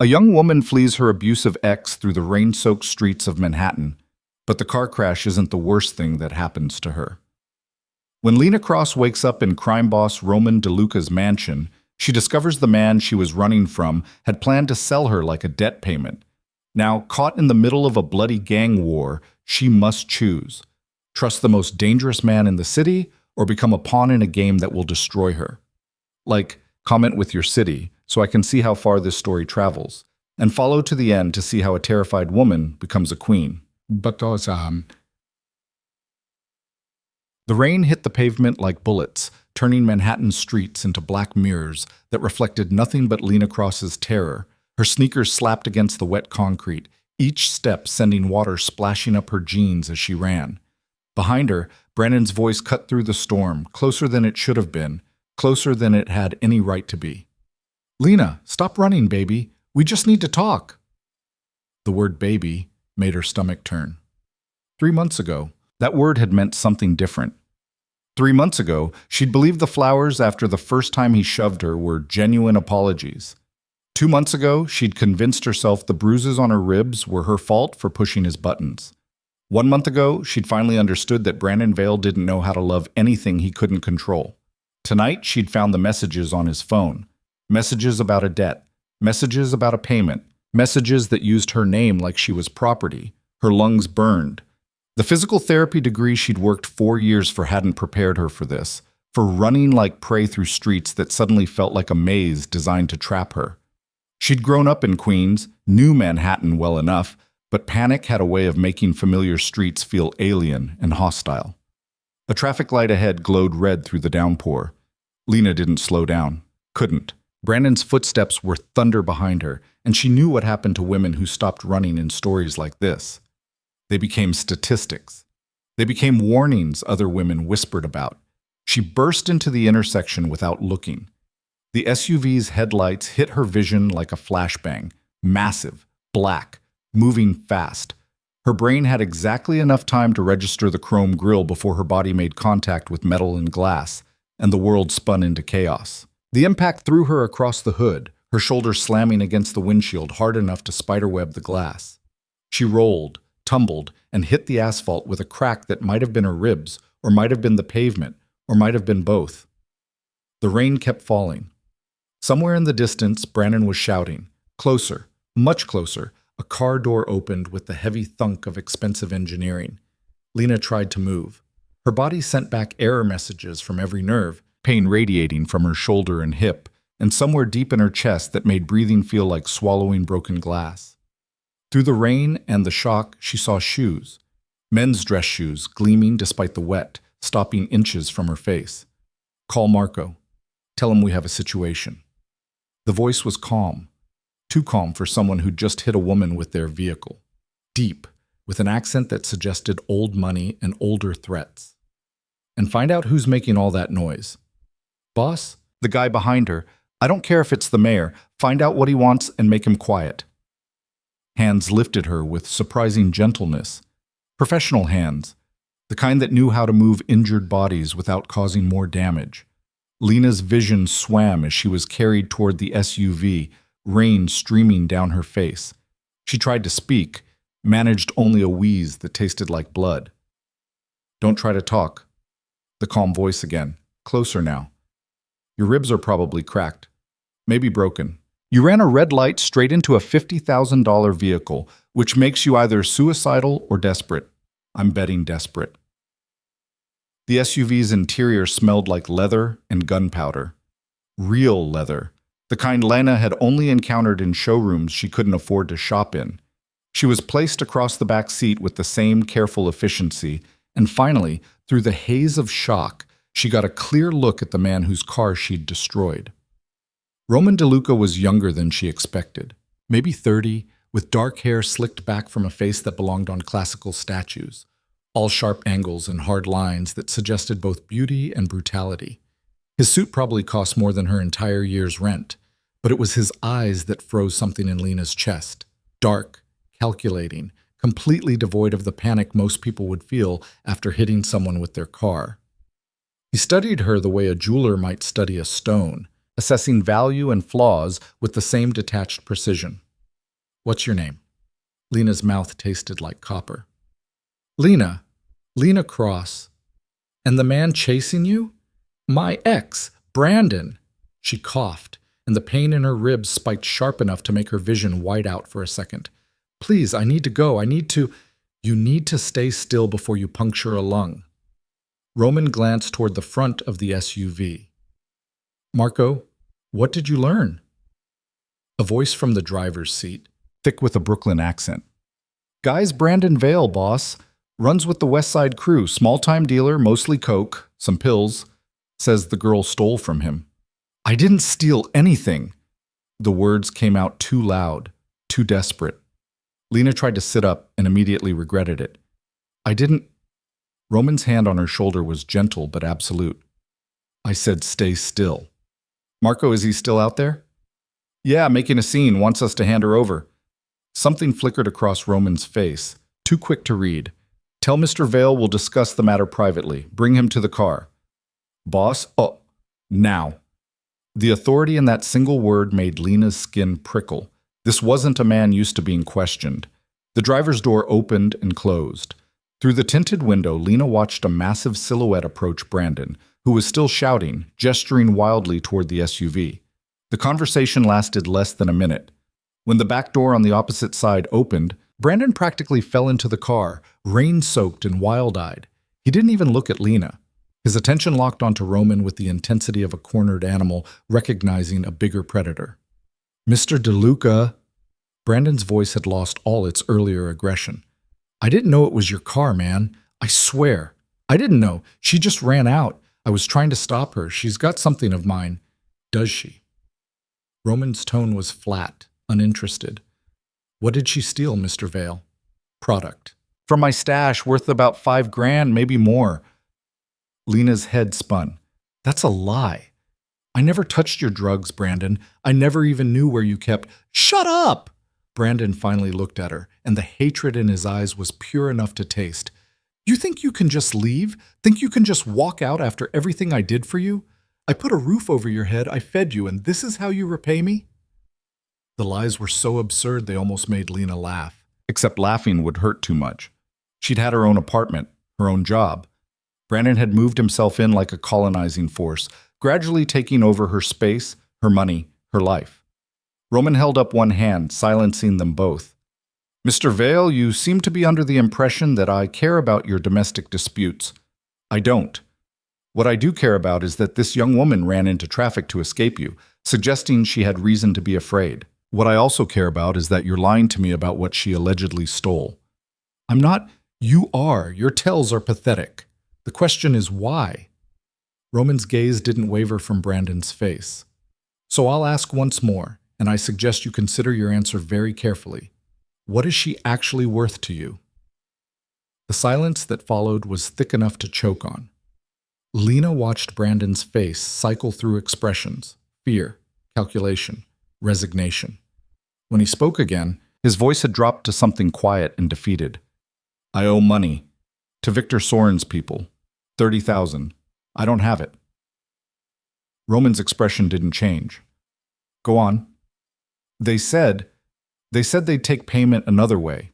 A young woman flees her abusive ex through the rain-soaked streets of Manhattan, but the car crash isn't the worst thing that happens to her. When Lena Cross wakes up in crime boss Roman DeLuca's mansion, she discovers the man she was running from had planned to sell her like a debt payment. Now, caught in the middle of a bloody gang war, she must choose. Trust the most dangerous man in the city, or become a pawn in a game that will destroy her. Like, comment with your city, so I can see how far this story travels, and follow to the end to see how a terrified woman becomes a queen. But those, The rain hit the pavement like bullets, turning Manhattan's streets into black mirrors that reflected nothing but Lena Cross's terror. Her sneakers slapped against the wet concrete, each step sending water splashing up her jeans as she ran. Behind her, Brandon's voice cut through the storm, closer than it should have been, closer than it had any right to be. "Lena, stop running, baby. We just need to talk." The word baby made her stomach turn. 3 months ago, that word had meant something different. 3 months ago, she'd believed the flowers after the first time he shoved her were genuine apologies. 2 months ago, she'd convinced herself the bruises on her ribs were her fault for pushing his buttons. 1 month ago, she'd finally understood that Brandon Vale didn't know how to love anything he couldn't control. Tonight, she'd found the messages on his phone. Messages about a debt. Messages about a payment. Messages that used her name like she was property. Her lungs burned. The physical therapy degree she'd worked 4 years for hadn't prepared her for this, for running like prey through streets that suddenly felt like a maze designed to trap her. She'd grown up in Queens, knew Manhattan well enough, but panic had a way of making familiar streets feel alien and hostile. A traffic light ahead glowed red through the downpour. Lena didn't slow down. Couldn't. Brandon's footsteps were thunder behind her, and she knew what happened to women who stopped running in stories like this. They became statistics. They became warnings other women whispered about. She burst into the intersection without looking. The SUV's headlights hit her vision like a flashbang, massive, black, moving fast. Her brain had exactly enough time to register the chrome grille before her body made contact with metal and glass, and the world spun into chaos. The impact threw her across the hood, her shoulders slamming against the windshield hard enough to spiderweb the glass. She rolled, tumbled, and hit the asphalt with a crack that might have been her ribs, or might have been the pavement, or might have been both. The rain kept falling. Somewhere in the distance, Brandon was shouting. Closer, much closer. A car door opened with the heavy thunk of expensive engineering. Lena tried to move. Her body sent back error messages from every nerve, pain radiating from her shoulder and hip, and somewhere deep in her chest that made breathing feel like swallowing broken glass. Through the rain and the shock, she saw shoes. Men's dress shoes, gleaming despite the wet, stopping inches from her face. "Call Marco. Tell him we have a situation." The voice was calm. Too calm for someone who'd just hit a woman with their vehicle. Deep, with an accent that suggested old money and older threats. "And find out who's making all that noise." "Boss?" The guy behind her. "I don't care if it's the mayor. Find out what he wants and make him quiet." Hands lifted her with surprising gentleness. Professional hands. The kind that knew how to move injured bodies without causing more damage. Lena's vision swam as she was carried toward the SUV, rain streaming down her face. She tried to speak, managed only a wheeze that tasted like blood. "Don't try to talk." The calm voice again, closer now. "Your ribs are probably cracked, maybe broken. You ran a red light straight into a $50,000 vehicle, which makes you either suicidal or desperate. I'm betting desperate." The SUV's interior smelled like leather and gunpowder. Real leather. The kind Lena had only encountered in showrooms she couldn't afford to shop in. She was placed across the back seat with the same careful efficiency, and finally, through the haze of shock, she got a clear look at the man whose car she'd destroyed. Roman DeLuca was younger than she expected, maybe 30, with dark hair slicked back from a face that belonged on classical statues, all sharp angles and hard lines that suggested both beauty and brutality. His suit probably cost more than her entire year's rent, but it was his eyes that froze something in Lena's chest. Dark, calculating, completely devoid of the panic most people would feel after hitting someone with their car. He studied her the way a jeweler might study a stone, assessing value and flaws with the same detached precision. What's your name? Lena's mouth tasted like copper. Lena. Lena Cross. And the man chasing you? My ex, Brandon. She coughed, and the pain in her ribs spiked sharp enough to make her vision white out for a second. Please, I need to go. You need to stay still before you puncture a lung. Roman glanced toward the front of the SUV. Marco, what did you learn? A voice from the driver's seat, thick with a Brooklyn accent. Guy's Brandon Vale, boss. Runs with the West Side crew, small-time dealer, mostly coke, some pills. Says the girl stole from him. I didn't steal anything. The words came out too loud, too desperate. Lena tried to sit up and immediately regretted it. I didn't. Roman's hand on her shoulder was gentle but absolute. I said stay still. Marco, is he still out there? Yeah, making a scene, wants us to hand her over. Something flickered across Roman's face, too quick to read. Tell Mr. Vale we'll discuss the matter privately. Bring him to the car. Boss? Oh, now. The authority in that single word made Lena's skin prickle. This wasn't a man used to being questioned. The driver's door opened and closed. Through the tinted window, Lena watched a massive silhouette approach Brandon, who was still shouting, gesturing wildly toward the SUV. The conversation lasted less than a minute. When the back door on the opposite side opened, Brandon practically fell into the car, rain-soaked and wild-eyed. He didn't even look at Lena. His attention locked onto Roman with the intensity of a cornered animal recognizing a bigger predator. Mr. DeLuca. Brandon's voice had lost all its earlier aggression. I didn't know it was your car, man. I swear. I didn't know. She just ran out. I was trying to stop her. She's got something of mine. Does she? Roman's tone was flat, uninterested. What did she steal, Mr. Vale? Product. From my stash, worth about $5,000, maybe more. Lena's head spun. That's a lie. I never touched your drugs, Brandon. I never even knew where you kept. Shut up! Brandon finally looked at her, and the hatred in his eyes was pure enough to taste. You think you can just leave? Think you can just walk out after everything I did for you? I put a roof over your head, I fed you, and this is how you repay me? The lies were so absurd they almost made Lena laugh. Except laughing would hurt too much. She'd had her own apartment, her own job. Brandon had moved himself in like a colonizing force, gradually taking over her space, her money, her life. Roman held up one hand, silencing them both. Mr. Vale, you seem to be under the impression that I care about your domestic disputes. I don't. What I do care about is that this young woman ran into traffic to escape you, suggesting she had reason to be afraid. What I also care about is that you're lying to me about what she allegedly stole. I'm not. You are. Your tales are pathetic. The question is why? Roman's gaze didn't waver from Brandon's face. So I'll ask once more, and I suggest you consider your answer very carefully. What is she actually worth to you? The silence that followed was thick enough to choke on. Lena watched Brandon's face cycle through expressions: fear, calculation, resignation. When he spoke again, his voice had dropped to something quiet and defeated. I owe money. To Victor Soren's people. 30,000. I don't have it. Roman's expression didn't change. Go on. They said they'd take payment another way.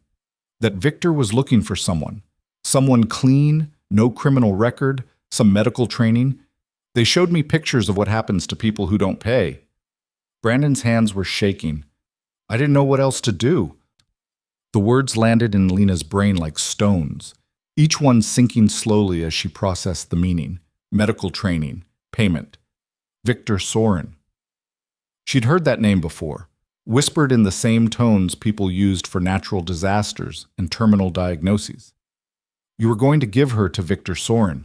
That Victor was looking for someone. Someone clean, no criminal record, some medical training. They showed me pictures of what happens to people who don't pay. Brandon's hands were shaking. I didn't know what else to do. The words landed in Lena's brain like stones, each one sinking slowly as she processed the meaning. Medical training, payment. Victor Soren. She'd heard that name before, whispered in the same tones people used for natural disasters and terminal diagnoses. You were going to give her to Victor Soren.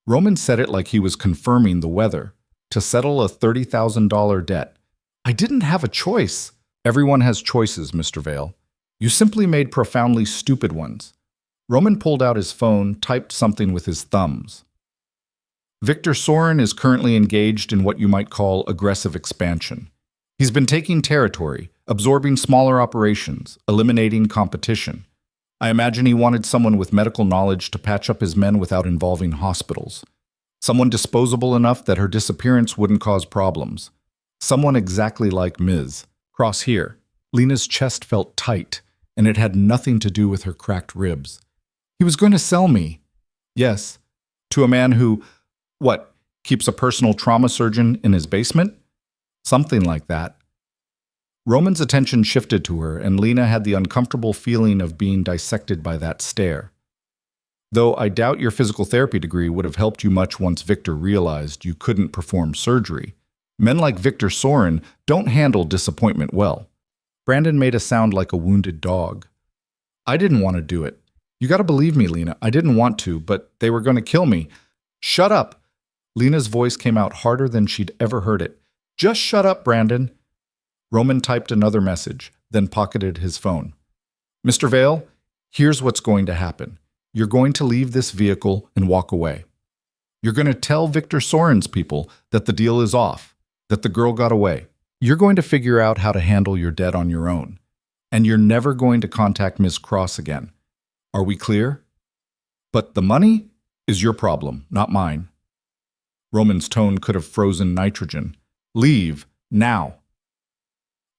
Roman said it like he was confirming the weather, to settle a $30,000 debt. I didn't have a choice. Everyone has choices, Mr. Vale. You simply made profoundly stupid ones. Roman pulled out his phone, typed something with his thumbs. Victor Soren is currently engaged in what you might call aggressive expansion. He's been taking territory, absorbing smaller operations, eliminating competition. I imagine he wanted someone with medical knowledge to patch up his men without involving hospitals. Someone disposable enough that her disappearance wouldn't cause problems. Someone exactly like Ms. Cross here. Lena's chest felt tight, and it had nothing to do with her cracked ribs. He was going to sell me. Yes, to a man who, what, keeps a personal trauma surgeon in his basement? Something like that. Roman's attention shifted to her, and Lena had the uncomfortable feeling of being dissected by that stare. Though I doubt your physical therapy degree would have helped you much once Victor realized you couldn't perform surgery. Men like Victor Soren don't handle disappointment well. Brandon made a sound like a wounded dog. I didn't want to do it. You gotta believe me, Lena. I didn't want to, but they were going to kill me. Shut up! Lena's voice came out harder than she'd ever heard it. Just shut up, Brandon. Roman typed another message, then pocketed his phone. Mr. Vale, here's what's going to happen. You're going to leave this vehicle and walk away. You're going to tell Victor Soren's people that the deal is off, that the girl got away. You're going to figure out how to handle your debt on your own. And you're never going to contact Ms. Cross again. Are we clear? But the money is your problem, not mine. Roman's tone could have frozen nitrogen. Leave, now.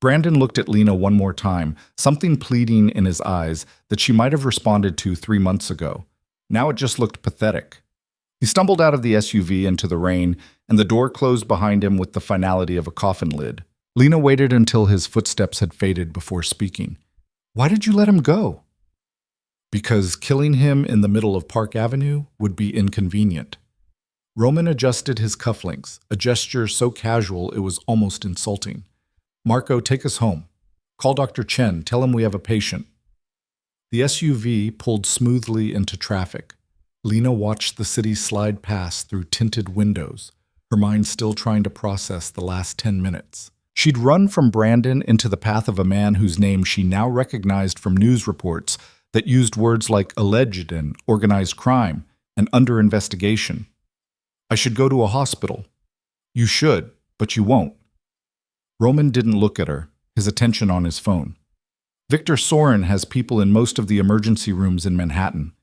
Brandon looked at Lena one more time, something pleading in his eyes that she might have responded to 3 months ago. Now it just looked pathetic. He stumbled out of the SUV into the rain, and the door closed behind him with the finality of a coffin lid. Lena waited until his footsteps had faded before speaking. Why did you let him go? Because killing him in the middle of Park Avenue would be inconvenient. Roman adjusted his cufflinks, a gesture so casual it was almost insulting. Marco, take us home. Call Dr. Chen. Tell him we have a patient. The SUV pulled smoothly into traffic. Lena watched the city slide past through tinted windows, her mind still trying to process the last 10 minutes. She'd run from Brandon into the path of a man whose name she now recognized from news reports that used words like alleged and organized crime and under investigation. I should go to a hospital. You should, but you won't. Roman didn't look at her, his attention on his phone. Victor Soren has people in most of the emergency rooms in Manhattan.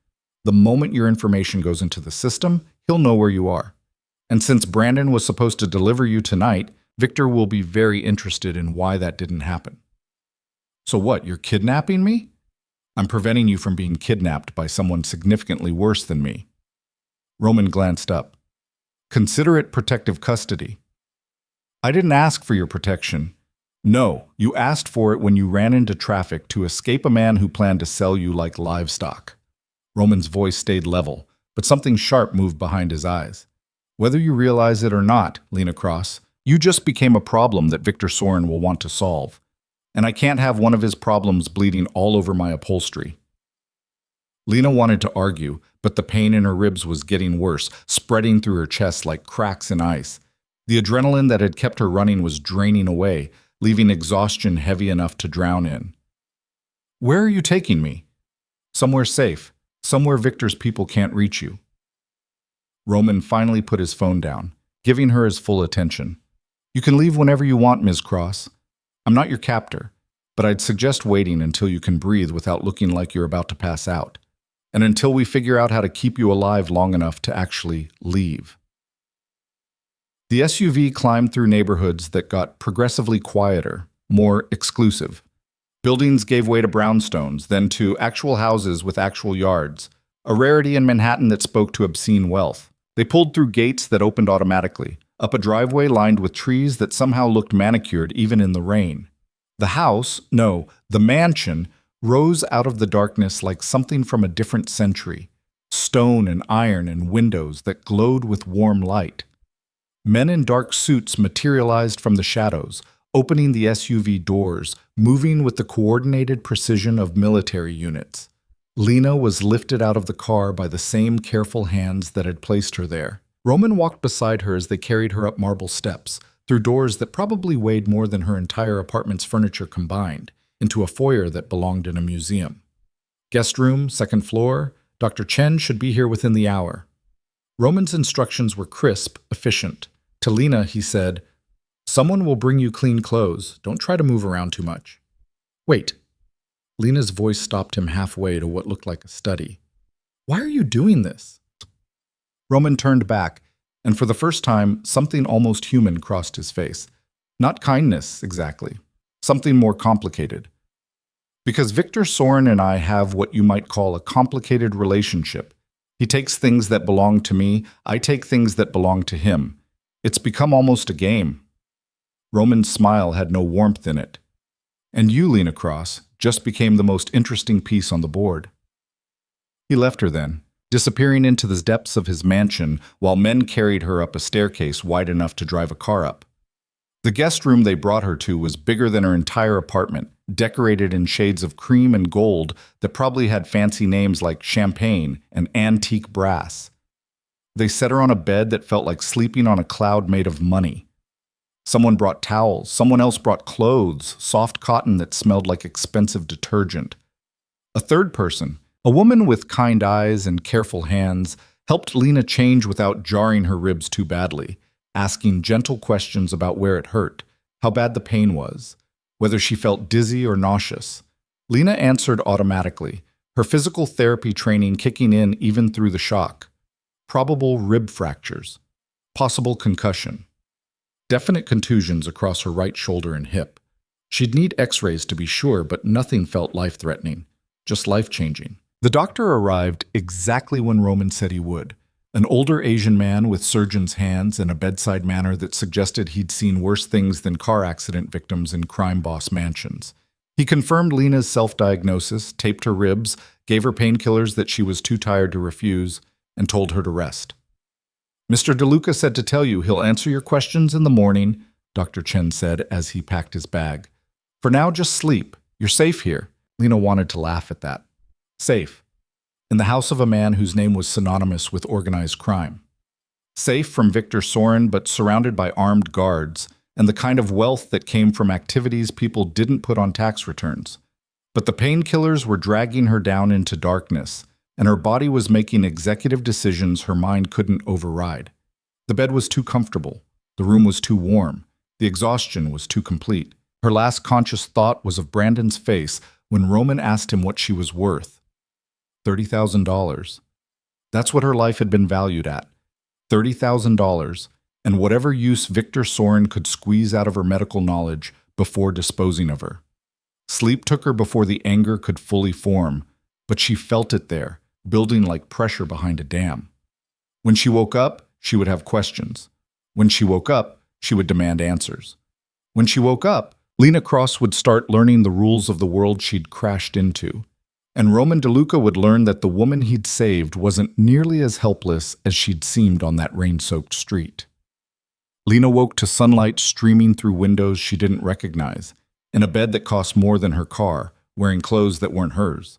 The moment your information goes into the system, he'll know where you are. And since Brandon was supposed to deliver you tonight, Victor will be very interested in why that didn't happen. So what, you're kidnapping me? I'm preventing you from being kidnapped by someone significantly worse than me. Roman glanced up. Consider it protective custody. I didn't ask for your protection. No, you asked for it when you ran into traffic to escape a man who planned to sell you like livestock. Roman's voice stayed level, but something sharp moved behind his eyes. Whether you realize it or not, Lena Cross, you just became a problem that Victor Soren will want to solve. And I can't have one of his problems bleeding all over my upholstery. Lena wanted to argue, but the pain in her ribs was getting worse, spreading through her chest like cracks in ice. The adrenaline that had kept her running was draining away, leaving exhaustion heavy enough to drown in. Where are you taking me? Somewhere safe, somewhere Victor's people can't reach you. Roman finally put his phone down, giving her his full attention. You can leave whenever you want, Ms. Cross. I'm not your captor, but I'd suggest waiting until you can breathe without looking like you're about to pass out, and until we figure out how to keep you alive long enough to actually leave. The SUV climbed through neighborhoods that got progressively quieter, more exclusive. Buildings gave way to brownstones, then to actual houses with actual yards, a rarity in Manhattan that spoke to obscene wealth. They pulled through gates that opened automatically, up a driveway lined with trees that somehow looked manicured even in the rain. The house, no, the mansion, rose out of the darkness like something from a different century, stone and iron and windows that glowed with warm light. Men in dark suits materialized from the shadows, opening the SUV doors, moving with the coordinated precision of military units. Lena was lifted out of the car by the same careful hands that had placed her there. Roman walked beside her as they carried her up marble steps, through doors that probably weighed more than her entire apartment's furniture combined, into a foyer that belonged in a museum. Guest room, second floor. Dr. Chen should be here within the hour. Roman's instructions were crisp, efficient. To Lena, he said, Someone will bring you clean clothes. Don't try to move around too much. Wait. Lena's voice stopped him halfway to what looked like a study. Why are you doing this? Roman turned back, and for the first time, something almost human crossed his face. Not kindness, exactly. Something more complicated. Because Victor Soren and I have what you might call a complicated relationship. He takes things that belong to me, I take things that belong to him. It's become almost a game. Roman's smile had no warmth in it. And you, Lena Cross, just became the most interesting piece on the board. He left her then, disappearing into the depths of his mansion while men carried her up a staircase wide enough to drive a car up. The guest room they brought her to was bigger than her entire apartment, decorated in shades of cream and gold that probably had fancy names like champagne and antique brass. They set her on a bed that felt like sleeping on a cloud made of money. Someone brought towels, someone else brought clothes, soft cotton that smelled like expensive detergent. A third person, a woman with kind eyes and careful hands, helped Lena change without jarring her ribs too badly, asking gentle questions about where it hurt, how bad the pain was, whether she felt dizzy or nauseous. Lena answered automatically, her physical therapy training kicking in even through the shock. Probable rib fractures, possible concussion, definite contusions across her right shoulder and hip. She'd need x-rays to be sure, but nothing felt life-threatening, just life-changing. The doctor arrived exactly when Roman said he would. An older Asian man with surgeon's hands and a bedside manner that suggested he'd seen worse things than car accident victims in crime boss mansions. He confirmed Lena's self-diagnosis, taped her ribs, gave her painkillers that she was too tired to refuse, and told her to rest. Mr. DeLuca said to tell you he'll answer your questions in the morning, Dr. Chen said as he packed his bag. For now, just sleep. You're safe here. Lena wanted to laugh at that. Safe. In the house of a man whose name was synonymous with organized crime. Safe from Victor Soren, but surrounded by armed guards, and the kind of wealth that came from activities people didn't put on tax returns. But the painkillers were dragging her down into darkness, and her body was making executive decisions her mind couldn't override. The bed was too comfortable. The room was too warm. The exhaustion was too complete. Her last conscious thought was of Brandon's face when Roman asked him what she was worth. $30,000. That's what her life had been valued at. $30,000, and whatever use Victor Soren could squeeze out of her medical knowledge before disposing of her. Sleep took her before the anger could fully form, but she felt it there, building like pressure behind a dam. When she woke up, she would have questions. When she woke up, she would demand answers. When she woke up, Lena Cross would start learning the rules of the world she'd crashed into. And Roman DeLuca would learn that the woman he'd saved wasn't nearly as helpless as she'd seemed on that rain-soaked street. Lena woke to sunlight streaming through windows she didn't recognize, in a bed that cost more than her car, wearing clothes that weren't hers.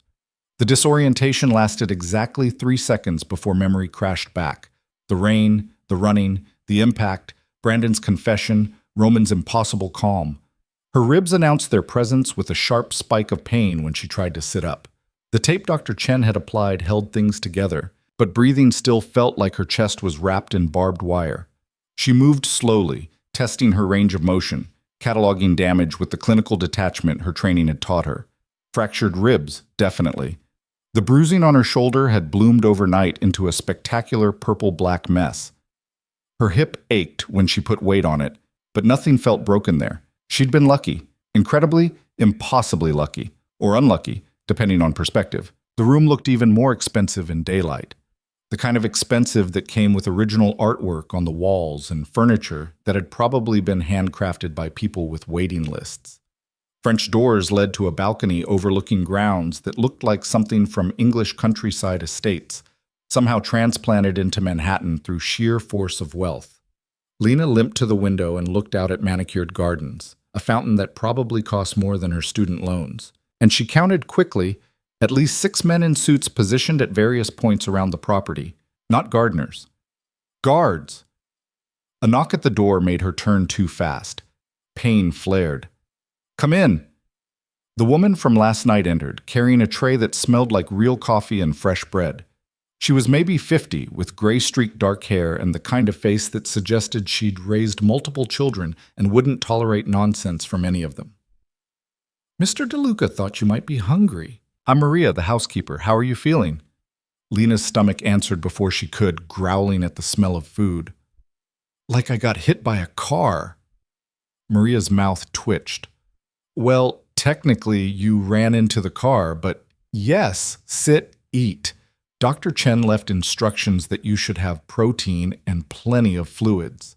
The disorientation lasted exactly 3 seconds before memory crashed back. The rain, the running, the impact, Brandon's confession, Roman's impossible calm. Her ribs announced their presence with a sharp spike of pain when she tried to sit up. The tape Dr. Chen had applied held things together, but breathing still felt like her chest was wrapped in barbed wire. She moved slowly, testing her range of motion, cataloging damage with the clinical detachment her training had taught her. Fractured ribs, definitely. The bruising on her shoulder had bloomed overnight into a spectacular purple-black mess. Her hip ached when she put weight on it, but nothing felt broken there. She'd been lucky. Incredibly, impossibly lucky. Or unlucky, depending on perspective. The room looked even more expensive in daylight. The kind of expensive that came with original artwork on the walls and furniture that had probably been handcrafted by people with waiting lists. French doors led to a balcony overlooking grounds that looked like something from English countryside estates, somehow transplanted into Manhattan through sheer force of wealth. Lena limped to the window and looked out at manicured gardens, a fountain that probably cost more than her student loans. And she counted quickly at least 6 men in suits positioned at various points around the property, not gardeners. Guards! A knock at the door made her turn too fast. Pain flared. Come in! The woman from last night entered, carrying a tray that smelled like real coffee and fresh bread. She was maybe 50, with gray-streaked dark hair and the kind of face that suggested she'd raised multiple children and wouldn't tolerate nonsense from any of them. Mr. DeLuca thought you might be hungry. I'm Maria, the housekeeper. How are you feeling? Lena's stomach answered before she could, growling at the smell of food. Like I got hit by a car. Maria's mouth twitched. Well, technically, you ran into the car, but yes, sit, eat. Dr. Chen left instructions that you should have protein and plenty of fluids.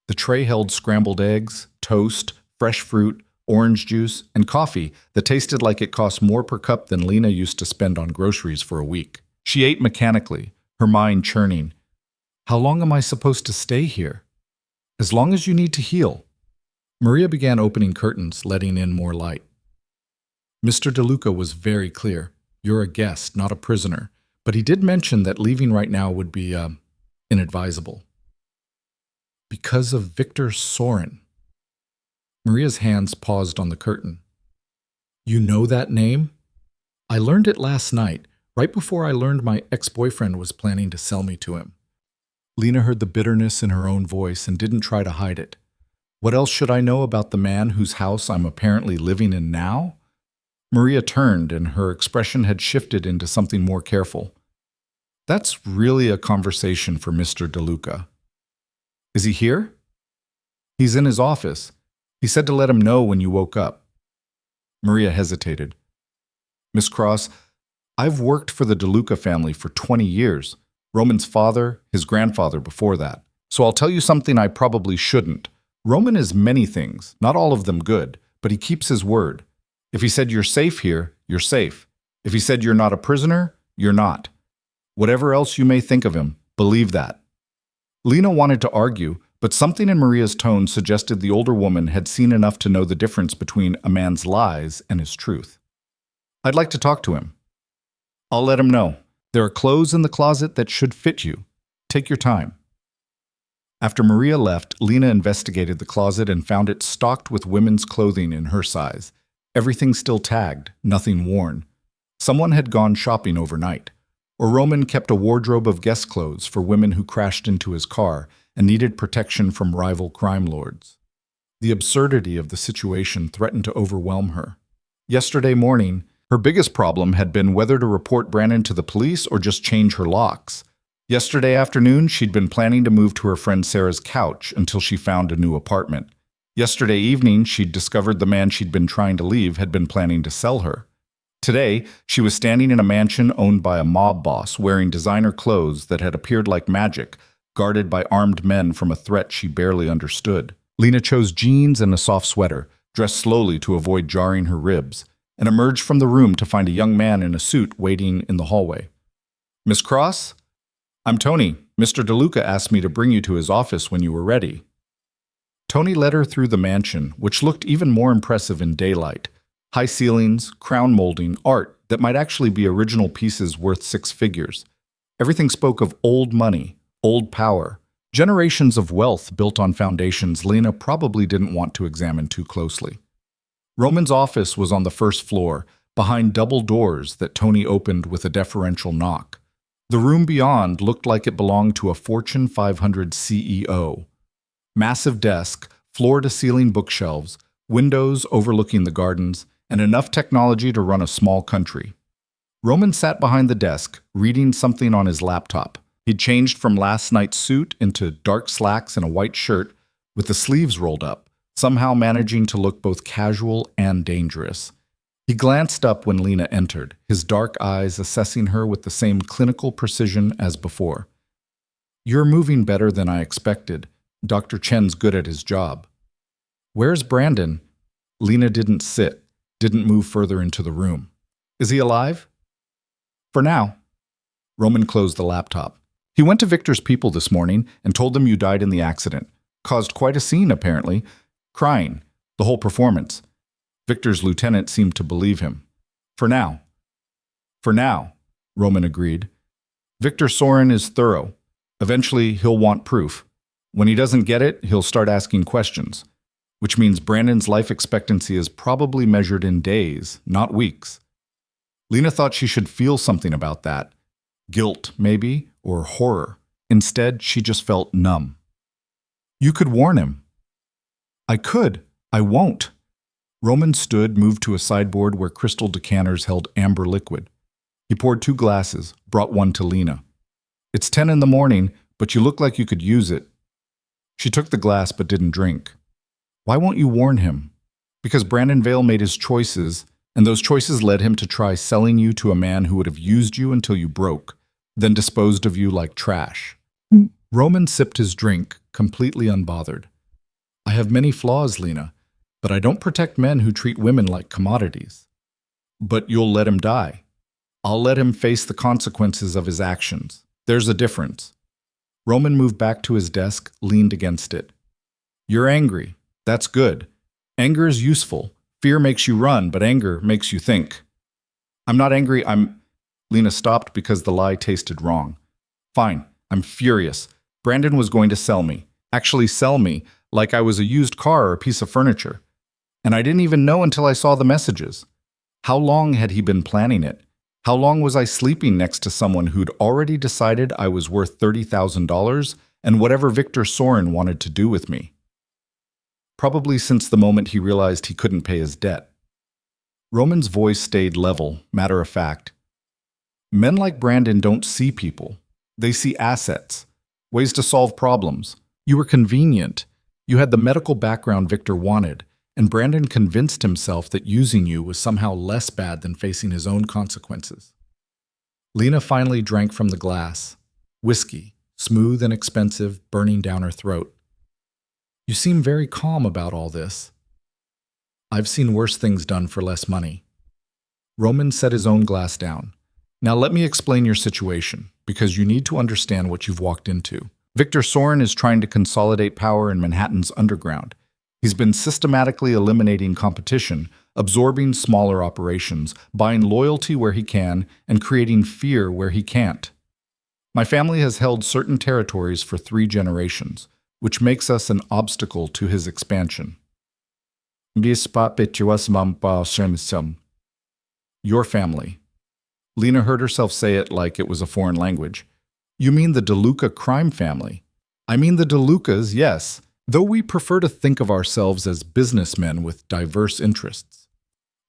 The tray held scrambled eggs, toast, fresh fruit, orange juice, and coffee that tasted like it cost more per cup than Lena used to spend on groceries for a week. She ate mechanically, her mind churning. How long am I supposed to stay here? As long as you need to heal. Maria began opening curtains, letting in more light. Mr. DeLuca was very clear. You're a guest, not a prisoner. But he did mention that leaving right now would be, inadvisable. Because of Victor Sorin. Maria's hands paused on the curtain. You know that name? I learned it last night, right before I learned my ex-boyfriend was planning to sell me to him. Lena heard the bitterness in her own voice and didn't try to hide it. What else should I know about the man whose house I'm apparently living in now? Maria turned, and her expression had shifted into something more careful. That's really a conversation for Mr. DeLuca. Is he here? He's in his office. He said to let him know when you woke up. Maria hesitated. Miss Cross, I've worked for the DeLuca family for 20 years. Roman's father, his grandfather before that. So I'll tell you something I probably shouldn't. Roman is many things, not all of them good, but he keeps his word. If he said you're safe here, you're safe. If he said you're not a prisoner, you're not. Whatever else you may think of him, believe that. Lena wanted to argue, but something in Maria's tone suggested the older woman had seen enough to know the difference between a man's lies and his truth. I'd like to talk to him. I'll let him know. There are clothes in the closet that should fit you. Take your time. After Maria left, Lena investigated the closet and found it stocked with women's clothing in her size. Everything still tagged, nothing worn. Someone had gone shopping overnight. Or Roman kept a wardrobe of guest clothes for women who crashed into his car and needed protection from rival crime lords. The absurdity of the situation threatened to overwhelm her. Yesterday morning, her biggest problem had been whether to report Brandon to the police or just change her locks. Yesterday afternoon, she'd been planning to move to her friend Sarah's couch until she found a new apartment. Yesterday evening, she'd discovered the man she'd been trying to leave had been planning to sell her. Today, she was standing in a mansion owned by a mob boss wearing designer clothes that had appeared like magic, guarded by armed men from a threat she barely understood. Lena chose jeans and a soft sweater, dressed slowly to avoid jarring her ribs, and emerged from the room to find a young man in a suit waiting in the hallway. Miss Cross? I'm Tony. Mr. DeLuca asked me to bring you to his office when you were ready. Tony led her through the mansion, which looked even more impressive in daylight. High ceilings, crown molding, art that might actually be original pieces worth 6 figures. Everything spoke of old money, old power, generations of wealth built on foundations Lena probably didn't want to examine too closely. Roman's office was on the first floor, behind double doors that Tony opened with a deferential knock. The room beyond looked like it belonged to a Fortune 500 CEO. Massive desk, floor-to-ceiling bookshelves, windows overlooking the gardens, and enough technology to run a small country. Roman sat behind the desk, reading something on his laptop. He'd changed from last night's suit into dark slacks and a white shirt with the sleeves rolled up, somehow managing to look both casual and dangerous. He glanced up when Lena entered, his dark eyes assessing her with the same clinical precision as before. You're moving better than I expected. Dr. Chen's good at his job. Where's Brandon? Lena didn't sit, didn't move further into the room. Is he alive? For now. Roman closed the laptop. He went to Victor's people this morning and told them you died in the accident. Caused quite a scene, apparently. Crying. The whole performance. Victor's lieutenant seemed to believe him. For now. For now, Roman agreed. Victor Sorin is thorough. Eventually, he'll want proof. When he doesn't get it, he'll start asking questions. Which means Brandon's life expectancy is probably measured in days, not weeks. Lena thought she should feel something about that. Guilt, maybe, or horror. Instead, she just felt numb. You could warn him. I could. I won't. Roman stood, moved to a sideboard where crystal decanters held amber liquid. He poured 2 glasses, brought one to Lena. It's 10 in the morning, but you look like you could use it. She took the glass but didn't drink. Why won't you warn him? Because Brandon Vale made his choices, and those choices led him to try selling you to a man who would have used you until you broke, then disposed of you like trash. Roman sipped his drink, completely unbothered. I have many flaws, Lena, but I don't protect men who treat women like commodities. But you'll let him die. I'll let him face the consequences of his actions. There's a difference. Roman moved back to his desk, leaned against it. You're angry. That's good. Anger is useful. Fear makes you run, but anger makes you think. I'm not angry, Lena stopped because the lie tasted wrong. Fine, I'm furious. Brandon was going to sell me. Actually sell me, like I was a used car or a piece of furniture. And I didn't even know until I saw the messages. How long had he been planning it? How long was I sleeping next to someone who'd already decided I was worth $30,000 and whatever Victor Sorin wanted to do with me? Probably since the moment he realized he couldn't pay his debt. Roman's voice stayed level, matter of fact. Men like Brandon don't see people. They see assets, ways to solve problems. You were convenient. You had the medical background Victor wanted, and Brandon convinced himself that using you was somehow less bad than facing his own consequences. Lena finally drank from the glass. Whiskey, smooth and expensive, burning down her throat. You seem very calm about all this. I've seen worse things done for less money. Roman set his own glass down. Now let me explain your situation, because you need to understand what you've walked into. Victor Sorin is trying to consolidate power in Manhattan's underground. He's been systematically eliminating competition, absorbing smaller operations, buying loyalty where he can, and creating fear where he can't. My family has held certain territories for 3 generations, which makes us an obstacle to his expansion. Your family. Lena heard herself say it like it was a foreign language. You mean the DeLuca crime family? I mean the DeLucas, yes, though we prefer to think of ourselves as businessmen with diverse interests.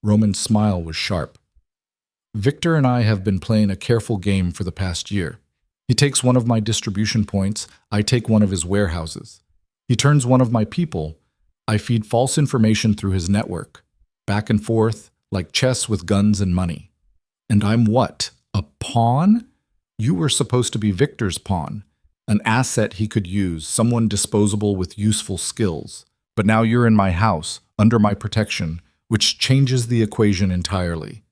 Roman's smile was sharp. Victor and I have been playing a careful game for the past year. He takes one of my distribution points, I take one of his warehouses. He turns one of my people, I feed false information through his network, back and forth, like chess with guns and money. And I'm what? A pawn? You were supposed to be Victor's pawn, an asset he could use, someone disposable with useful skills. But now you're in my house, under my protection, which changes the equation entirely.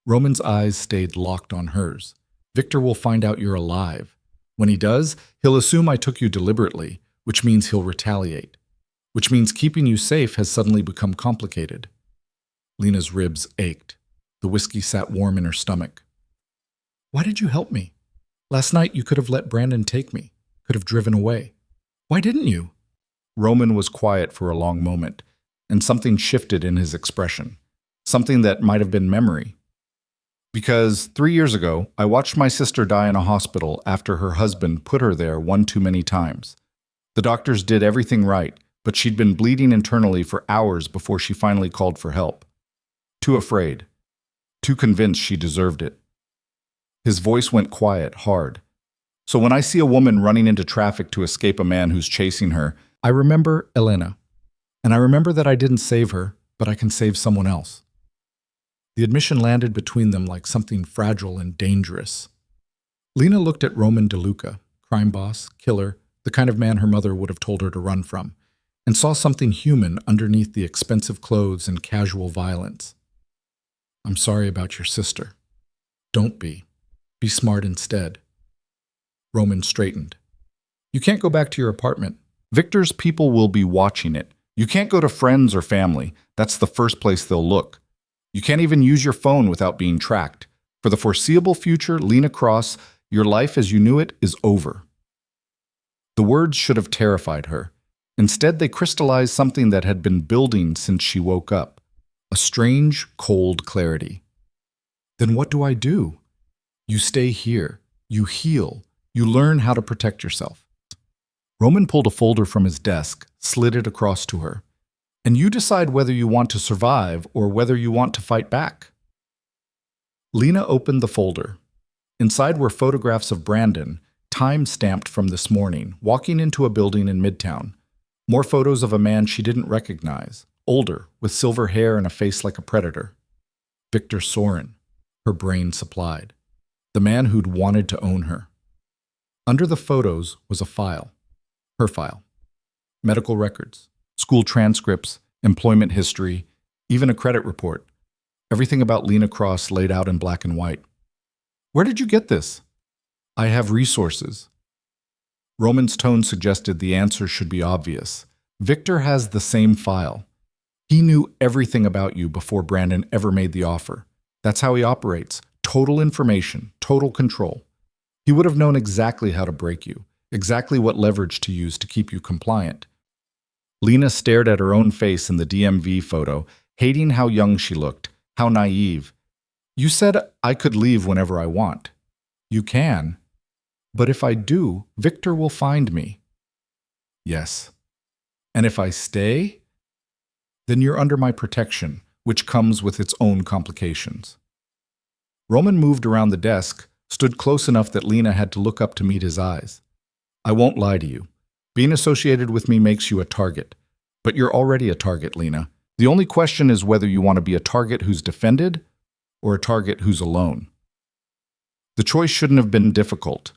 Roman's eyes stayed locked on hers. Victor will find out you're alive. When he does, he'll assume I took you deliberately, which means he'll retaliate. Which means keeping you safe has suddenly become complicated. Lena's ribs ached. The whiskey sat warm in her stomach. Why did you help me? Last night you could have let Brandon take me, could have driven away. Why didn't you? Roman was quiet for a long moment, and something shifted in his expression. Something that might have been memory. Because 3 years ago, I watched my sister die in a hospital after her husband put her there one too many times. The doctors did everything right, but she'd been bleeding internally for hours before she finally called for help. Too afraid. Too convinced she deserved it. His voice went quiet, hard. So when I see a woman running into traffic to escape a man who's chasing her, I remember Elena. And I remember that I didn't save her, but I can save someone else. The admission landed between them like something fragile and dangerous. Lena looked at Roman DeLuca, crime boss, killer, the kind of man her mother would have told her to run from, and saw something human underneath the expensive clothes and casual violence. I'm sorry about your sister. Don't be. Be smart instead. Roman straightened. You can't go back to your apartment. Victor's people will be watching it. You can't go to friends or family. That's the first place they'll look. You can't even use your phone without being tracked. For the foreseeable future, Lena Cross, your life as you knew it is over. The words should have terrified her. Instead, they crystallized something that had been building since she woke up. A strange, cold clarity. Then what do I do? You stay here. You heal. You learn how to protect yourself. Roman pulled a folder from his desk, slid it across to her. And you decide whether you want to survive or whether you want to fight back. Lena opened the folder. Inside were photographs of Brandon, time-stamped from this morning, walking into a building in Midtown. More photos of a man she didn't recognize. older, with silver hair and a face like a predator. Victor Sorin, her brain supplied. The man who'd wanted to own her. Under the photos was a file. Her file. Medical records, school transcripts, employment history, even a credit report. Everything about Lena Cross laid out in black and white. Where did you get this? I have resources. Roman's tone suggested the answer should be obvious. Victor has the same file. He knew everything about you before Brandon ever made the offer. That's how he operates. Total information, total control. He would have known exactly how to break you, exactly what leverage to use to keep you compliant. Lena stared at her own face in the DMV photo, hating how young she looked, how naive. You said I could leave whenever I want. You can. But if I do, Victor will find me. Yes. And if I stay, then you're under my protection, which comes with its own complications. Roman moved around the desk, stood close enough that Lena had to look up to meet his eyes. I won't lie to you. Being associated with me makes you a target. But you're already a target, Lena. The only question is whether you want to be a target who's defended or a target who's alone. The choice shouldn't have been difficult.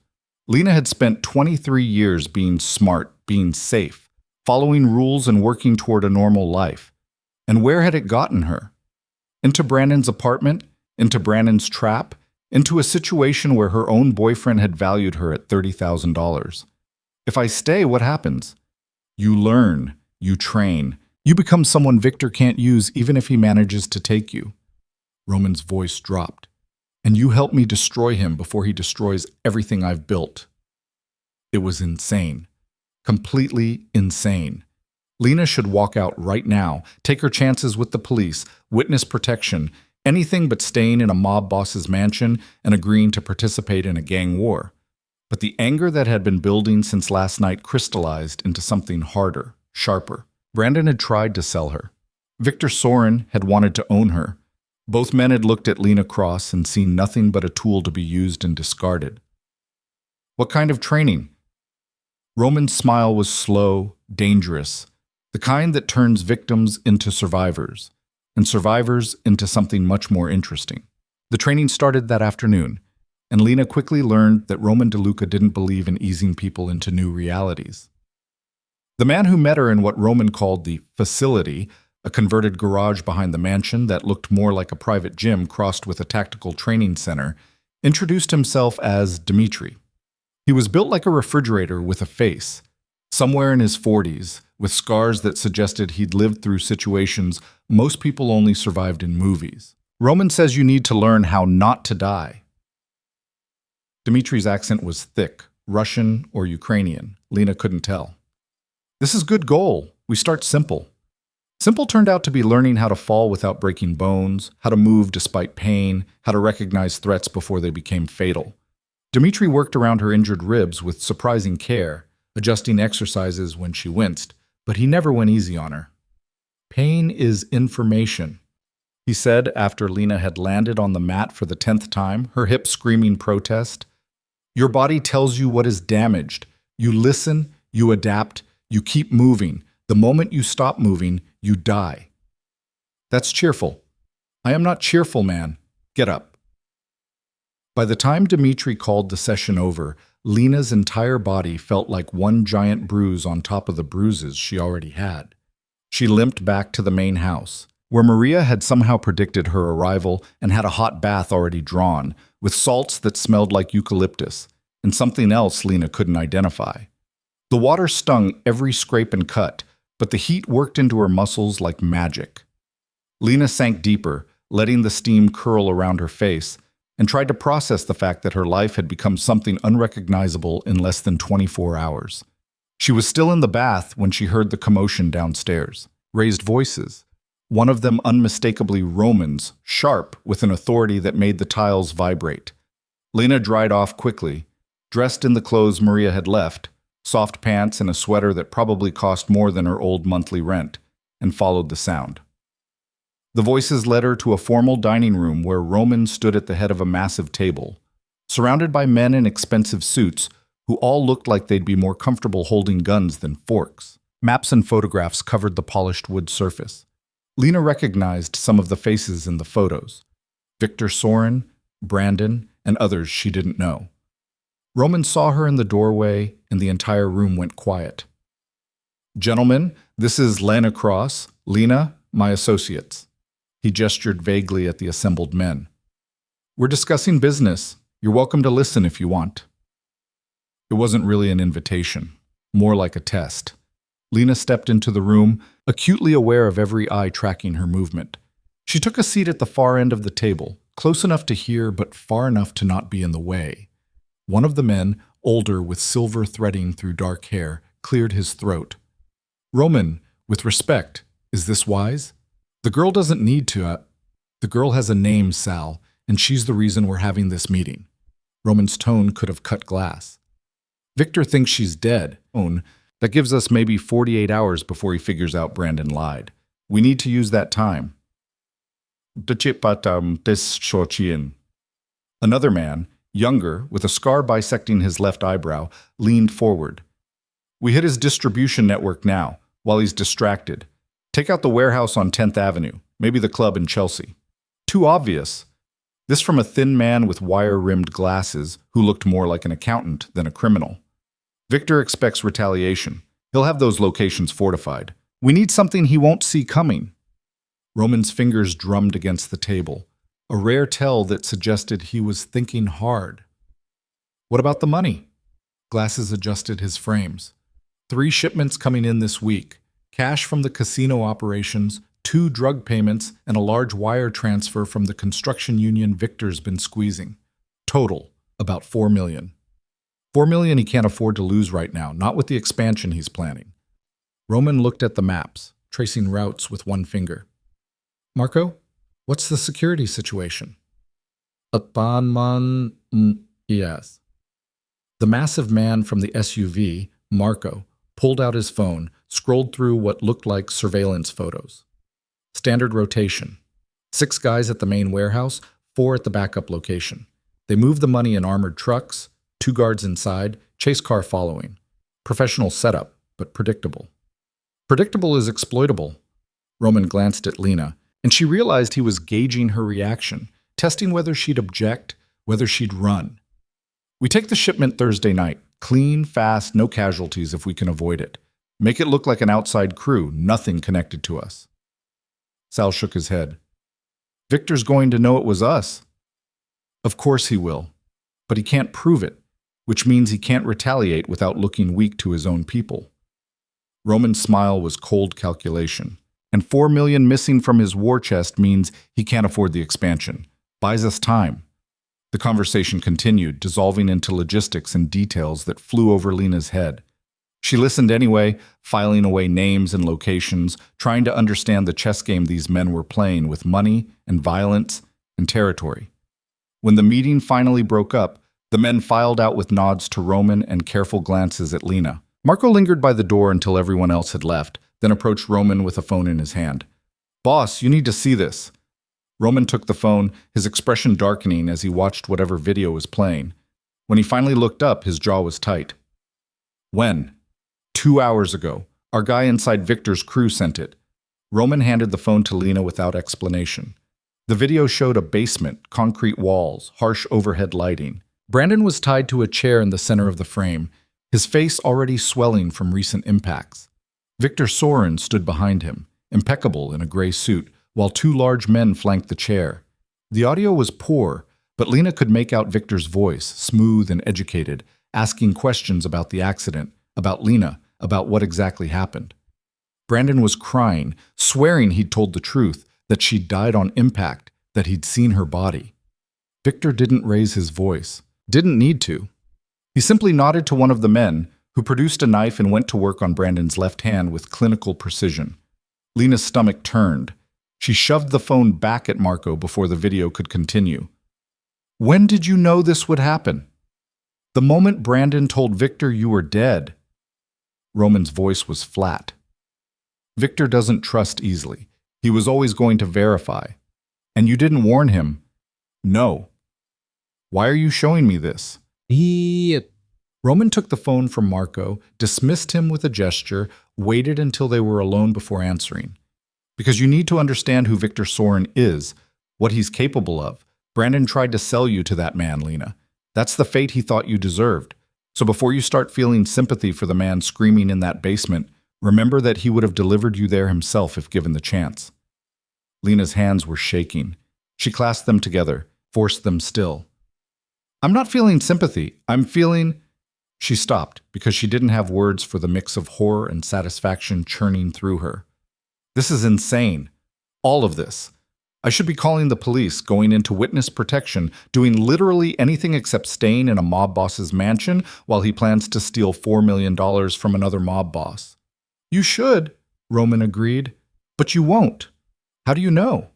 Lena had spent 23 years being smart, being safe, following rules and working toward a normal life. And where had it gotten her? Into Brandon's apartment? Into Brandon's trap? Into a situation where her own boyfriend had valued her at $30,000. If I stay, what happens? You learn, you train, you become someone Victor can't use even if he manages to take you. Roman's voice dropped. And you help me destroy him before he destroys everything I've built. It was insane. Completely insane. Lena should walk out right now, take her chances with the police, witness protection, anything but staying in a mob boss's mansion and agreeing to participate in a gang war. But the anger that had been building since last night crystallized into something harder, sharper. Brandon had tried to sell her. Victor Sorin had wanted to own her. Both men had looked at Lena Cross and seen nothing but a tool to be used and discarded. What kind of training? Roman's smile was slow, dangerous, the kind that turns victims into survivors, and survivors into something much more interesting. The training started that afternoon, and Lena quickly learned that Roman DeLuca didn't believe in easing people into new realities. The man who met her in what Roman called the facility, a converted garage behind the mansion that looked more like a private gym crossed with a tactical training center, introduced himself as Dmitri. He was built like a refrigerator with a face, somewhere in his 40s, with scars that suggested he'd lived through situations most people only survived in movies. Roman says you need to learn how not to die. Dmitri's accent was thick, Russian or Ukrainian. Lena couldn't tell. This is good goal. We start simple. Simple turned out to be learning how to fall without breaking bones, how to move despite pain, how to recognize threats before they became fatal. Dmitri worked around her injured ribs with surprising care, adjusting exercises when she winced, but he never went easy on her. Pain is information, he said after Lena had landed on the mat for the 10th time, her hip screaming protest. Your body tells you what is damaged. You listen, you adapt, you keep moving. The moment you stop moving, you die. That's cheerful. I am not cheerful, man. Get up. By the time Dmitri called the session over, Lena's entire body felt like one giant bruise on top of the bruises she already had. She limped back to the main house, where Maria had somehow predicted her arrival and had a hot bath already drawn, with salts that smelled like eucalyptus, and something else Lena couldn't identify. The water stung every scrape and cut, but the heat worked into her muscles like magic. Lena sank deeper, letting the steam curl around her face, and tried to process the fact that her life had become something unrecognizable in less than 24 hours. She was still in the bath when she heard the commotion downstairs. Raised voices. One of them unmistakably Roman's, sharp, with an authority that made the tiles vibrate. Lena dried off quickly, dressed in the clothes Maria had left, soft pants and a sweater that probably cost more than her old monthly rent, and followed the sound. The voices led her to a formal dining room where Roman stood at the head of a massive table, surrounded by men in expensive suits who all looked like they'd be more comfortable holding guns than forks. Maps and photographs covered the polished wood surface. Lena recognized some of the faces in the photos. Victor Soren, Brandon, and others she didn't know. Roman saw her in the doorway, and the entire room went quiet. "Gentlemen, this is Lena Cross, Lena, my associates." He gestured vaguely at the assembled men. "We're discussing business. You're welcome to listen if you want." It wasn't really an invitation, more like a test. Lena stepped into the room, acutely aware of every eye tracking her movement. She took a seat at the far end of the table, close enough to hear but far enough to not be in the way. One of the men, older with silver threading through dark hair, cleared his throat. "Roman, with respect, is this wise? The girl doesn't need to. The girl has a name, Sal, and she's the reason we're having this meeting." Roman's tone could have cut glass. "Victor thinks she's dead. That gives us maybe 48 hours before he figures out Brandon lied. We need to use that time." Another man, younger, with a scar bisecting his left eyebrow, leaned forward. "We hit his distribution network now, while he's distracted. Take out the warehouse on 10th Avenue, maybe the club in Chelsea." "Too obvious." This from a thin man with wire-rimmed glasses who looked more like an accountant than a criminal. "Victor expects retaliation. He'll have those locations fortified. We need something he won't see coming." Roman's fingers drummed against the table, a rare tell that suggested he was thinking hard. "What about the money?" Glasses adjusted his frames. 3 shipments coming in this week. Cash from the casino operations, 2 drug payments, and a large wire transfer from the construction union Victor's been squeezing. Total, about $4 million. $4 million he can't afford to lose right now, not with the expansion he's planning. Roman looked at the maps, tracing routes with one finger. "Marco, what's the security situation?" Yes. The massive man from the SUV, Marco, pulled out his phone, scrolled through what looked like surveillance photos. Standard rotation. 6 guys at the main warehouse, 4 at the backup location. They moved the money in armored trucks, 2 guards inside, chase car following. Professional setup, but predictable. Predictable is exploitable. Roman glanced at Lena, and she realized he was gauging her reaction, testing whether she'd object, whether she'd run. "We take the shipment Thursday night. Clean, fast, no casualties if we can avoid it. Make it look like an outside crew, nothing connected to us." Sal shook his head. "Victor's going to know it was us." "Of course he will. But he can't prove it, which means he can't retaliate without looking weak to his own people." Roman's smile was cold calculation. And $4 million missing from his war chest means he can't afford the expansion. Buys us time. The conversation continued, dissolving into logistics and details that flew over Lena's head. She listened anyway, filing away names and locations, trying to understand the chess game these men were playing with money and violence and territory. When the meeting finally broke up, the men filed out with nods to Roman and careful glances at Lena. Marco lingered by the door until everyone else had left, then approached Roman with a phone in his hand. "Boss, you need to see this." Roman took the phone, his expression darkening as he watched whatever video was playing. When he finally looked up, his jaw was tight. "When?" 2 hours ago. Our guy inside Victor's crew sent it." Roman handed the phone to Lena without explanation. The video showed a basement, concrete walls, harsh overhead lighting. Brandon was tied to a chair in the center of the frame, his face already swelling from recent impacts. Victor Soren stood behind him, impeccable in a gray suit, while 2 large men flanked the chair. The audio was poor, but Lena could make out Victor's voice, smooth and educated, asking questions about the accident, about Lena, about what exactly happened. Brandon was crying, swearing he'd told the truth, that she'd died on impact, that he'd seen her body. Victor didn't raise his voice, didn't need to. He simply nodded to one of the men, who produced a knife and went to work on Brandon's left hand with clinical precision. Lena's stomach turned. She shoved the phone back at Marco before the video could continue. "When did you know this would happen?" "The moment Brandon told Victor you were dead." Roman's voice was flat. "Victor doesn't trust easily. He was always going to verify. And you didn't warn him." "No." "Why are you showing me this?" Roman took the phone from Marco, dismissed him with a gesture, waited until they were alone before answering. Because you need to understand who Victor Soren is, what he's capable of. Brandon tried to sell you to that man, Lena. That's the fate he thought you deserved. So before you start feeling sympathy for the man screaming in that basement, remember that he would have delivered you there himself if given the chance. Lena's hands were shaking. She clasped them together, forced them still. I'm not feeling sympathy. I'm feeling... She stopped because she didn't have words for the mix of horror and satisfaction churning through her. This is insane. All of this. I should be calling the police, going into witness protection, doing literally anything except staying in a mob boss's mansion while he plans to steal $4 million from another mob boss. You should, Roman agreed, but you won't. How do you know?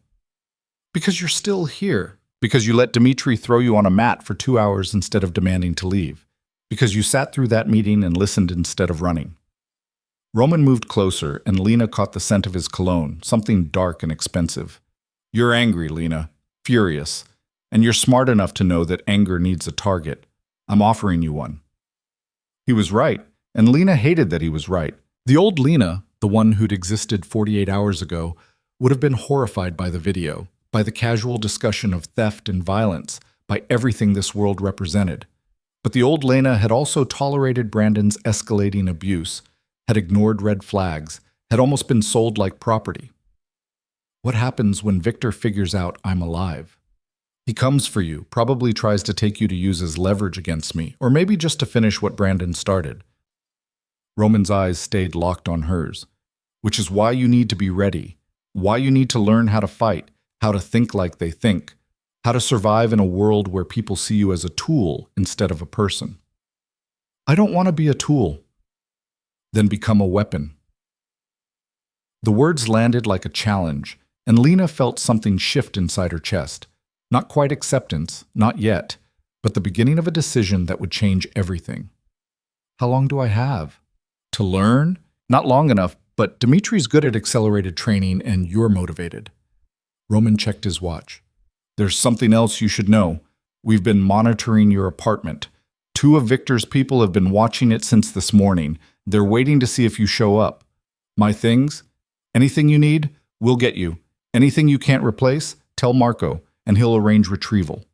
Because you're still here. Because you let Dmitri throw you on a mat for 2 hours instead of demanding to leave. Because you sat through that meeting and listened instead of running. Roman moved closer, and Lena caught the scent of his cologne, something dark and expensive. You're angry, Lena. Furious. And you're smart enough to know that anger needs a target. I'm offering you one. He was right, and Lena hated that he was right. The old Lena, the one who'd existed 48 hours ago, would have been horrified by the video, by the casual discussion of theft and violence, by everything this world represented. But the old Lena had also tolerated Brandon's escalating abuse, had ignored red flags, had almost been sold like property. What happens when Victor figures out I'm alive? He comes for you, probably tries to take you to use as leverage against me, or maybe just to finish what Brandon started. Roman's eyes stayed locked on hers, which is why you need to be ready, why you need to learn how to fight, how to think like they think, how to survive in a world where people see you as a tool instead of a person. I don't want to be a tool. Then become a weapon. The words landed like a challenge, and Lena felt something shift inside her chest. Not quite acceptance, not yet, but the beginning of a decision that would change everything. How long do I have? To learn? Not long enough, but Dimitri's good at accelerated training and you're motivated. Roman checked his watch. There's something else you should know. We've been monitoring your apartment. 2 of Victor's people have been watching it since this morning. They're waiting to see if you show up. My things? Anything you need? We'll get you. Anything you can't replace? Tell Marco, and he'll arrange retrieval.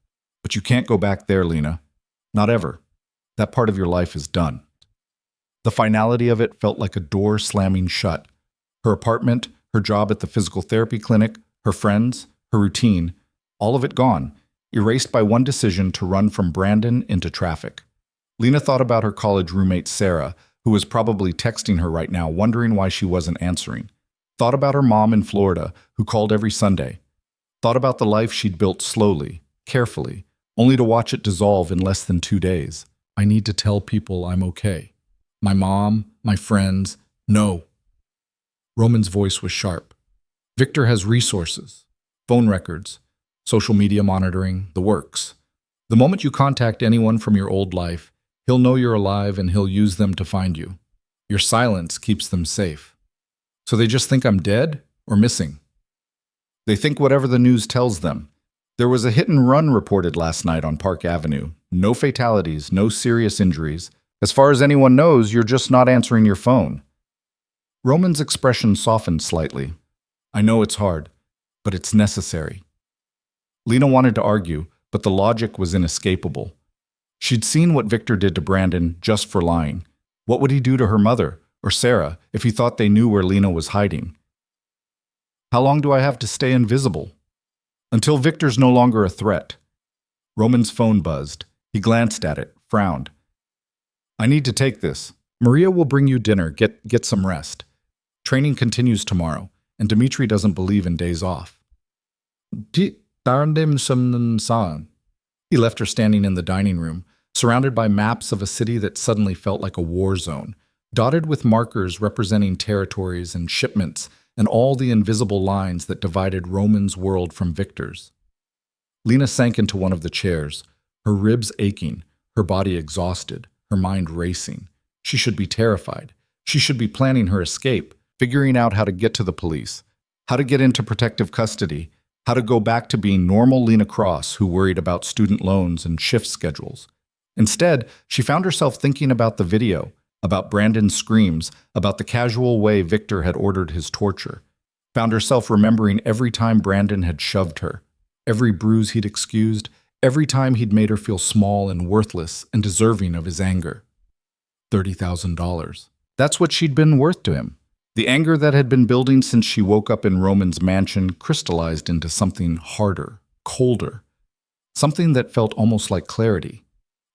But you can't go back there, Lena. Not ever. That part of your life is done. The finality of it felt like a door slamming shut. Her apartment, her job at the physical therapy clinic, her friends, her routine, all of it gone, erased by one decision to run from Brandon into traffic. Lena thought about her college roommate Sarah, who was probably texting her right now, wondering why she wasn't answering. Thought about her mom in Florida, who called every Sunday. Thought about the life she'd built slowly, carefully, only to watch it dissolve in less than 2 days. I need to tell people I'm okay. My mom, my friends, no. Roman's voice was sharp. Victor has resources, phone records, social media monitoring, the works. The moment you contact anyone from your old life, he'll know you're alive and he'll use them to find you. Your silence keeps them safe. So they just think I'm dead or missing. They think whatever the news tells them. There was a hit and run reported last night on Park Avenue. No fatalities, no serious injuries. As far as anyone knows, you're just not answering your phone. Roman's expression softened slightly. I know it's hard, but it's necessary. Lena wanted to argue, but the logic was inescapable. She'd seen what Victor did to Brandon just for lying. What would he do to her mother, or Sarah, if he thought they knew where Lena was hiding? How long do I have to stay invisible? Until Victor's no longer a threat. Roman's phone buzzed. He glanced at it, frowned. I need to take this. Maria will bring you dinner. Get some rest. Training continues tomorrow, and Dmitri doesn't believe in days off. He left her standing in the dining room, surrounded by maps of a city that suddenly felt like a war zone, dotted with markers representing territories and shipments and all the invisible lines that divided Roman's world from Victor's. Lena sank into one of the chairs, her ribs aching, her body exhausted, her mind racing. She should be terrified. She should be planning her escape, figuring out how to get to the police, how to get into protective custody, how to go back to being normal Lena Cross who worried about student loans and shift schedules. Instead, she found herself thinking about the video, about Brandon's screams, about the casual way Victor had ordered his torture. found herself remembering every time Brandon had shoved her, every bruise he'd excused, every time he'd made her feel small and worthless and deserving of his anger. $30,000. That's what she'd been worth to him. The anger that had been building since she woke up in Roman's mansion crystallized into something harder, colder, something that felt almost like clarity.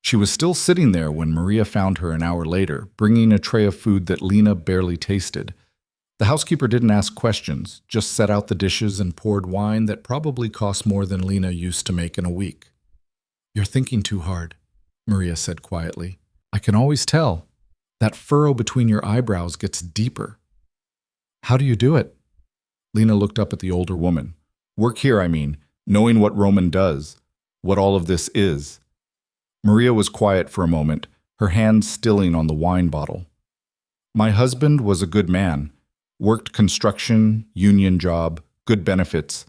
She was still sitting there when Maria found her an hour later, bringing a tray of food that Lena barely tasted. The housekeeper didn't ask questions, just set out the dishes and poured wine that probably cost more than Lena used to make in a week. "You're thinking too hard," Maria said quietly. "I can always tell. That furrow between your eyebrows gets deeper." "How do you do it?" Lena looked up at the older woman. "Work here, I mean, knowing what Roman does, what all of this is." Maria was quiet for a moment, her hand stilling on the wine bottle. "My husband was a good man. Worked construction, union job, good benefits.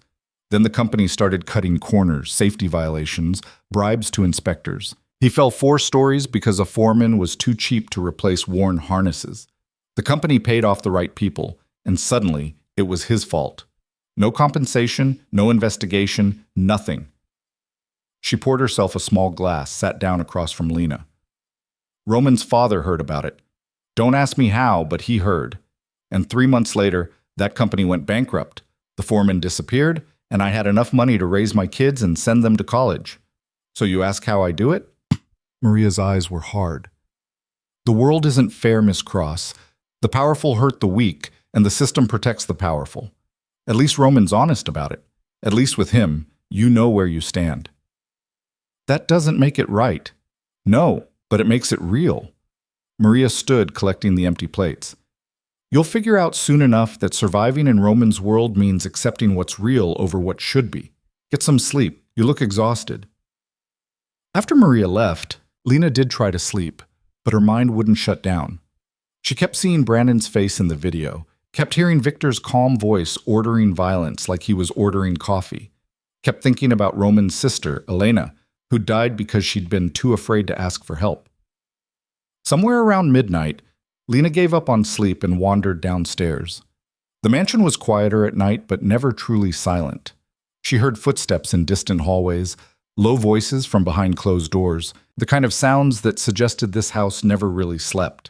Then the company started cutting corners, safety violations, bribes to inspectors. He fell 4 stories because a foreman was too cheap to replace worn harnesses. The company paid off the right people, and suddenly it was his fault. No compensation, no investigation, nothing." She poured herself a small glass, sat down across from Lena. "Roman's father heard about it. Don't ask me how, but he heard. And 3 months later, that company went bankrupt. The foreman disappeared, and I had enough money to raise my kids and send them to college. So you ask how I do it?" Maria's eyes were hard. "The world isn't fair, Miss Cross. The powerful hurt the weak, and the system protects the powerful. At least Roman's honest about it. At least with him, you know where you stand." "That doesn't make it right." "No, but it makes it real." Maria stood, collecting the empty plates. "You'll figure out soon enough that surviving in Roman's world means accepting what's real over what should be. Get some sleep. You look exhausted." After Maria left, Lena did try to sleep, but her mind wouldn't shut down. She kept seeing Brandon's face in the video, kept hearing Victor's calm voice ordering violence like he was ordering coffee, kept thinking about Roman's sister, Elena, who died because she'd been too afraid to ask for help. Somewhere around midnight, Lena gave up on sleep and wandered downstairs. The mansion was quieter at night, but never truly silent. She heard footsteps in distant hallways, low voices from behind closed doors, the kind of sounds that suggested this house never really slept.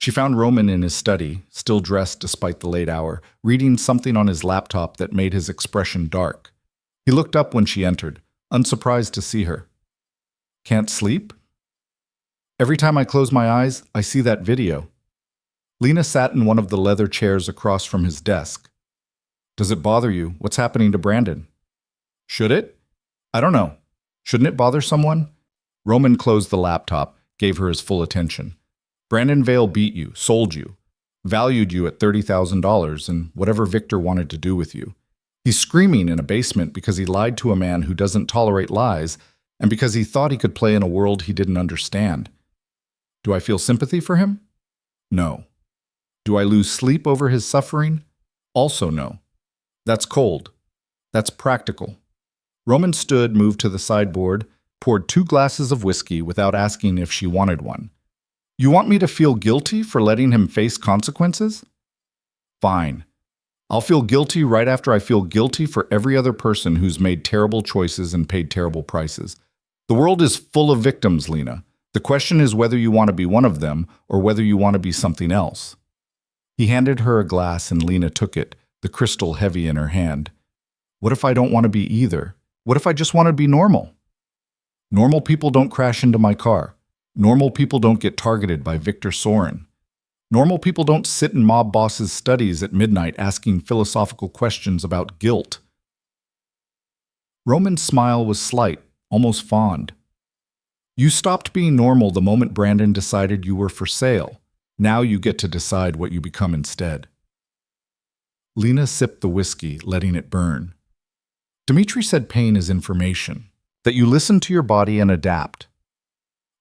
She found Roman in his study, still dressed despite the late hour, reading something on his laptop that made his expression dark. He looked up when she entered, unsurprised to see her. "Can't sleep?" "Every time I close my eyes, I see that video." Lena sat in one of the leather chairs across from his desk. "Does it bother you? What's happening to Brandon?" "Should it? I don't know. Shouldn't it bother someone?" Roman closed the laptop, gave her his full attention. "Brandon Vale beat you, sold you, valued you at $30,000 and whatever Victor wanted to do with you. He's screaming in a basement because he lied to a man who doesn't tolerate lies and because he thought he could play in a world he didn't understand. Do I feel sympathy for him? No. Do I lose sleep over his suffering? Also no. That's cold. That's practical." Roman stood, moved to the sideboard, poured 2 glasses of whiskey without asking if she wanted one. "You want me to feel guilty for letting him face consequences? Fine. I'll feel guilty right after I feel guilty for every other person who's made terrible choices and paid terrible prices. The world is full of victims, Lena. The question is whether you want to be one of them or whether you want to be something else." He handed her a glass and Lena took it, the crystal heavy in her hand. "What if I don't want to be either? What if I just want to be normal? Normal people don't crash into my car. Normal people don't get targeted by Victor Soren. Normal people don't sit in mob bosses' studies at midnight asking philosophical questions about guilt." Roman's smile was slight, almost fond. "You stopped being normal the moment Brandon decided you were for sale. Now you get to decide what you become instead." Lena sipped the whiskey, letting it burn. "Dimitri said pain is information, that you listen to your body and adapt.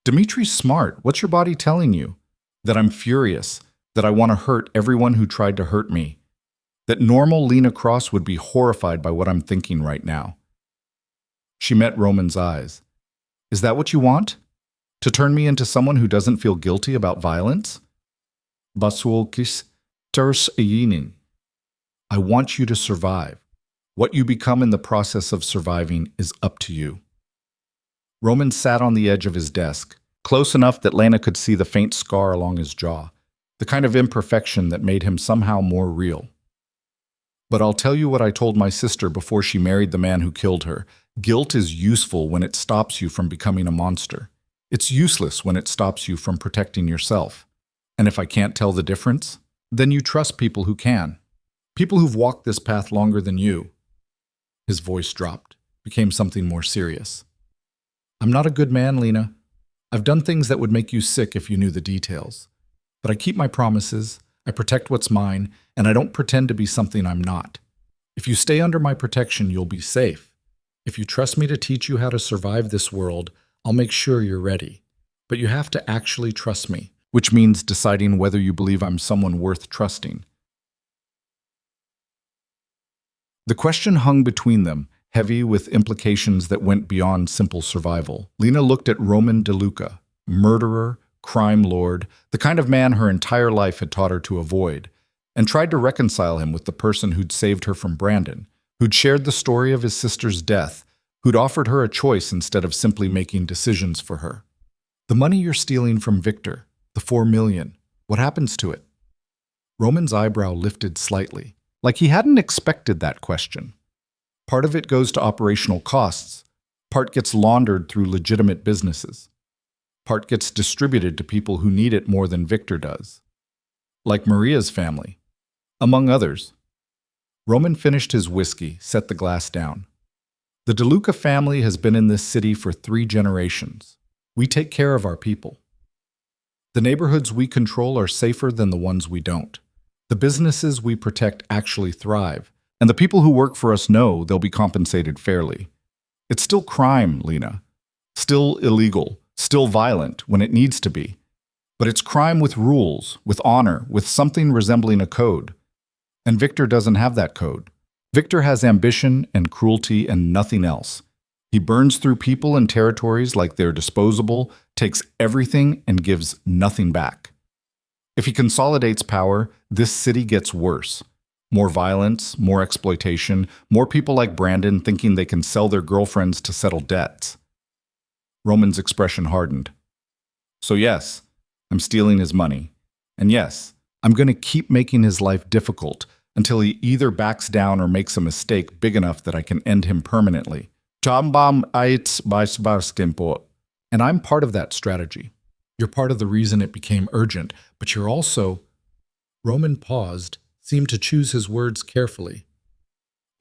Dimitri's smart. What's your body telling you? That I'm furious, that I want to hurt everyone who tried to hurt me, that normal Lena Cross would be horrified by what I'm thinking right now." She met Roman's eyes. "Is that what you want? To turn me into someone who doesn't feel guilty about violence?" "Basuolkis ters eyinin." I want you to survive. What you become in the process of surviving is up to you. Roman sat on the edge of his desk, close enough that Lena could see the faint scar along his jaw, the kind of imperfection that made him somehow more real. But I'll tell you what I told my sister before she married the man who killed her. Guilt is useful when it stops you from becoming a monster. It's useless when it stops you from protecting yourself. And if I can't tell the difference, then you trust people who can. People who've walked this path longer than you. His voice dropped, became something more serious. I'm not a good man, Lena. I've done things that would make you sick if you knew the details. But I keep my promises, I protect what's mine, and I don't pretend to be something I'm not. If you stay under my protection, you'll be safe. If you trust me to teach you how to survive this world, I'll make sure you're ready. But you have to actually trust me, which means deciding whether you believe I'm someone worth trusting. The question hung between them, heavy with implications that went beyond simple survival. Lena looked at Roman DeLuca, murderer, crime lord, the kind of man her entire life had taught her to avoid, and tried to reconcile him with the person who'd saved her from Brandon, who'd shared the story of his sister's death, who'd offered her a choice instead of simply making decisions for her. The money you're stealing from Victor, the $4 million, what happens to it? Roman's eyebrow lifted slightly, like he hadn't expected that question. Part of it goes to operational costs, part gets laundered through legitimate businesses. Part gets distributed to people who need it more than Victor does. Like Maria's family, among others. Roman finished his whiskey, set the glass down. The DeLuca family has been in this city for 3 generations. We take care of our people. The neighborhoods we control are safer than the ones we don't. The businesses we protect actually thrive, and the people who work for us know they'll be compensated fairly. It's still crime, Lena. Still illegal. Still violent when it needs to be. But it's crime with rules, with honor, with something resembling a code. And Victor doesn't have that code. Victor has ambition and cruelty and nothing else. He burns through people and territories like they're disposable, takes everything and gives nothing back. If he consolidates power, this city gets worse. More violence, more exploitation, more people like Brandon thinking they can sell their girlfriends to settle debts. Roman's expression hardened. So yes, I'm stealing his money. And yes, I'm going to keep making his life difficult until he either backs down or makes a mistake big enough that I can end him permanently. And I'm part of that strategy. You're part of the reason it became urgent, but you're also... Roman paused, seemed to choose his words carefully.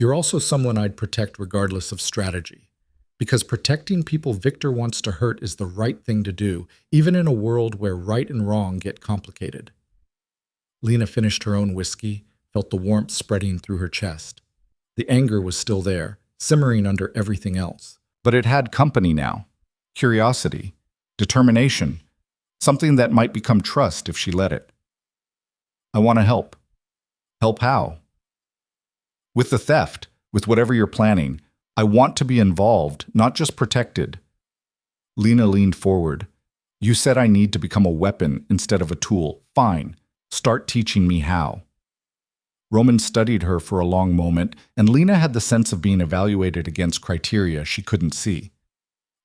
You're also someone I'd protect regardless of strategy. Because protecting people Victor wants to hurt is the right thing to do, even in a world where right and wrong get complicated. Lena finished her own whiskey, felt the warmth spreading through her chest. The anger was still there, simmering under everything else. But it had company now. Curiosity, determination, something that might become trust if she let it. I want to help. Help how? With the theft, with whatever you're planning. I want to be involved, not just protected. Lena leaned forward. You said I need to become a weapon instead of a tool. Fine. Start teaching me how. Roman studied her for a long moment, and Lena had the sense of being evaluated against criteria she couldn't see.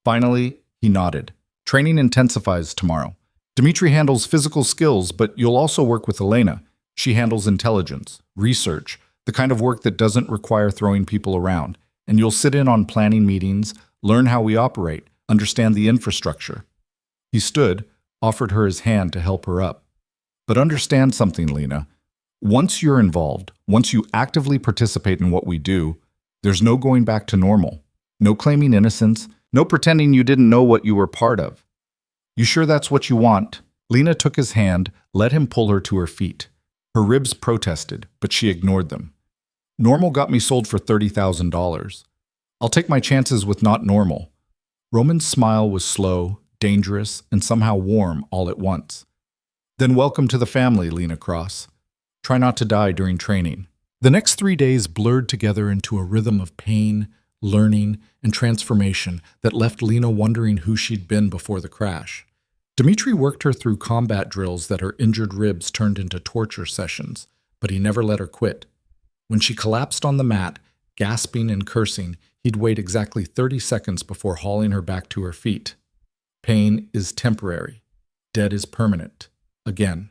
Finally, he nodded. Training intensifies tomorrow. Dmitri handles physical skills, but you'll also work with Elena. She handles intelligence, research, the kind of work that doesn't require throwing people around. And you'll sit in on planning meetings, learn how we operate, understand the infrastructure. He stood, offered her his hand to help her up. But understand something, Lena. Once you're involved, once you actively participate in what we do, there's no going back to normal. No claiming innocence, no pretending you didn't know what you were part of. You sure that's what you want? Lena took his hand, let him pull her to her feet. Her ribs protested, but she ignored them. Normal got me sold for $30,000. I'll take my chances with not normal. Roman's smile was slow, dangerous, and somehow warm all at once. Then welcome to the family, Lena Cross. Try not to die during training. The next 3 days blurred together into a rhythm of pain, learning, and transformation that left Lena wondering who she'd been before the crash. Dmitri worked her through combat drills that her injured ribs turned into torture sessions, but he never let her quit. When she collapsed on the mat, gasping and cursing, he'd wait exactly 30 seconds before hauling her back to her feet. Pain is temporary. Dead is permanent. Again.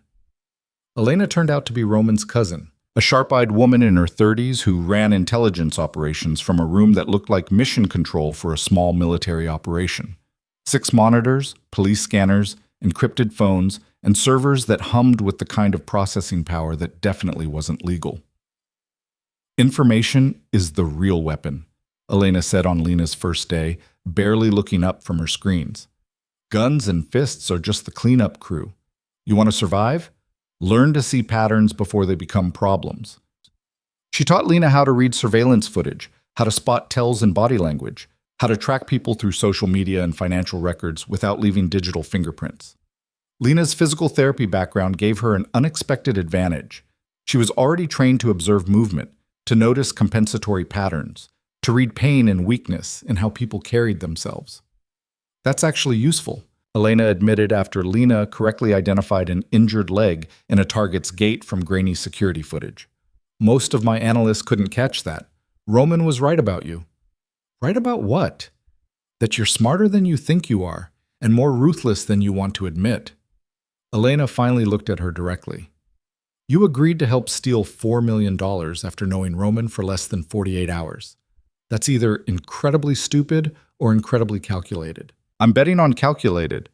Elena turned out to be Roman's cousin, a sharp-eyed woman in her 30s who ran intelligence operations from a room that looked like mission control for a small military operation. 6 monitors, police scanners, encrypted phones, and servers that hummed with the kind of processing power that definitely wasn't legal. Information is the real weapon, Elena said on Lena's first day, barely looking up from her screens. Guns and fists are just the cleanup crew. You want to survive? Learn to see patterns before they become problems. She taught Lena how to read surveillance footage, how to spot tells in body language, how to track people through social media and financial records without leaving digital fingerprints. Lena's physical therapy background gave her an unexpected advantage. She was already trained to observe movement, to notice compensatory patterns, to read pain and weakness in how people carried themselves. That's actually useful, Elena admitted after Lena correctly identified an injured leg in a target's gait from grainy security footage. Most of my analysts couldn't catch that. Roman was right about you. Right about what? That you're smarter than you think you are, and more ruthless than you want to admit. Elena finally looked at her directly. You agreed to help steal $4 million after knowing Roman for less than 48 hours. That's either incredibly stupid or incredibly calculated. I'm betting on calculated.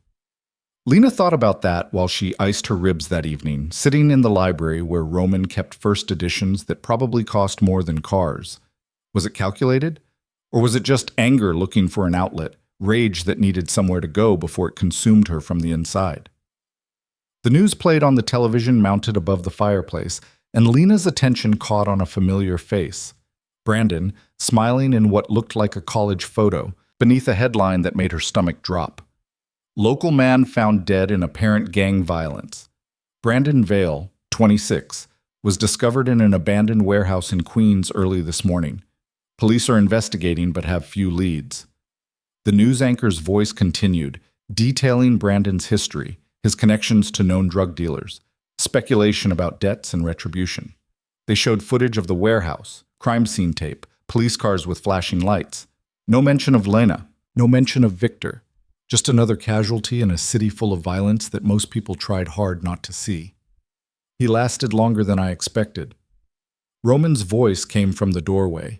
Lena thought about that while she iced her ribs that evening, sitting in the library where Roman kept first editions that probably cost more than cars. Was it calculated? Or was it just anger looking for an outlet, rage that needed somewhere to go before it consumed her from the inside? The news played on the television mounted above the fireplace, and Lena's attention caught on a familiar face. Brandon, smiling in what looked like a college photo, beneath a headline that made her stomach drop. Local man found dead in apparent gang violence. Brandon Vale, 26, was discovered in an abandoned warehouse in Queens early this morning. Police are investigating but have few leads. The news anchor's voice continued, detailing Brandon's history, his connections to known drug dealers, speculation about debts and retribution. They showed footage of the warehouse, crime scene tape, police cars with flashing lights. No mention of Lena, no mention of Victor. Just another casualty in a city full of violence that most people tried hard not to see. He lasted longer than I expected. Roman's voice came from the doorway.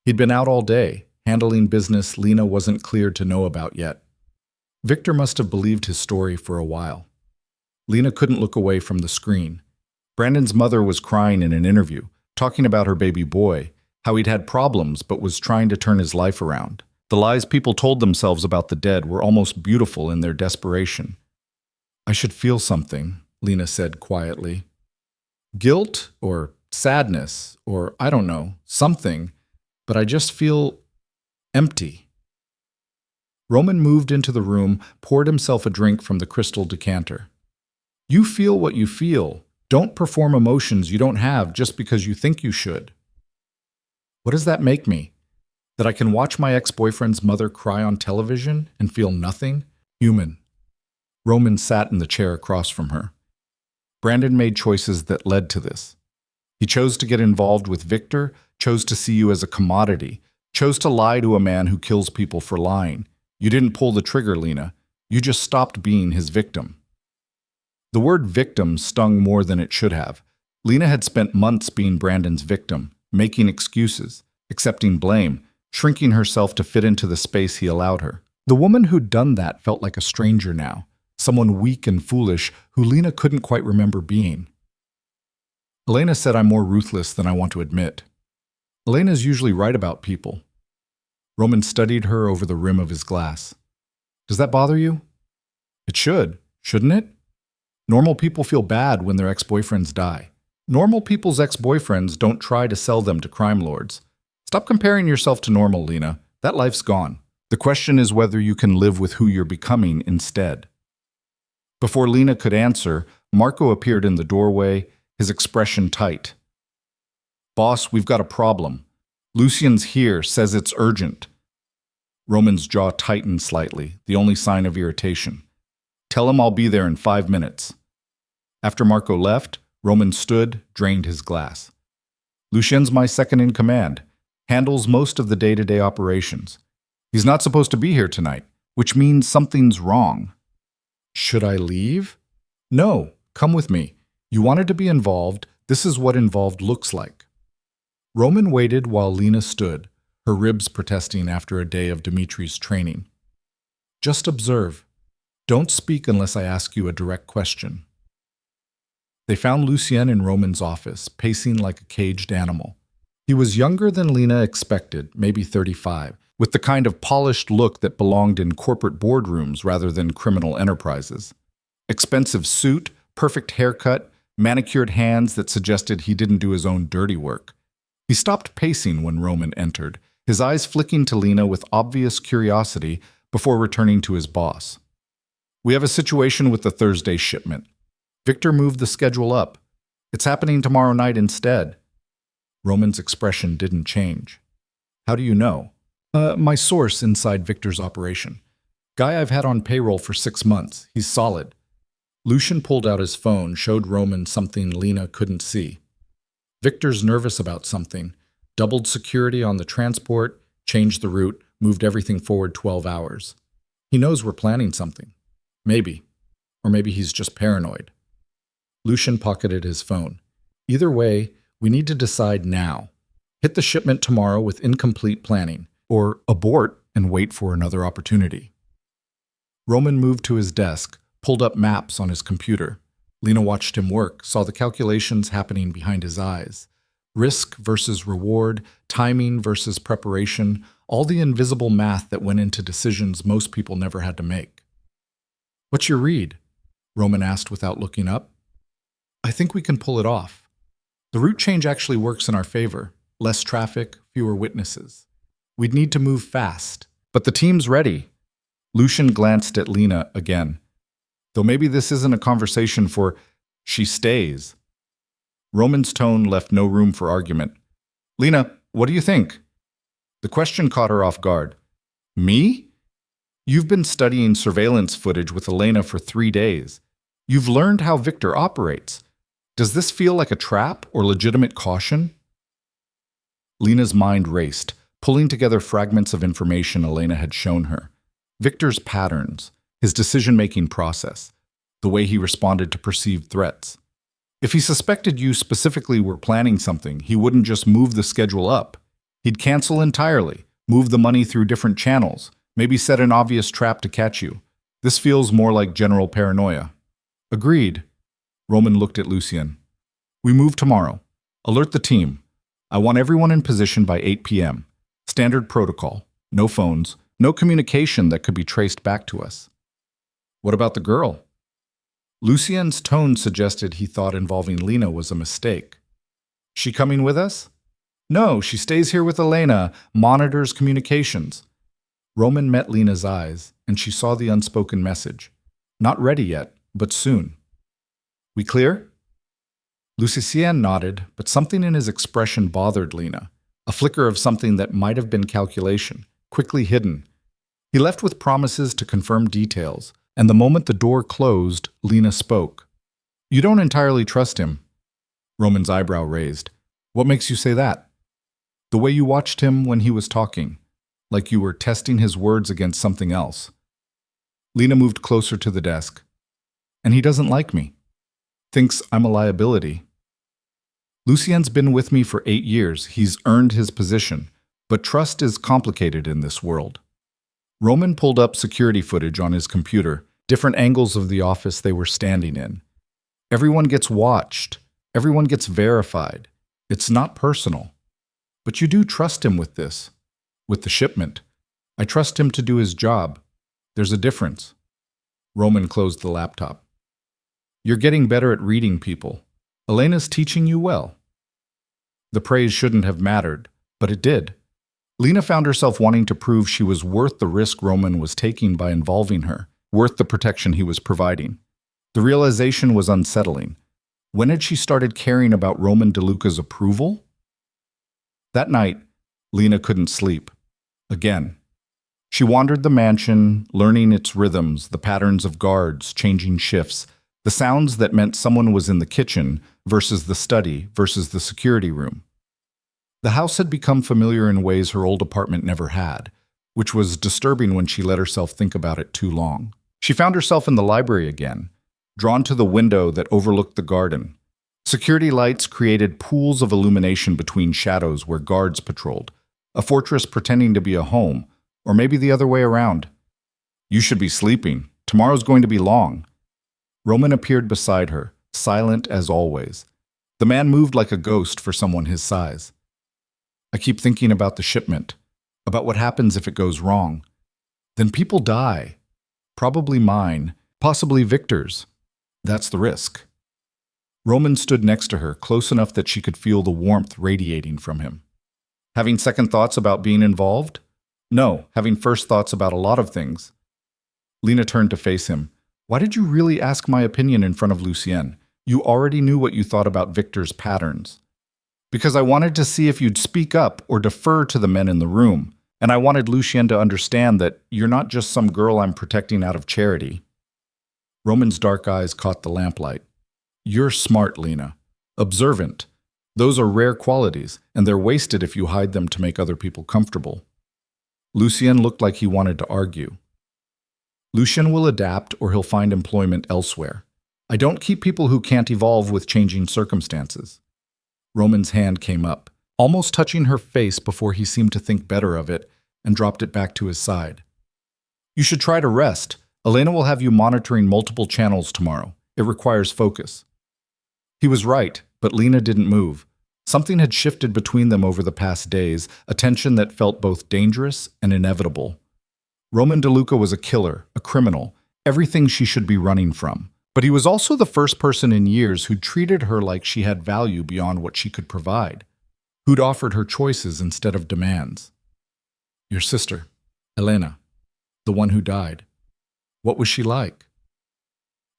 He'd been out all day, handling business Lena wasn't cleared to know about yet. Victor must have believed his story for a while. Lena couldn't look away from the screen. Brandon's mother was crying in an interview, talking about her baby boy, how he'd had problems but was trying to turn his life around. The lies people told themselves about the dead were almost beautiful in their desperation. I should feel something, Lena said quietly. Guilt or sadness or, I don't know, something, but I just feel empty. Roman moved into the room, poured himself a drink from the crystal decanter. You feel what you feel. Don't perform emotions you don't have just because you think you should. What does that make me? That I can watch my ex-boyfriend's mother cry on television and feel nothing? Human. Roman sat in the chair across from her. Brandon made choices that led to this. He chose to get involved with Victor, chose to see you as a commodity, chose to lie to a man who kills people for lying. You didn't pull the trigger, Lena. You just stopped being his victim. The word victim stung more than it should have. Lena had spent months being Brandon's victim, making excuses, accepting blame, shrinking herself to fit into the space he allowed her. The woman who'd done that felt like a stranger now, someone weak and foolish who Lena couldn't quite remember being. Elena said I'm more ruthless than I want to admit. Elena's usually right about people. Roman studied her over the rim of his glass. Does that bother you? It should, shouldn't it? Normal people feel bad when their ex-boyfriends die. Normal people's ex-boyfriends don't try to sell them to crime lords. Stop comparing yourself to normal, Lena. That life's gone. The question is whether you can live with who you're becoming instead. Before Lena could answer, Marco appeared in the doorway, his expression tight. Boss, we've got a problem. Lucian's here, says it's urgent. Roman's jaw tightened slightly, the only sign of irritation. Tell him I'll be there in 5 minutes. After Marco left, Roman stood, drained his glass. Lucien's my second in command, handles most of the day-to-day operations. He's not supposed to be here tonight, which means something's wrong. Should I leave? No, come with me. You wanted to be involved. This is what involved looks like. Roman waited while Lena stood, her ribs protesting after a day of Dimitri's training. Just observe. Don't speak unless I ask you a direct question. They found Lucien in Roman's office, pacing like a caged animal. He was younger than Lena expected, maybe 35, with the kind of polished look that belonged in corporate boardrooms rather than criminal enterprises. Expensive suit, perfect haircut, manicured hands that suggested he didn't do his own dirty work. He stopped pacing when Roman entered, his eyes flicking to Lena with obvious curiosity before returning to his boss. We have a situation with the Thursday shipment. Victor moved the schedule up. It's happening tomorrow night instead. Roman's expression didn't change. How do you know? My source inside Victor's operation. Guy I've had on payroll for 6 months. He's solid. Lucien pulled out his phone, showed Roman something Lena couldn't see. Victor's nervous about something. Doubled security on the transport, changed the route, moved everything forward 12 hours. He knows we're planning something. Maybe. Or maybe he's just paranoid. Lucien pocketed his phone. Either way, we need to decide now. Hit the shipment tomorrow with incomplete planning, or abort and wait for another opportunity. Roman moved to his desk, pulled up maps on his computer. Lena watched him work, saw the calculations happening behind his eyes. Risk versus reward, timing versus preparation, all the invisible math that went into decisions most people never had to make. What's your read? Roman asked without looking up. I think we can pull it off. The route change actually works in our favor. Less traffic, fewer witnesses. We'd need to move fast. But the team's ready. Lucien glanced at Lena again. Though maybe this isn't a conversation for she stays. Roman's tone left no room for argument. Lena, what do you think? The question caught her off guard. Me? You've been studying surveillance footage with Elena for 3 days. You've learned how Victor operates. Does this feel like a trap or legitimate caution? Lena's mind raced, pulling together fragments of information Elena had shown her. Victor's patterns, his decision-making process, the way he responded to perceived threats. If he suspected you specifically were planning something, he wouldn't just move the schedule up. He'd cancel entirely, move the money through different channels, maybe set an obvious trap to catch you. This feels more like general paranoia. Agreed. Roman looked at Lucien. We move tomorrow. Alert the team. I want everyone in position by 8 p.m. Standard protocol. No phones. No communication that could be traced back to us. What about the girl? Lucien's tone suggested he thought involving Lena was a mistake. She coming with us? No, she stays here with Elena, monitors communications. Roman met Lena's eyes, and she saw the unspoken message. Not ready yet, but soon. We clear? Lucien nodded, but something in his expression bothered Lena. A flicker of something that might have been calculation, quickly hidden. He left with promises to confirm details, and the moment the door closed, Lena spoke. You don't entirely trust him. Roman's eyebrow raised. What makes you say that? The way you watched him when he was talking, like you were testing his words against something else. Lena moved closer to the desk. And he doesn't like me. Thinks I'm a liability. Lucien's been with me for 8 years. He's earned his position, but trust is complicated in this world. Roman pulled up security footage on his computer, different angles of the office they were standing in. Everyone gets watched. Everyone gets verified. It's not personal. But you do trust him with this, with the shipment. I trust him to do his job. There's a difference. Roman closed the laptop. You're getting better at reading people. Elena's teaching you well. The praise shouldn't have mattered, but it did. Lena found herself wanting to prove she was worth the risk Roman was taking by involving her, worth the protection he was providing. The realization was unsettling. When had she started caring about Roman DeLuca's approval? That night, Lena couldn't sleep. Again. She wandered the mansion, learning its rhythms, the patterns of guards, changing shifts, the sounds that meant someone was in the kitchen versus the study versus the security room. The house had become familiar in ways her old apartment never had, which was disturbing when she let herself think about it too long. She found herself in the library again, drawn to the window that overlooked the garden. Security lights created pools of illumination between shadows where guards patrolled, a fortress pretending to be a home, or maybe the other way around. "You should be sleeping. Tomorrow's going to be long." Roman appeared beside her, silent as always. The man moved like a ghost for someone his size. "I keep thinking about the shipment, about what happens if it goes wrong. Then people die. Probably mine, possibly Victor's. That's the risk." Roman stood next to her, close enough that she could feel the warmth radiating from him. "Having second thoughts about being involved?" "No, having first thoughts about a lot of things." Lena turned to face him. "Why did you really ask my opinion in front of Lucien? You already knew what you thought about Victor's patterns." "Because I wanted to see if you'd speak up or defer to the men in the room. And I wanted Lucien to understand that you're not just some girl I'm protecting out of charity." Roman's dark eyes caught the lamplight. "You're smart, Lena. Observant. Those are rare qualities, and they're wasted if you hide them to make other people comfortable." Lucien looked like he wanted to argue. "Lucien will adapt or he'll find employment elsewhere. I don't keep people who can't evolve with changing circumstances." Roman's hand came up, almost touching her face before he seemed to think better of it and dropped it back to his side. "You should try to rest. Elena will have you monitoring multiple channels tomorrow. It requires focus." He was right, but Lena didn't move. Something had shifted between them over the past days, a tension that felt both dangerous and inevitable. Roman DeLuca was a killer, a criminal, everything she should be running from. But he was also the first person in years who treated her like she had value beyond what she could provide, who'd offered her choices instead of demands. "Your sister, Elena, the one who died. What was she like?"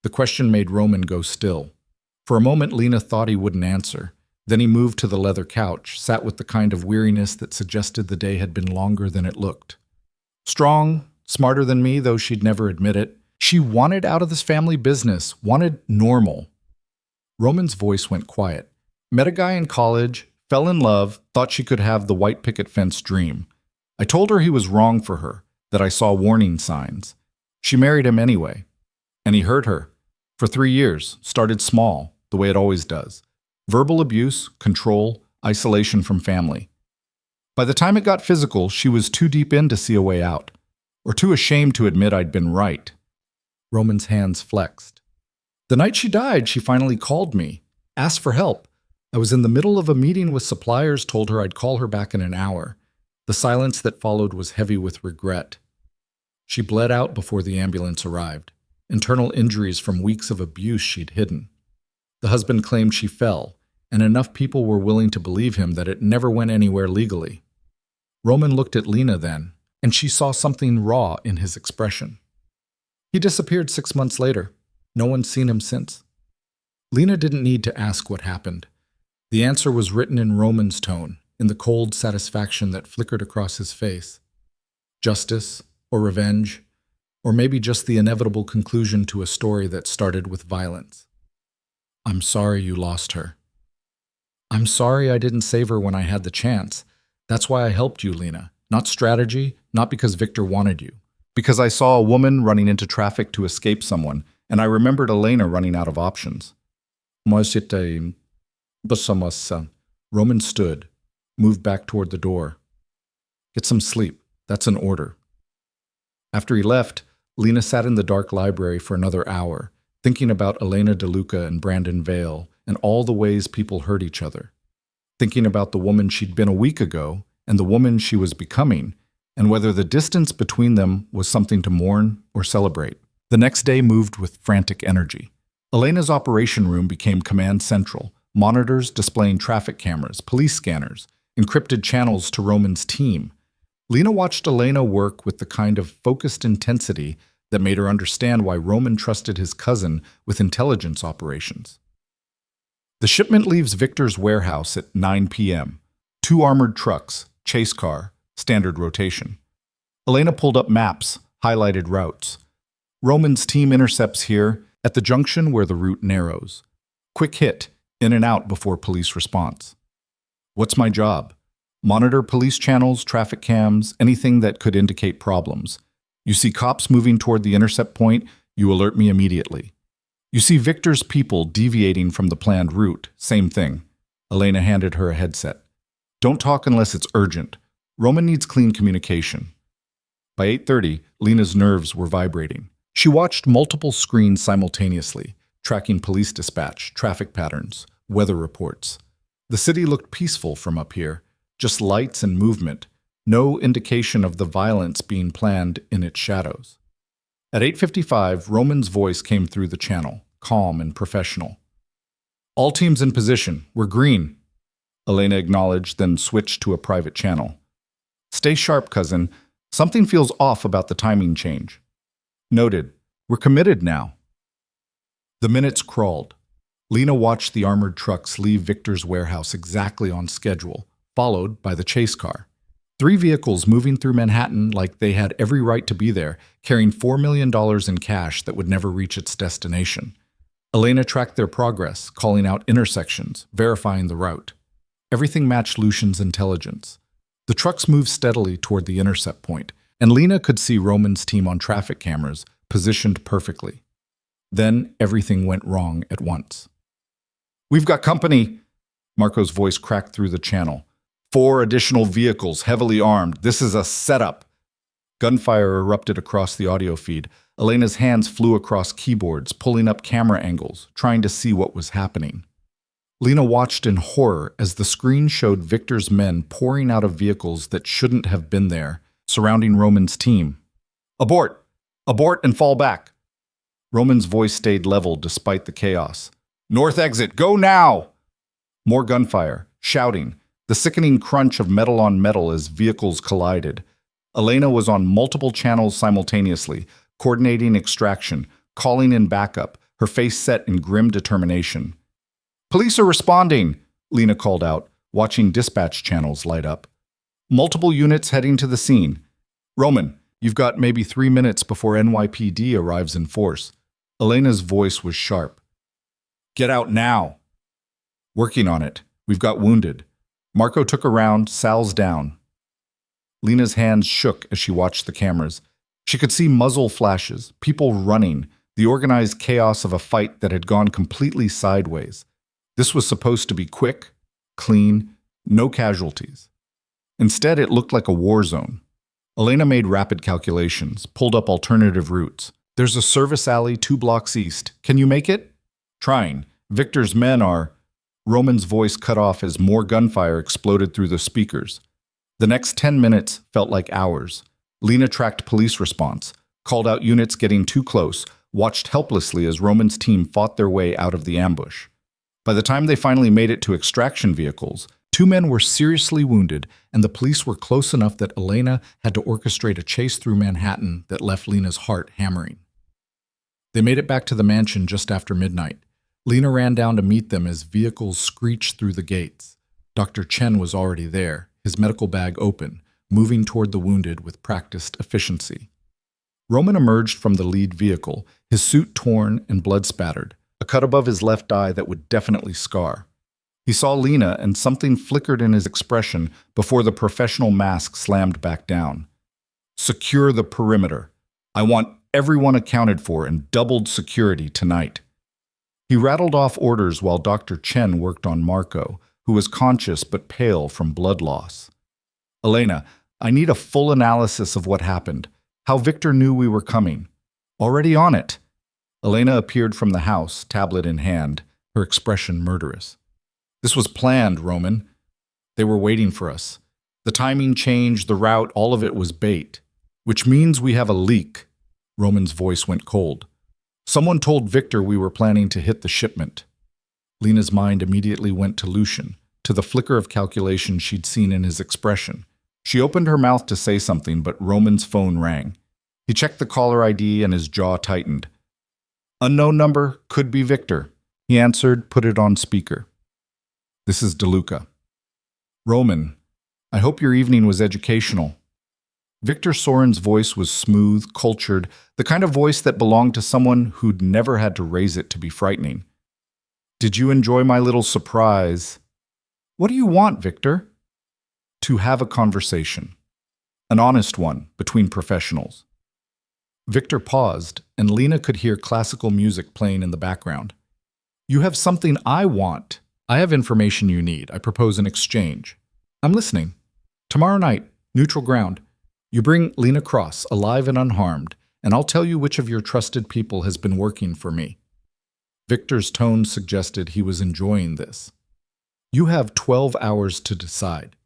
The question made Roman go still. For a moment, Lena thought he wouldn't answer. Then he moved to the leather couch, sat with the kind of weariness that suggested the day had been longer than it looked. "Strong, smarter than me, though she'd never admit it. She wanted out of this family business, wanted normal." Roman's voice went quiet. "Met a guy in college, fell in love, thought she could have the white picket fence dream. I told her he was wrong for her, that I saw warning signs. She married him anyway. And he hurt her. For 3 years, started small, the way it always does. Verbal abuse, control, isolation from family. By the time it got physical, she was too deep in to see a way out, or too ashamed to admit I'd been right." Roman's hands flexed. "The night she died, she finally called me, asked for help. I was in the middle of a meeting with suppliers, told her I'd call her back in an hour. The silence that followed was heavy with regret. She bled out before the ambulance arrived, internal injuries from weeks of abuse she'd hidden. The husband claimed she fell, and enough people were willing to believe him that it never went anywhere legally." Roman looked at Lena then, and she saw something raw in his expression. "He disappeared 6 months later. No one's seen him since." Lena didn't need to ask what happened. The answer was written in Roman's tone, in the cold satisfaction that flickered across his face. Justice, or revenge, or maybe just the inevitable conclusion to a story that started with violence. "I'm sorry you lost her. I'm sorry I didn't save her when I had the chance. That's why I helped you, Lena. Not strategy, not because Victor wanted you. Because I saw a woman running into traffic to escape someone, and I remembered Elena running out of options." Moi c'était ça. Roman stood, moved back toward the door. "Get some sleep. That's an order." After he left, Lena sat in the dark library for another hour, thinking about Elena DeLuca and Brandon Vale and all the ways people hurt each other. Thinking about the woman she'd been a week ago and the woman she was becoming, and whether the distance between them was something to mourn or celebrate. The next day moved with frantic energy. Elena's operation room became command central, monitors displaying traffic cameras, police scanners, encrypted channels to Roman's team. Lena watched Elena work with the kind of focused intensity that made her understand why Roman trusted his cousin with intelligence operations. The shipment leaves Victor's warehouse at 9 p.m. 2 armored trucks, chase car, standard rotation. Elena pulled up maps, highlighted routes. Roman's team intercepts here, at the junction where the route narrows. Quick hit, in and out before police response. "What's my job?" Monitor police channels, traffic cams, anything that could indicate problems. You see cops moving toward the intercept point, you alert me immediately. You see Victor's people deviating from the planned route, same thing. Elena handed her a headset. Don't talk unless it's urgent. Roman needs clean communication. By 8:30, Lena's nerves were vibrating. She watched multiple screens simultaneously, tracking police dispatch, traffic patterns, weather reports. The city looked peaceful from up here, just lights and movement, no indication of the violence being planned in its shadows. At 8:55, Roman's voice came through the channel, calm and professional. All teams in position. We're green. Elena acknowledged, then switched to a private channel. Stay sharp, cousin. Something feels off about the timing change. Noted. We're committed now. The minutes crawled. Lena watched the armored trucks leave Victor's warehouse exactly on schedule, followed by the chase car. 3 vehicles moving through Manhattan like they had every right to be there, carrying $4 million in cash that would never reach its destination. Elena tracked their progress, calling out intersections, verifying the route. Everything matched Lucian's intelligence. The trucks moved steadily toward the intercept point, and Lena could see Roman's team on traffic cameras, positioned perfectly. Then everything went wrong at once. We've got company! Marco's voice cracked through the channel. 4 additional vehicles, heavily armed. This is a setup. Gunfire erupted across the audio feed. Elena's hands flew across keyboards, pulling up camera angles, trying to see what was happening. Lena watched in horror as the screen showed Victor's men pouring out of vehicles that shouldn't have been there, surrounding Roman's team. Abort! Abort and fall back! Roman's voice stayed level despite the chaos. North exit, go now! More gunfire, shouting, the sickening crunch of metal on metal as vehicles collided. Elena was on multiple channels simultaneously, coordinating extraction, calling in backup, her face set in grim determination. Police are responding, Lena called out, watching dispatch channels light up. Multiple units heading to the scene. Roman, you've got maybe 3 minutes before NYPD arrives in force. Elena's voice was sharp. Get out now. Working on it. We've got wounded. Marco took a round, Sal's down. Lena's hands shook as she watched the cameras. She could see muzzle flashes, people running, the organized chaos of a fight that had gone completely sideways. This was supposed to be quick, clean, no casualties. Instead, it looked like a war zone. Elena made rapid calculations, pulled up alternative routes. There's a service alley 2 blocks east. Can you make it? Trying. Victor's men are... Roman's voice cut off as more gunfire exploded through the speakers. The next 10 minutes felt like hours. Lena tracked police response, called out units getting too close, watched helplessly as Roman's team fought their way out of the ambush. By the time they finally made it to extraction vehicles, 2 men were seriously wounded, and the police were close enough that Elena had to orchestrate a chase through Manhattan that left Lena's heart hammering. They made it back to the mansion just after midnight. Lena ran down to meet them as vehicles screeched through the gates. Dr. Chen was already there, his medical bag open, moving toward the wounded with practiced efficiency. Roman emerged from the lead vehicle, his suit torn and blood-spattered, a cut above his left eye that would definitely scar. He saw Lena and something flickered in his expression before the professional mask slammed back down. Secure the perimeter. I want everyone accounted for and doubled security tonight. He rattled off orders while Dr. Chen worked on Marco, who was conscious but pale from blood loss. Elena, I need a full analysis of what happened, how Victor knew we were coming. Already on it. Elena appeared from the house, tablet in hand, her expression murderous. This was planned, Roman. They were waiting for us. The timing changed, the route, all of it was bait. Which means we have a leak. Roman's voice went cold. Someone told Victor we were planning to hit the shipment. Lena's mind immediately went to Lucian, to the flicker of calculation she'd seen in his expression. She opened her mouth to say something, but Roman's phone rang. He checked the caller ID and his jaw tightened. Unknown number, could be Victor. He answered, put it on speaker. This is DeLuca. Roman, I hope your evening was educational. Victor Soren's voice was smooth, cultured, the kind of voice that belonged to someone who'd never had to raise it to be frightening. Did you enjoy my little surprise? What do you want, Victor? To have a conversation. An honest one, between professionals. Victor paused, and Lena could hear classical music playing in the background. You have something I want. I have information you need. I propose an exchange. I'm listening. Tomorrow night, neutral ground. You bring Lena Cross, alive and unharmed, and I'll tell you which of your trusted people has been working for me. Victor's tone suggested he was enjoying this. You have 12 hours to decide.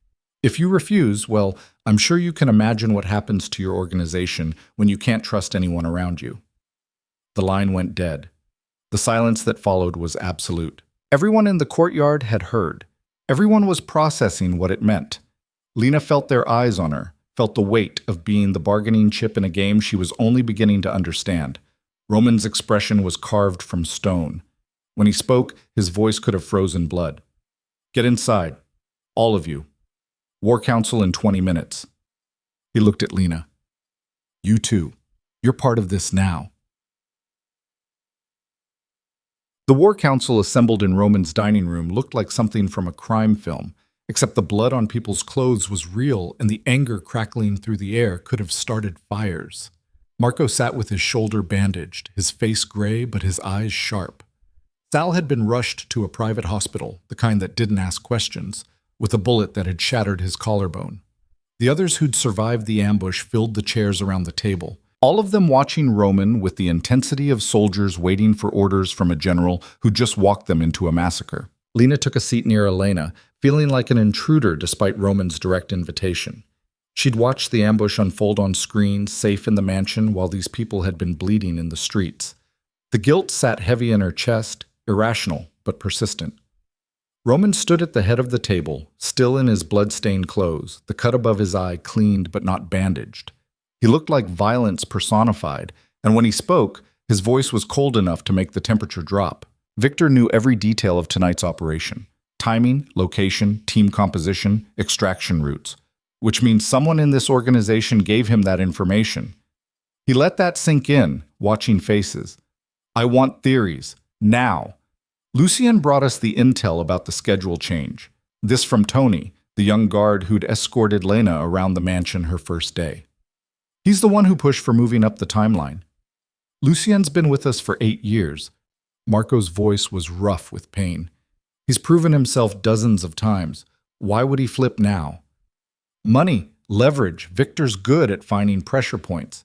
If you refuse, well, I'm sure you can imagine what happens to your organization when you can't trust anyone around you. The line went dead. The silence that followed was absolute. Everyone in the courtyard had heard. Everyone was processing what it meant. Lena felt their eyes on her, felt the weight of being the bargaining chip in a game she was only beginning to understand. Roman's expression was carved from stone. When he spoke, his voice could have frozen blood. Get inside. All of you. War Council in 20 minutes. He looked at Lena. You too. You're part of this now. The War Council assembled in Roman's dining room looked like something from a crime film, except the blood on people's clothes was real and the anger crackling through the air could have started fires. Marco sat with his shoulder bandaged, his face gray but his eyes sharp. Sal had been rushed to a private hospital, the kind that didn't ask questions, with a bullet that had shattered his collarbone. The others who'd survived the ambush filled the chairs around the table, all of them watching Roman with the intensity of soldiers waiting for orders from a general who just walked them into a massacre. Lena took a seat near Elena, feeling like an intruder despite Roman's direct invitation. She'd watched the ambush unfold on screen, safe in the mansion, while these people had been bleeding in the streets. The guilt sat heavy in her chest, irrational but persistent. Roman stood at the head of the table, still in his blood-stained clothes, the cut above his eye cleaned but not bandaged. He looked like violence personified, and when he spoke, his voice was cold enough to make the temperature drop. Victor knew every detail of tonight's operation: timing, location, team composition, extraction routes, which means someone in this organization gave him that information. He let that sink in, watching faces. I want theories. Now. Lucien brought us the intel about the schedule change. This from Tony, the young guard who'd escorted Lena around the mansion her first day. He's the one who pushed for moving up the timeline. Lucien's been with us for 8 years. Marco's voice was rough with pain. He's proven himself dozens of times. Why would he flip now? Money, leverage. Victor's good at finding pressure points.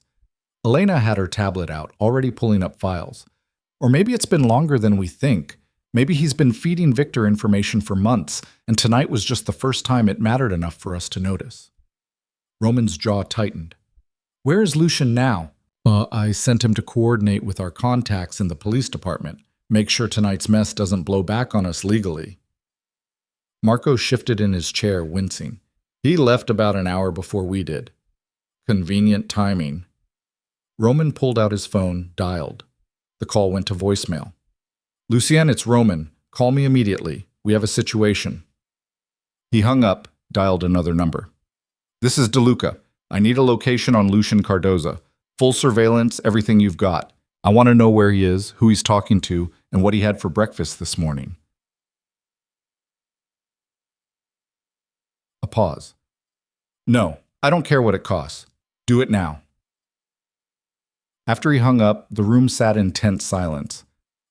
Elena had her tablet out, already pulling up files. Or maybe it's been longer than we think. Maybe he's been feeding Victor information for months, and tonight was just the first time it mattered enough for us to notice. Roman's jaw tightened. Where is Lucien now? I sent him to coordinate with our contacts in the police department. Make sure tonight's mess doesn't blow back on us legally. Marco shifted in his chair, wincing. He left about an hour before we did. Convenient timing. Roman pulled out his phone, dialed. The call went to voicemail. Lucien, it's Roman. Call me immediately. We have a situation. He hung up, dialed another number. This is DeLuca. I need a location on Lucien Cardoza. Full surveillance, everything you've got. I want to know where he is, who he's talking to, and what he had for breakfast this morning. A pause. No, I don't care what it costs. Do it now. After he hung up, the room sat in tense silence.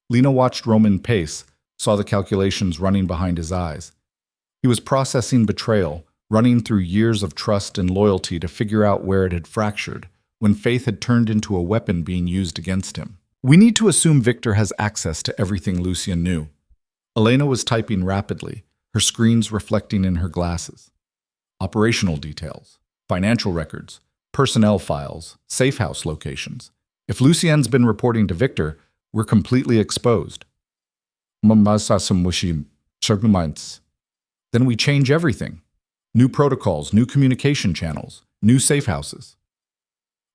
Lena watched Roman pace, saw the calculations running behind his eyes. He was processing betrayal, running through years of trust and loyalty to figure out where it had fractured, when faith had turned into a weapon being used against him. We need to assume Victor has access to everything Lucien knew. Elena was typing rapidly, her screens reflecting in her glasses. Operational details, financial records, personnel files, safe house locations. If Lucien's been reporting to Victor, we're completely exposed. Then we change everything. New protocols, new communication channels, new safe houses.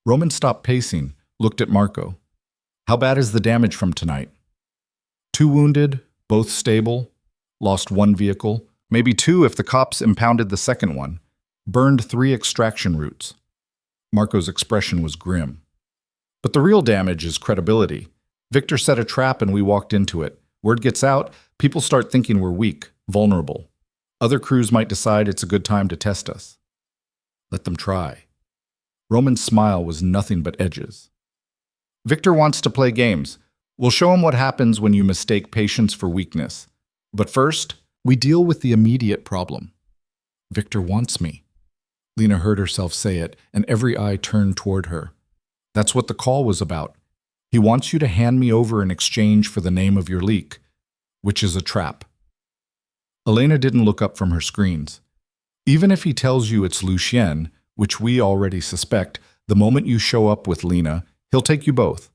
Roman stopped pacing, looked at Marco. How bad is the damage from tonight? 2 wounded, both stable, lost 1 vehicle, maybe 2 if the cops impounded the second one, burned 3 extraction routes. Marco's expression was grim. But the real damage is credibility. Victor set a trap and we walked into it. Word gets out, people start thinking we're weak, vulnerable. Other crews might decide it's a good time to test us. Let them try. Roman's smile was nothing but edges. Victor wants to play games. We'll show him what happens when you mistake patience for weakness. But first, we deal with the immediate problem. Victor wants me. Lena heard herself say it, and every eye turned toward her. That's what the call was about. He wants you to hand me over in exchange for the name of your leak, which is a trap. Elena didn't look up from her screens. Even if he tells you it's Lucien, which we already suspect, the moment you show up with Lena, he'll take you both.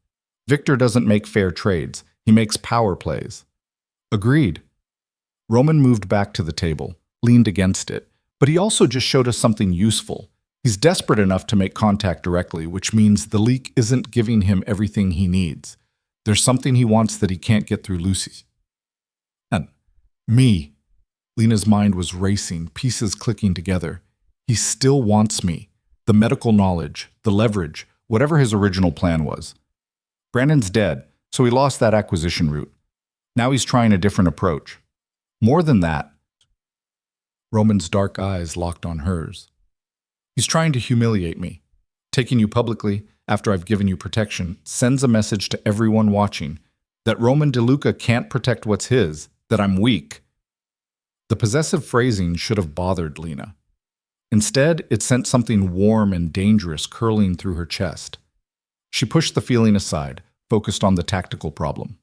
Victor doesn't make fair trades. He makes power plays. Agreed. Roman moved back to the table, leaned against it, but he also just showed us something useful. He's desperate enough to make contact directly, which means the leak isn't giving him everything he needs. There's something he wants that he can't get through Lucy. And me. Lena's mind was racing, pieces clicking together. He still wants me. The medical knowledge, the leverage, whatever his original plan was. Brandon's dead, so he lost that acquisition route. Now he's trying a different approach. More than that, Roman's dark eyes locked on hers. He's trying to humiliate me. Taking you publicly, after I've given you protection, sends a message to everyone watching that Roman DeLuca can't protect what's his, that I'm weak. The possessive phrasing should have bothered Lena. Instead, it sent something warm and dangerous curling through her chest. She pushed the feeling aside, focused on the tactical problem.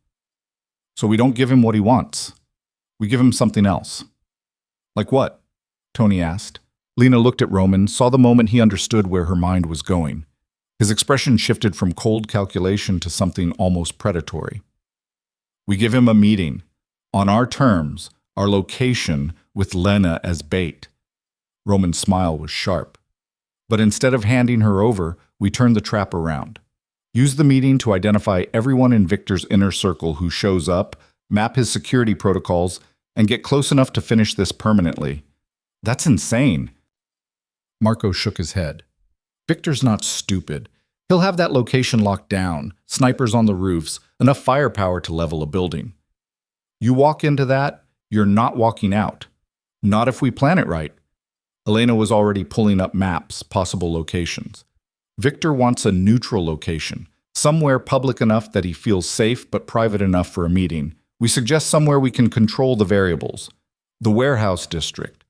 So we don't give him what he wants. We give him something else. Like what? Tony asked. Lena looked at Roman, saw the moment he understood where her mind was going. His expression shifted from cold calculation to something almost predatory. We give him a meeting. On our terms, our location, with Lena as bait. Roman's smile was sharp. But instead of handing her over, we turned the trap around. Use the meeting to identify everyone in Victor's inner circle who shows up, map his security protocols, and get close enough to finish this permanently. That's insane. Marco shook his head. Victor's not stupid. He'll have that location locked down, snipers on the roofs, enough firepower to level a building. You walk into that, you're not walking out. Not if we plan it right. Elena was already pulling up maps, possible locations. Victor wants a neutral location, somewhere public enough that he feels safe but private enough for a meeting. We suggest somewhere we can control the variables. The warehouse district.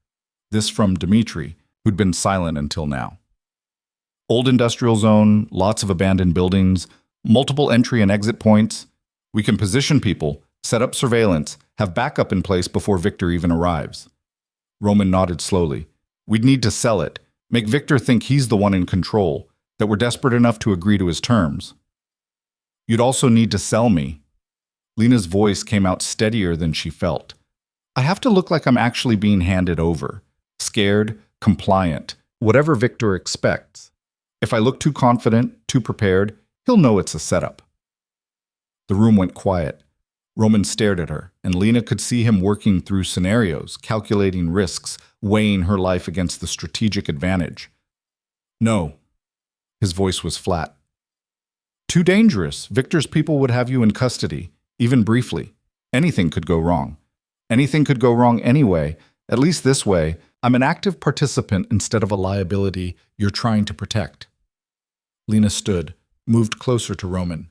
This from Dmitri, who'd been silent until now. Old industrial zone, lots of abandoned buildings, multiple entry and exit points. We can position people, set up surveillance, have backup in place before Victor even arrives. Roman nodded slowly. We'd need to sell it, make Victor think he's the one in control, that we're desperate enough to agree to his terms. You'd also need to sell me. Lena's voice came out steadier than she felt. I have to look like I'm actually being handed over. Scared, compliant, whatever Victor expects. If I look too confident, too prepared, he'll know it's a setup. The room went quiet. Roman stared at her, and Lena could see him working through scenarios, calculating risks, weighing her life against the strategic advantage. No. His voice was flat. Too dangerous. Victor's people would have you in custody, even briefly. Anything could go wrong. Anything could go wrong anyway. At least this way, I'm an active participant instead of a liability you're trying to protect. Lena stood, moved closer to Roman.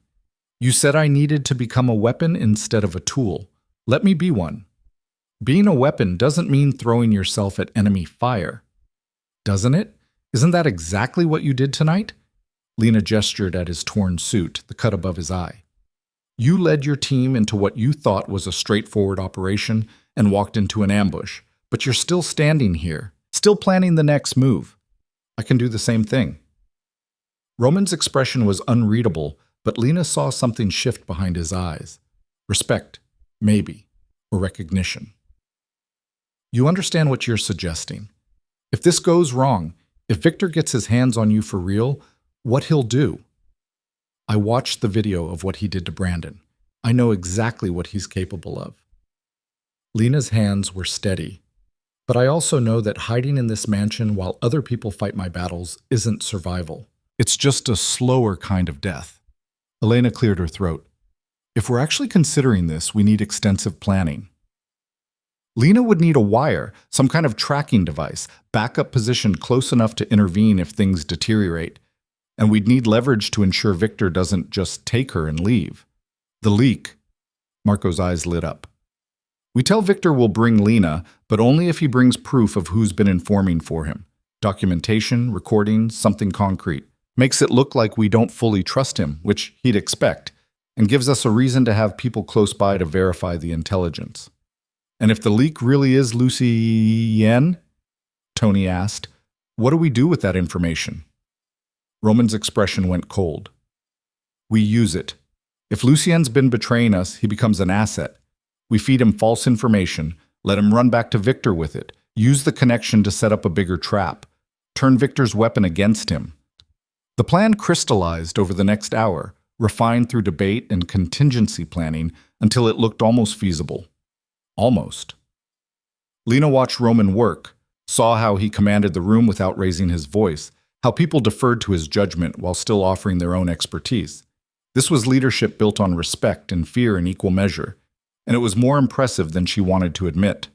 You said I needed to become a weapon instead of a tool. Let me be one. Being a weapon doesn't mean throwing yourself at enemy fire. Doesn't it? Isn't that exactly what you did tonight? Lena gestured at his torn suit, the cut above his eye. You led your team into what you thought was a straightforward operation and walked into an ambush, but you're still standing here, still planning the next move. I can do the same thing. Roman's expression was unreadable, but Lena saw something shift behind his eyes. Respect, maybe, or recognition. You understand what you're suggesting. If this goes wrong, if Victor gets his hands on you for real, what he'll do. I watched the video of what he did to Brandon. I know exactly what he's capable of. Lena's hands were steady, but I also know that hiding in this mansion while other people fight my battles isn't survival. It's just a slower kind of death. Elena cleared her throat. If we're actually considering this, we need extensive planning. Lena would need a wire, some kind of tracking device, backup positioned close enough to intervene if things deteriorate. And we'd need leverage to ensure Victor doesn't just take her and leave. The leak. Marco's eyes lit up. We tell Victor we'll bring Lena, but only if he brings proof of who's been informing for him. Documentation, recordings, something concrete. Makes it look like we don't fully trust him, which he'd expect, and gives us a reason to have people close by to verify the intelligence. And if the leak really is Lucien? Tony asked. What do we do with that information? Roman's expression went cold. We use it. If Lucien's been betraying us, he becomes an asset. We feed him false information, let him run back to Victor with it, use the connection to set up a bigger trap, turn Victor's weapon against him. The plan crystallized over the next hour, refined through debate and contingency planning until it looked almost feasible. Almost. Lena watched Roman work, saw how he commanded the room without raising his voice, how people deferred to his judgment while still offering their own expertise. This was leadership built on respect and fear in equal measure, and it was more impressive than she wanted to admit.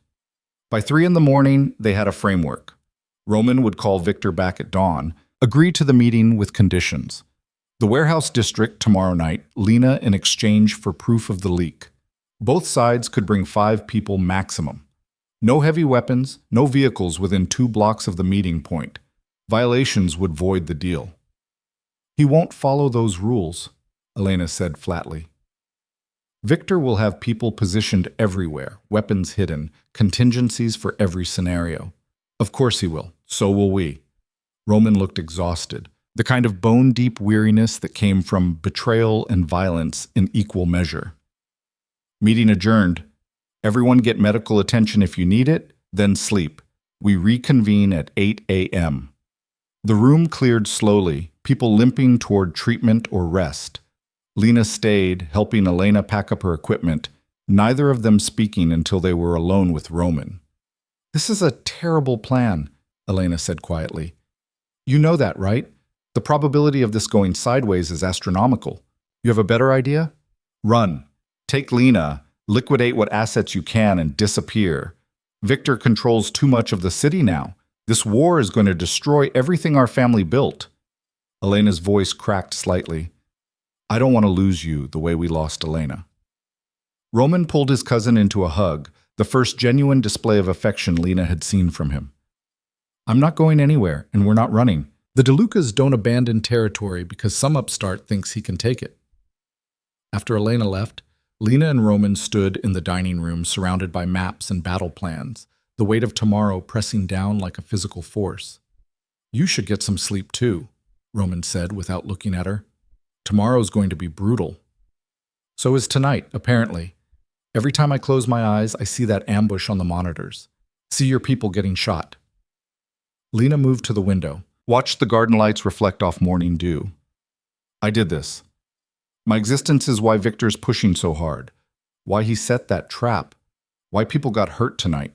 By 3 a.m, they had a framework. Roman would call Victor back at dawn, agree to the meeting with conditions. The warehouse district tomorrow night, Lena in exchange for proof of the leak. Both sides could bring 5 people maximum. No heavy weapons, no vehicles within 2 blocks of the meeting point. Violations would void the deal. He won't follow those rules, Elena said flatly. Victor will have people positioned everywhere, weapons hidden, contingencies for every scenario. Of course he will. So will we. Roman looked exhausted, the kind of bone-deep weariness that came from betrayal and violence in equal measure. Meeting adjourned. Everyone get medical attention if you need it, then sleep. We reconvene at 8 a.m. The room cleared slowly, people limping toward treatment or rest. Lena stayed, helping Elena pack up her equipment, neither of them speaking until they were alone with Roman. This is a terrible plan, Elena said quietly. You know that, right? The probability of this going sideways is astronomical. You have a better idea? Run. Take Lena, liquidate what assets you can, and disappear. Victor controls too much of the city now. This war is going to destroy everything our family built. Elena's voice cracked slightly. I don't want to lose you the way we lost Elena. Roman pulled his cousin into a hug, the first genuine display of affection Lena had seen from him. I'm not going anywhere, and we're not running. The DeLucas don't abandon territory because some upstart thinks he can take it. After Elena left, Lena and Roman stood in the dining room surrounded by maps and battle plans, the weight of tomorrow pressing down like a physical force. You should get some sleep too, Roman said without looking at her. Tomorrow's going to be brutal. So is tonight, apparently. Every time I close my eyes, I see that ambush on the monitors. See your people getting shot. Lena moved to the window, watched the garden lights reflect off morning dew. I did this. My existence is why Victor's pushing so hard, why he set that trap, why people got hurt tonight.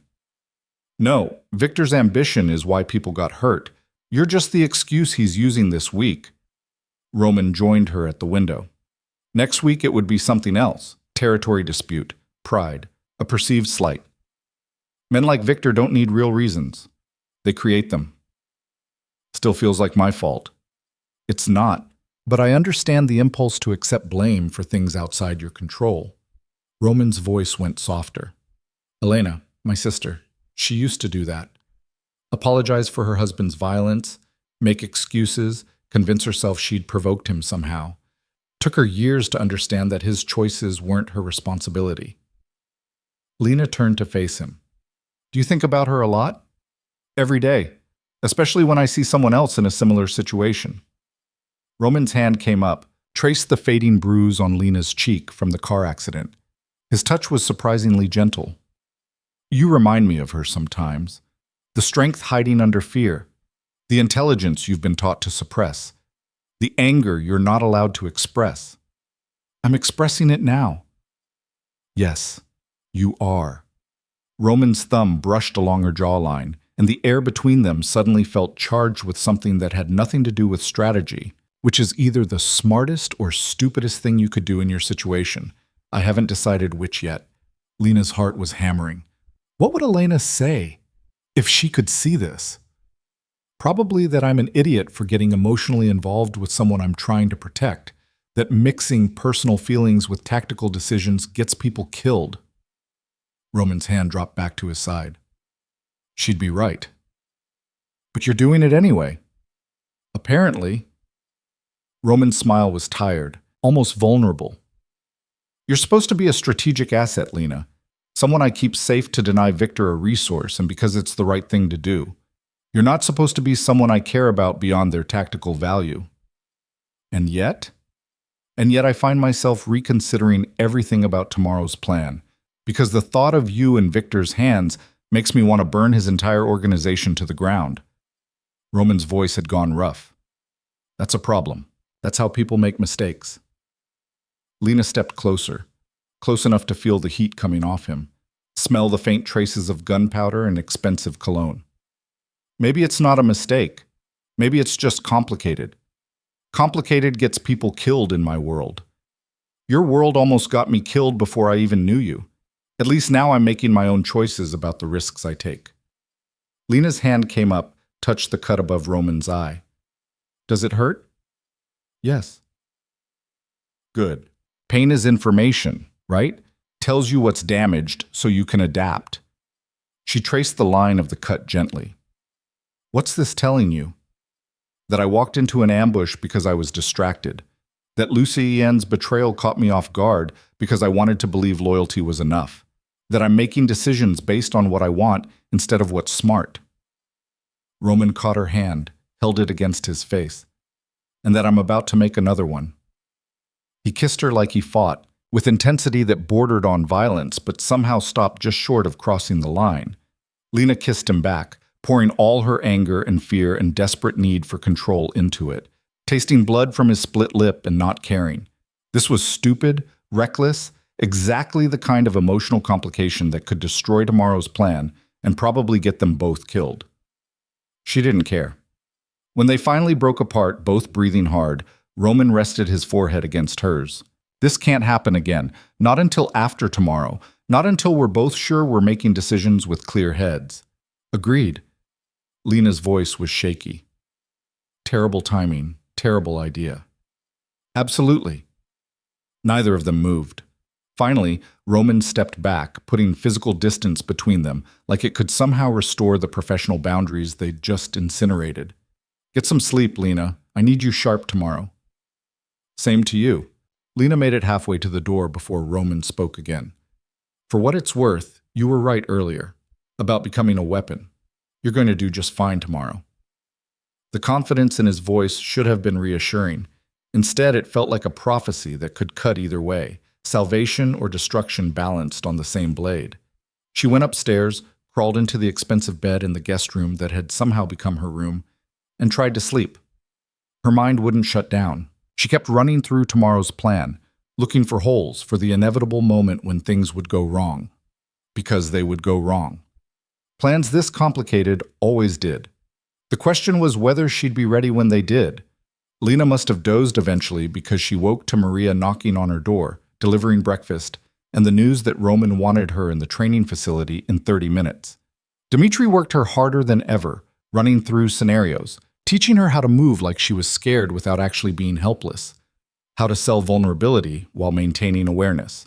No, Victor's ambition is why people got hurt. You're just the excuse he's using this week. Roman joined her at the window. Next week it would be something else, territory dispute, pride, a perceived slight. Men like Victor don't need real reasons. They create them. Still feels like my fault. It's not, but I understand the impulse to accept blame for things outside your control. Roman's voice went softer. Elena, my sister, she used to do that. Apologize for her husband's violence, make excuses, convince herself she'd provoked him somehow. Took her years to understand that his choices weren't her responsibility. Lena turned to face him. Do you think about her a lot? Every day, especially when I see someone else in a similar situation. Roman's hand came up, traced the fading bruise on Lena's cheek from the car accident. His touch was surprisingly gentle. You remind me of her sometimes. The strength hiding under fear. The intelligence you've been taught to suppress. The anger you're not allowed to express. I'm expressing it now. Yes, you are. Roman's thumb brushed along her jawline, and the air between them suddenly felt charged with something that had nothing to do with strategy, which is either the smartest or stupidest thing you could do in your situation. I haven't decided which yet. Lena's heart was hammering. What would Elena say if she could see this? Probably that I'm an idiot for getting emotionally involved with someone I'm trying to protect, that mixing personal feelings with tactical decisions gets people killed. Roman's hand dropped back to his side. She'd be right. But you're doing it anyway. Apparently. Roman's smile was tired, almost vulnerable. You're supposed to be a strategic asset, Lena. Someone I keep safe to deny Victor a resource and because it's the right thing to do. You're not supposed to be someone I care about beyond their tactical value. And yet I find myself reconsidering everything about tomorrow's plan, because the thought of you in Victor's hands makes me want to burn his entire organization to the ground. Roman's voice had gone rough. That's a problem. That's how people make mistakes. Lena stepped closer, close enough to feel the heat coming off him, smell the faint traces of gunpowder and expensive cologne. Maybe it's not a mistake. Maybe it's just complicated. Complicated gets people killed in my world. Your world almost got me killed before I even knew you. At least now I'm making my own choices about the risks I take. Lena's hand came up, touched the cut above Roman's eye. Does it hurt? Yes. Good. Pain is information, right? Tells you what's damaged so you can adapt. She traced the line of the cut gently. What's this telling you? That I walked into an ambush because I was distracted. That Lucien's betrayal caught me off guard because I wanted to believe loyalty was enough. That I'm making decisions based on what I want instead of what's smart. Roman caught her hand, held it against his face. And that I'm about to make another one. He kissed her like he fought, with intensity that bordered on violence but somehow stopped just short of crossing the line. Lena kissed him back, pouring all her anger and fear and desperate need for control into it, tasting blood from his split lip and not caring. This was stupid, reckless, exactly the kind of emotional complication that could destroy tomorrow's plan and probably get them both killed. She didn't care. When they finally broke apart, both breathing hard, Roman rested his forehead against hers. This can't happen again, not until after tomorrow, not until we're both sure we're making decisions with clear heads. Agreed. Lena's voice was shaky. Terrible timing, terrible idea. Absolutely. Neither of them moved. Finally, Roman stepped back, putting physical distance between them, like it could somehow restore the professional boundaries they'd just incinerated. Get some sleep, Lena. I need you sharp tomorrow. Same to you. Lena made it halfway to the door before Roman spoke again. For what it's worth, you were right earlier, about becoming a weapon. You're going to do just fine tomorrow. The confidence in his voice should have been reassuring. Instead, it felt like a prophecy that could cut either way, salvation or destruction balanced on the same blade. She went upstairs, crawled into the expensive bed in the guest room that had somehow become her room, and tried to sleep. Her mind wouldn't shut down. She kept running through tomorrow's plan, looking for holes for the inevitable moment when things would go wrong. Because they would go wrong. Plans this complicated always did. The question was whether she'd be ready when they did. Lena must have dozed eventually because she woke to Maria knocking on her door, delivering breakfast, and the news that Roman wanted her in the training facility in 30 minutes. Dmitri worked her harder than ever, running through scenarios, teaching her how to move like she was scared without actually being helpless, how to sell vulnerability while maintaining awareness.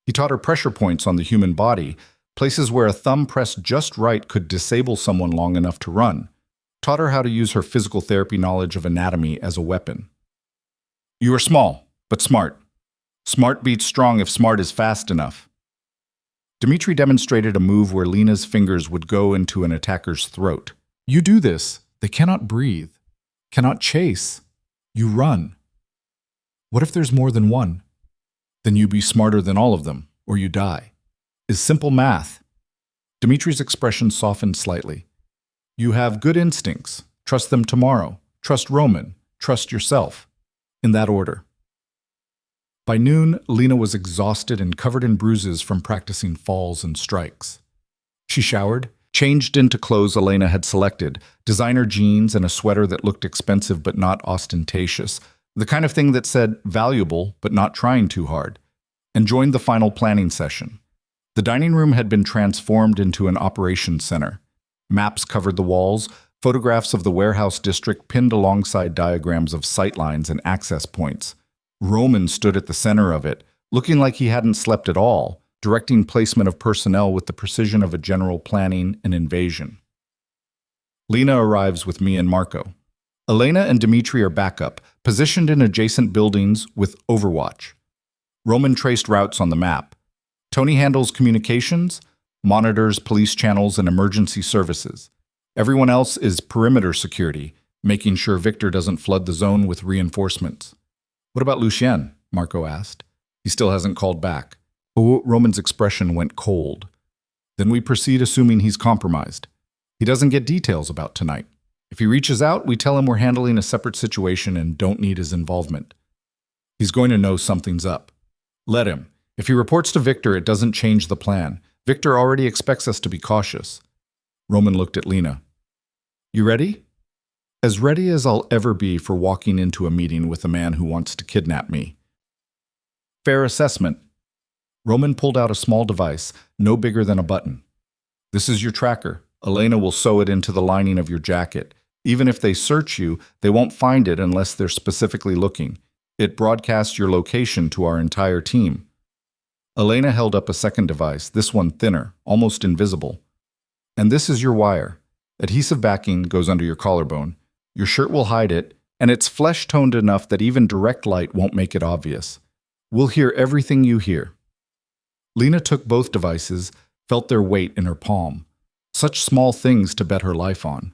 He taught her pressure points on the human body, places where a thumb pressed just right could disable someone long enough to run, taught her how to use her physical therapy knowledge of anatomy as a weapon. You are small, but smart. Smart beats strong if smart is fast enough. Dmitri demonstrated a move where Lena's fingers would go into an attacker's throat. You do this. They cannot breathe, cannot chase. You run. What if there's more than one? Then you be smarter than all of them, or you die. Is simple math. Dmitri's expression softened slightly. You have good instincts. Trust them tomorrow. Trust Roman. Trust yourself. In that order. By noon, Lena was exhausted and covered in bruises from practicing falls and strikes. She showered, changed into clothes Elena had selected, designer jeans and a sweater that looked expensive but not ostentatious, the kind of thing that said valuable but not trying too hard, and joined the final planning session. The dining room had been transformed into an operations center. Maps covered the walls, photographs of the warehouse district pinned alongside diagrams of sightlines and access points. Roman stood at the center of it, looking like he hadn't slept at all, directing placement of personnel with the precision of a general planning an invasion. Lena arrives with me and Marco. Elena and Dmitri are backup, positioned in adjacent buildings with Overwatch. Roman traced routes on the map. Tony handles communications, monitors police channels and emergency services. Everyone else is perimeter security, making sure Victor doesn't flood the zone with reinforcements. What about Lucien? Marco asked. He still hasn't called back. Roman's expression went cold. Then we proceed assuming he's compromised. He doesn't get details about tonight. If he reaches out, we tell him we're handling a separate situation and don't need his involvement. He's going to know something's up. Let him. If he reports to Victor, it doesn't change the plan. Victor already expects us to be cautious. Roman looked at Lena. You ready? As ready as I'll ever be for walking into a meeting with a man who wants to kidnap me. Fair assessment. Roman pulled out a small device, no bigger than a button. This is your tracker. Elena will sew it into the lining of your jacket. Even if they search you, they won't find it unless they're specifically looking. It broadcasts your location to our entire team. Elena held up a second device, this one thinner, almost invisible. And this is your wire. Adhesive backing goes under your collarbone. Your shirt will hide it, and it's flesh-toned enough that even direct light won't make it obvious. We'll hear everything you hear. Lena took both devices, felt their weight in her palm. Such small things to bet her life on.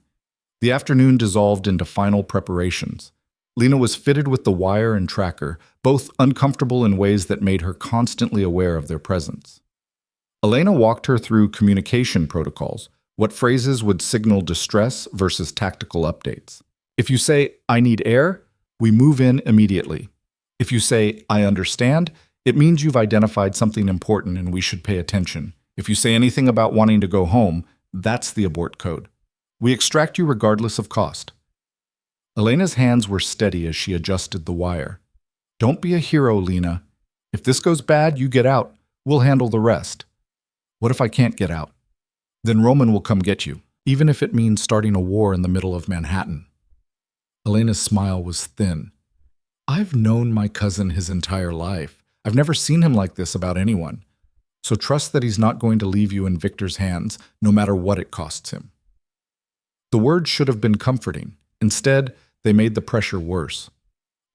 The afternoon dissolved into final preparations. Lena was fitted with the wire and tracker, both uncomfortable in ways that made her constantly aware of their presence. Elena walked her through communication protocols, what phrases would signal distress versus tactical updates. If you say, I need air, we move in immediately. If you say, I understand, it means you've identified something important and we should pay attention. If you say anything about wanting to go home, that's the abort code. We extract you regardless of cost. Elena's hands were steady as she adjusted the wire. Don't be a hero, Lena. If this goes bad, you get out. We'll handle the rest. What if I can't get out? Then Roman will come get you, even if it means starting a war in the middle of Manhattan. Elena's smile was thin. I've known my cousin his entire life. I've never seen him like this about anyone. So trust that he's not going to leave you in Victor's hands, no matter what it costs him. The words should have been comforting. Instead, they made the pressure worse.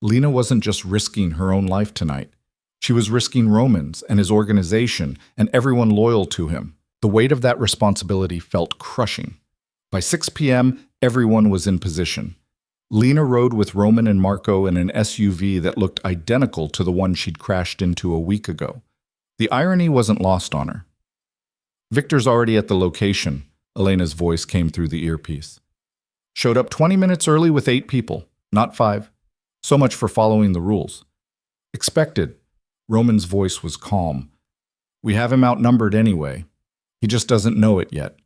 Lena wasn't just risking her own life tonight. She was risking Roman's and his organization and everyone loyal to him. The weight of that responsibility felt crushing. By 6 p.m., everyone was in position. Lena rode with Roman and Marco in an SUV that looked identical to the one she'd crashed into a week ago. The irony wasn't lost on her. Victor's already at the location, Elena's voice came through the earpiece. Showed up 20 minutes early with 8 people, not 5. So much for following the rules. Expected. Roman's voice was calm. We have him outnumbered anyway. He just doesn't know it yet.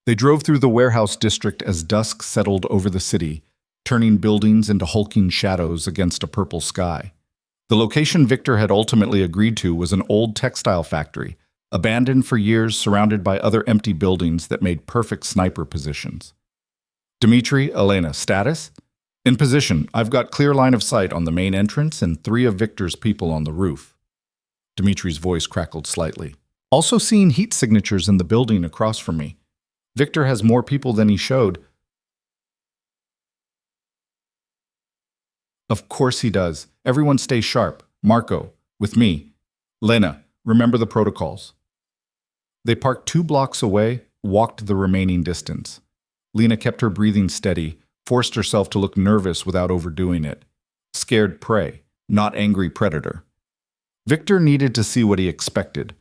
They drove through the warehouse district as dusk settled over the city, turning buildings into hulking shadows against a purple sky. The location Victor had ultimately agreed to was an old textile factory, abandoned for years, surrounded by other empty buildings that made perfect sniper positions. Dmitri, Elena, status? In position. I've got clear line of sight on the main entrance and 3 of Victor's people on the roof. Dmitri's voice crackled slightly. Also seeing heat signatures in the building across from me. Victor has more people than he showed. Of course he does. Everyone stay sharp. Marco, with me. Lena, remember the protocols. They parked 2 blocks away, walked the remaining distance. Lena kept her breathing steady, forced herself to look nervous without overdoing it. Scared prey, not angry predator. Victor needed to see what he expected.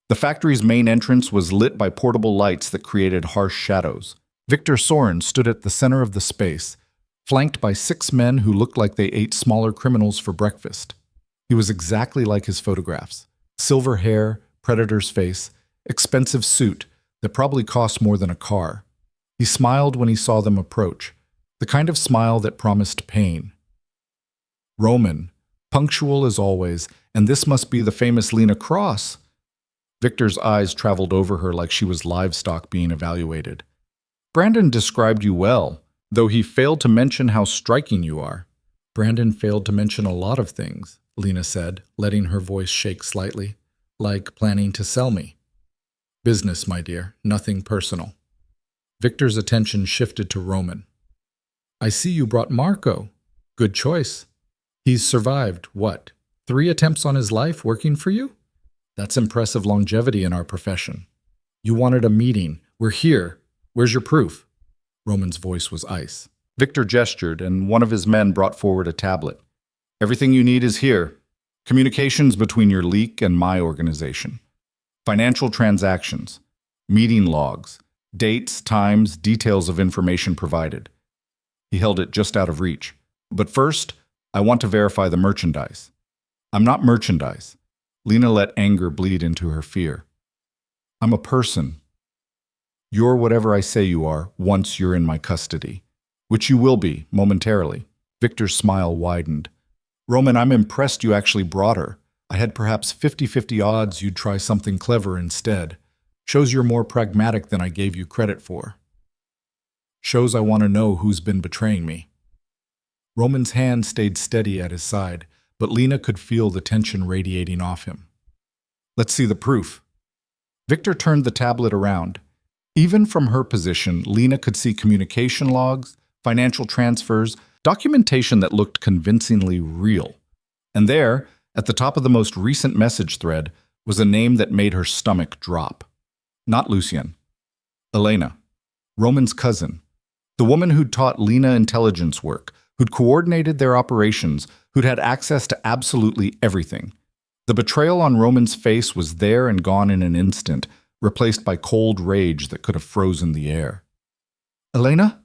The factory's main entrance was lit by portable lights that created harsh shadows. Victor Soren stood at the center of the space, flanked by 6 men who looked like they ate smaller criminals for breakfast. He was exactly like his photographs. Silver hair, predator's face, expensive suit that probably cost more than a car. He smiled when he saw them approach, the kind of smile that promised pain. Roman, punctual as always, and this must be the famous Lena Cross. Victor's eyes traveled over her like she was livestock being evaluated. Brandon described you well, though he failed to mention how striking you are. Brandon failed to mention a lot of things, Lena said, letting her voice shake slightly, like planning to sell me. Business, my dear, nothing personal. Victor's attention shifted to Roman. I see you brought Marco. Good choice. He's survived, what, 3 attempts on his life working for you? That's impressive longevity in our profession. You wanted a meeting. We're here. Where's your proof? Roman's voice was ice. Victor gestured, and one of his men brought forward a tablet. Everything you need is here. Communications between your leak and my organization. Financial transactions. Meeting logs. Dates, times, details of information provided. He held it just out of reach. But first, I want to verify the merchandise. I'm not merchandise. Lena let anger bleed into her fear. I'm a person. You're whatever I say you are once you're in my custody, which you will be momentarily. Victor's smile widened. Roman, I'm impressed you actually brought her. I had perhaps 50-50 odds you'd try something clever instead. Shows you're more pragmatic than I gave you credit for. Shows I want to know who's been betraying me. Roman's hand stayed steady at his side, but Lena could feel the tension radiating off him. Let's see the proof. Victor turned the tablet around. Even from her position, Lena could see communication logs, financial transfers, documentation that looked convincingly real. And there, at the top of the most recent message thread, was a name that made her stomach drop. Not Lucien. Elena, Roman's cousin. The woman who'd taught Lena intelligence work, who'd coordinated their operations, who'd had access to absolutely everything. The betrayal on Roman's face was there and gone in an instant, replaced by cold rage that could have frozen the air. Elena?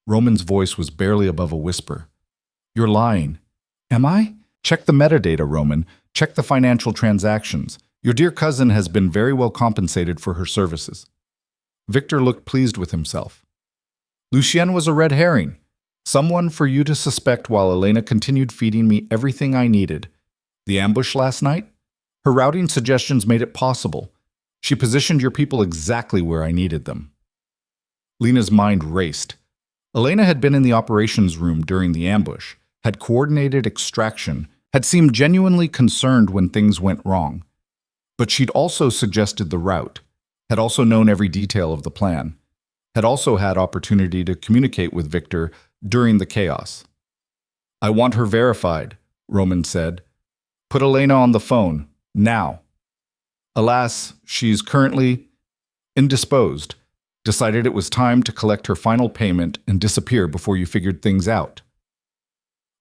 Roman's voice was barely above a whisper. You're lying. Am I? Check the metadata, Roman. Check the financial transactions. Your dear cousin has been very well compensated for her services. Victor looked pleased with himself. Lucien was a red herring. Someone for you to suspect while Elena continued feeding me everything I needed. The ambush last night? Her routing suggestions made it possible. She positioned your people exactly where I needed them. Lena's mind raced. Elena had been in the operations room during the ambush, had coordinated extraction, had seemed genuinely concerned when things went wrong. But she'd also suggested the route, had also known every detail of the plan, had also had opportunity to communicate with Victor during the chaos. I want her verified, Roman said. Put Elena on the phone, now. Alas, she's currently indisposed. Decided it was time to collect her final payment and disappear before you figured things out.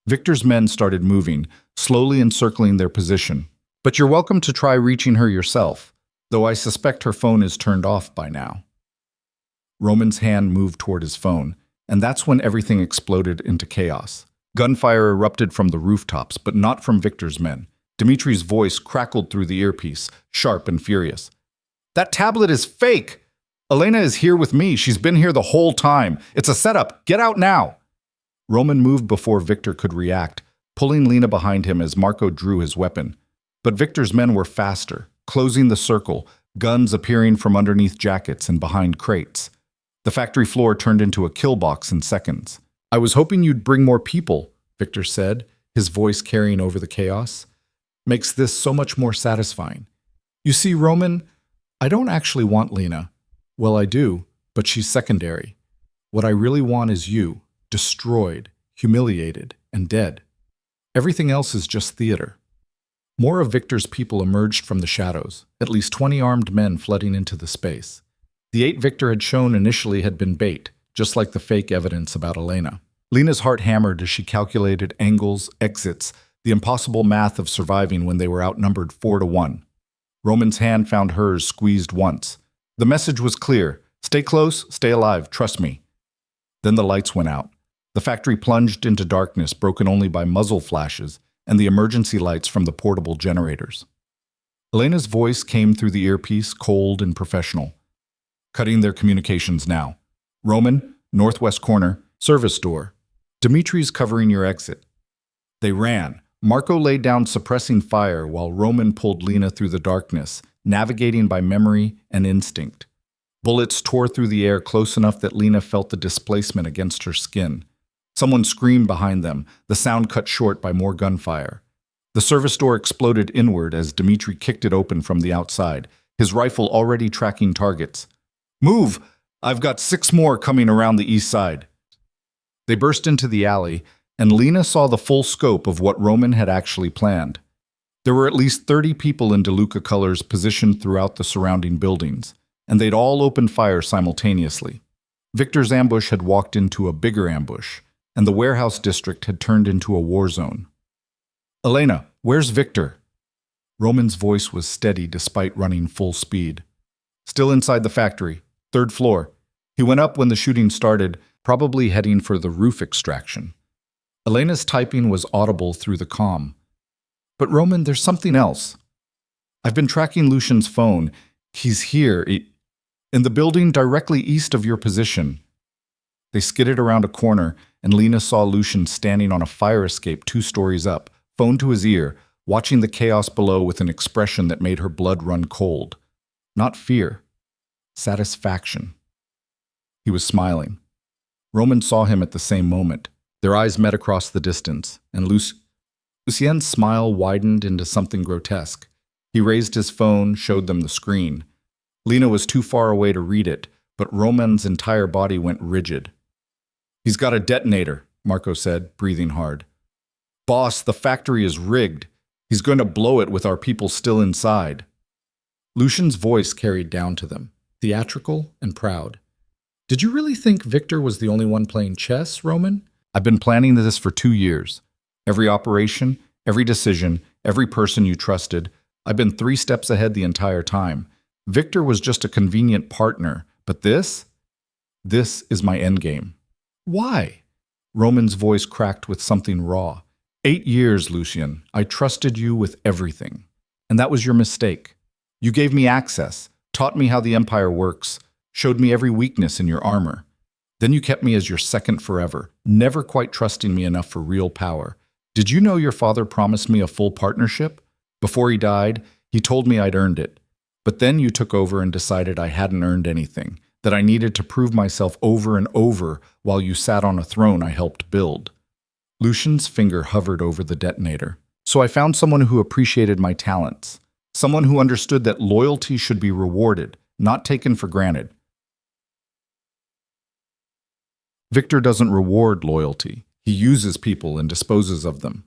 Victor's men started moving, slowly encircling their position. But you're welcome to try reaching her yourself, though I suspect her phone is turned off by now. Roman's hand moved toward his phone, and that's when everything exploded into chaos. Gunfire erupted from the rooftops, but not from Victor's men. Dimitri's voice crackled through the earpiece, sharp and furious. That tablet is fake! Elena is here with me. She's been here the whole time. It's a setup. Get out now! Roman moved before Victor could react, pulling Lena behind him as Marco drew his weapon. But Victor's men were faster, closing the circle, guns appearing from underneath jackets and behind crates. The factory floor turned into a kill box in seconds. I was hoping you'd bring more people, Victor said, his voice carrying over the chaos. Makes this so much more satisfying. You see, Roman, I don't actually want Lena. Well, I do, but she's secondary. What I really want is you, destroyed, humiliated, and dead. Everything else is just theater. More of Victor's people emerged from the shadows, at least 20 armed men flooding into the space. The 8 Victor had shown initially had been bait, just like the fake evidence about Elena. Lena's heart hammered as she calculated angles, exits, the impossible math of surviving when they were outnumbered 4-1. Roman's hand found hers squeezed once. The message was clear. Stay close, stay alive, trust me. Then the lights went out. The factory plunged into darkness, broken only by muzzle flashes and the emergency lights from the portable generators. Elena's voice came through the earpiece, cold and professional. Cutting their communications now. Roman, northwest corner, service door. Dimitri's covering your exit. They ran. Marco laid down suppressing fire while Roman pulled Lena through the darkness, navigating by memory and instinct. Bullets tore through the air close enough that Lena felt the displacement against her skin. Someone screamed behind them, the sound cut short by more gunfire. The service door exploded inward as Dmitri kicked it open from the outside, his rifle already tracking targets. "Move! I've got 6 more coming around the east side." They burst into the alley, and Lena saw the full scope of what Roman had actually planned. There were at least 30 people in DeLuca colors positioned throughout the surrounding buildings, and they'd all opened fire simultaneously. Victor's ambush had walked into a bigger ambush, and the warehouse district had turned into a war zone. "Elena, where's Victor?" Roman's voice was steady despite running full speed. "Still inside the factory, 3rd floor. He went up when the shooting started, probably heading for the roof extraction." Elena's typing was audible through the comm. "But Roman, there's something else. I've been tracking Lucian's phone. He's here, in the building directly east of your position." They skidded around a corner, and Lena saw Lucian standing on a fire escape 2 stories up, phone to his ear, watching the chaos below with an expression that made her blood run cold. Not fear. Satisfaction. He was smiling. Roman saw him at the same moment. Their eyes met across the distance, and Lucien's smile widened into something grotesque. He raised his phone, showed them the screen. Lena was too far away to read it, but Roman's entire body went rigid. "He's got a detonator," Marco said, breathing hard. "Boss, the factory is rigged. He's going to blow it with our people still inside." Lucian's voice carried down to them, theatrical and proud. "Did you really think Victor was the only one playing chess, Roman? I've been planning this for 2 years. Every operation, every decision, every person you trusted. I've been 3 steps ahead the entire time. Victor was just a convenient partner, but this is my endgame." "Why?" Roman's voice cracked with something raw. 8 years, Lucian. I trusted you with everything. And that was your mistake. You gave me access, taught me how the Empire works, showed me every weakness in your armor. Then you kept me as your second forever, never quite trusting me enough for real power. Did you know your father promised me a full partnership? Before he died, he told me I'd earned it. But then you took over and decided I hadn't earned anything, that I needed to prove myself over and over while you sat on a throne I helped build. Lucian's finger hovered over the detonator. So I found someone who appreciated my talents, someone who understood that loyalty should be rewarded, not taken for granted. Victor doesn't reward loyalty. He uses people and disposes of them.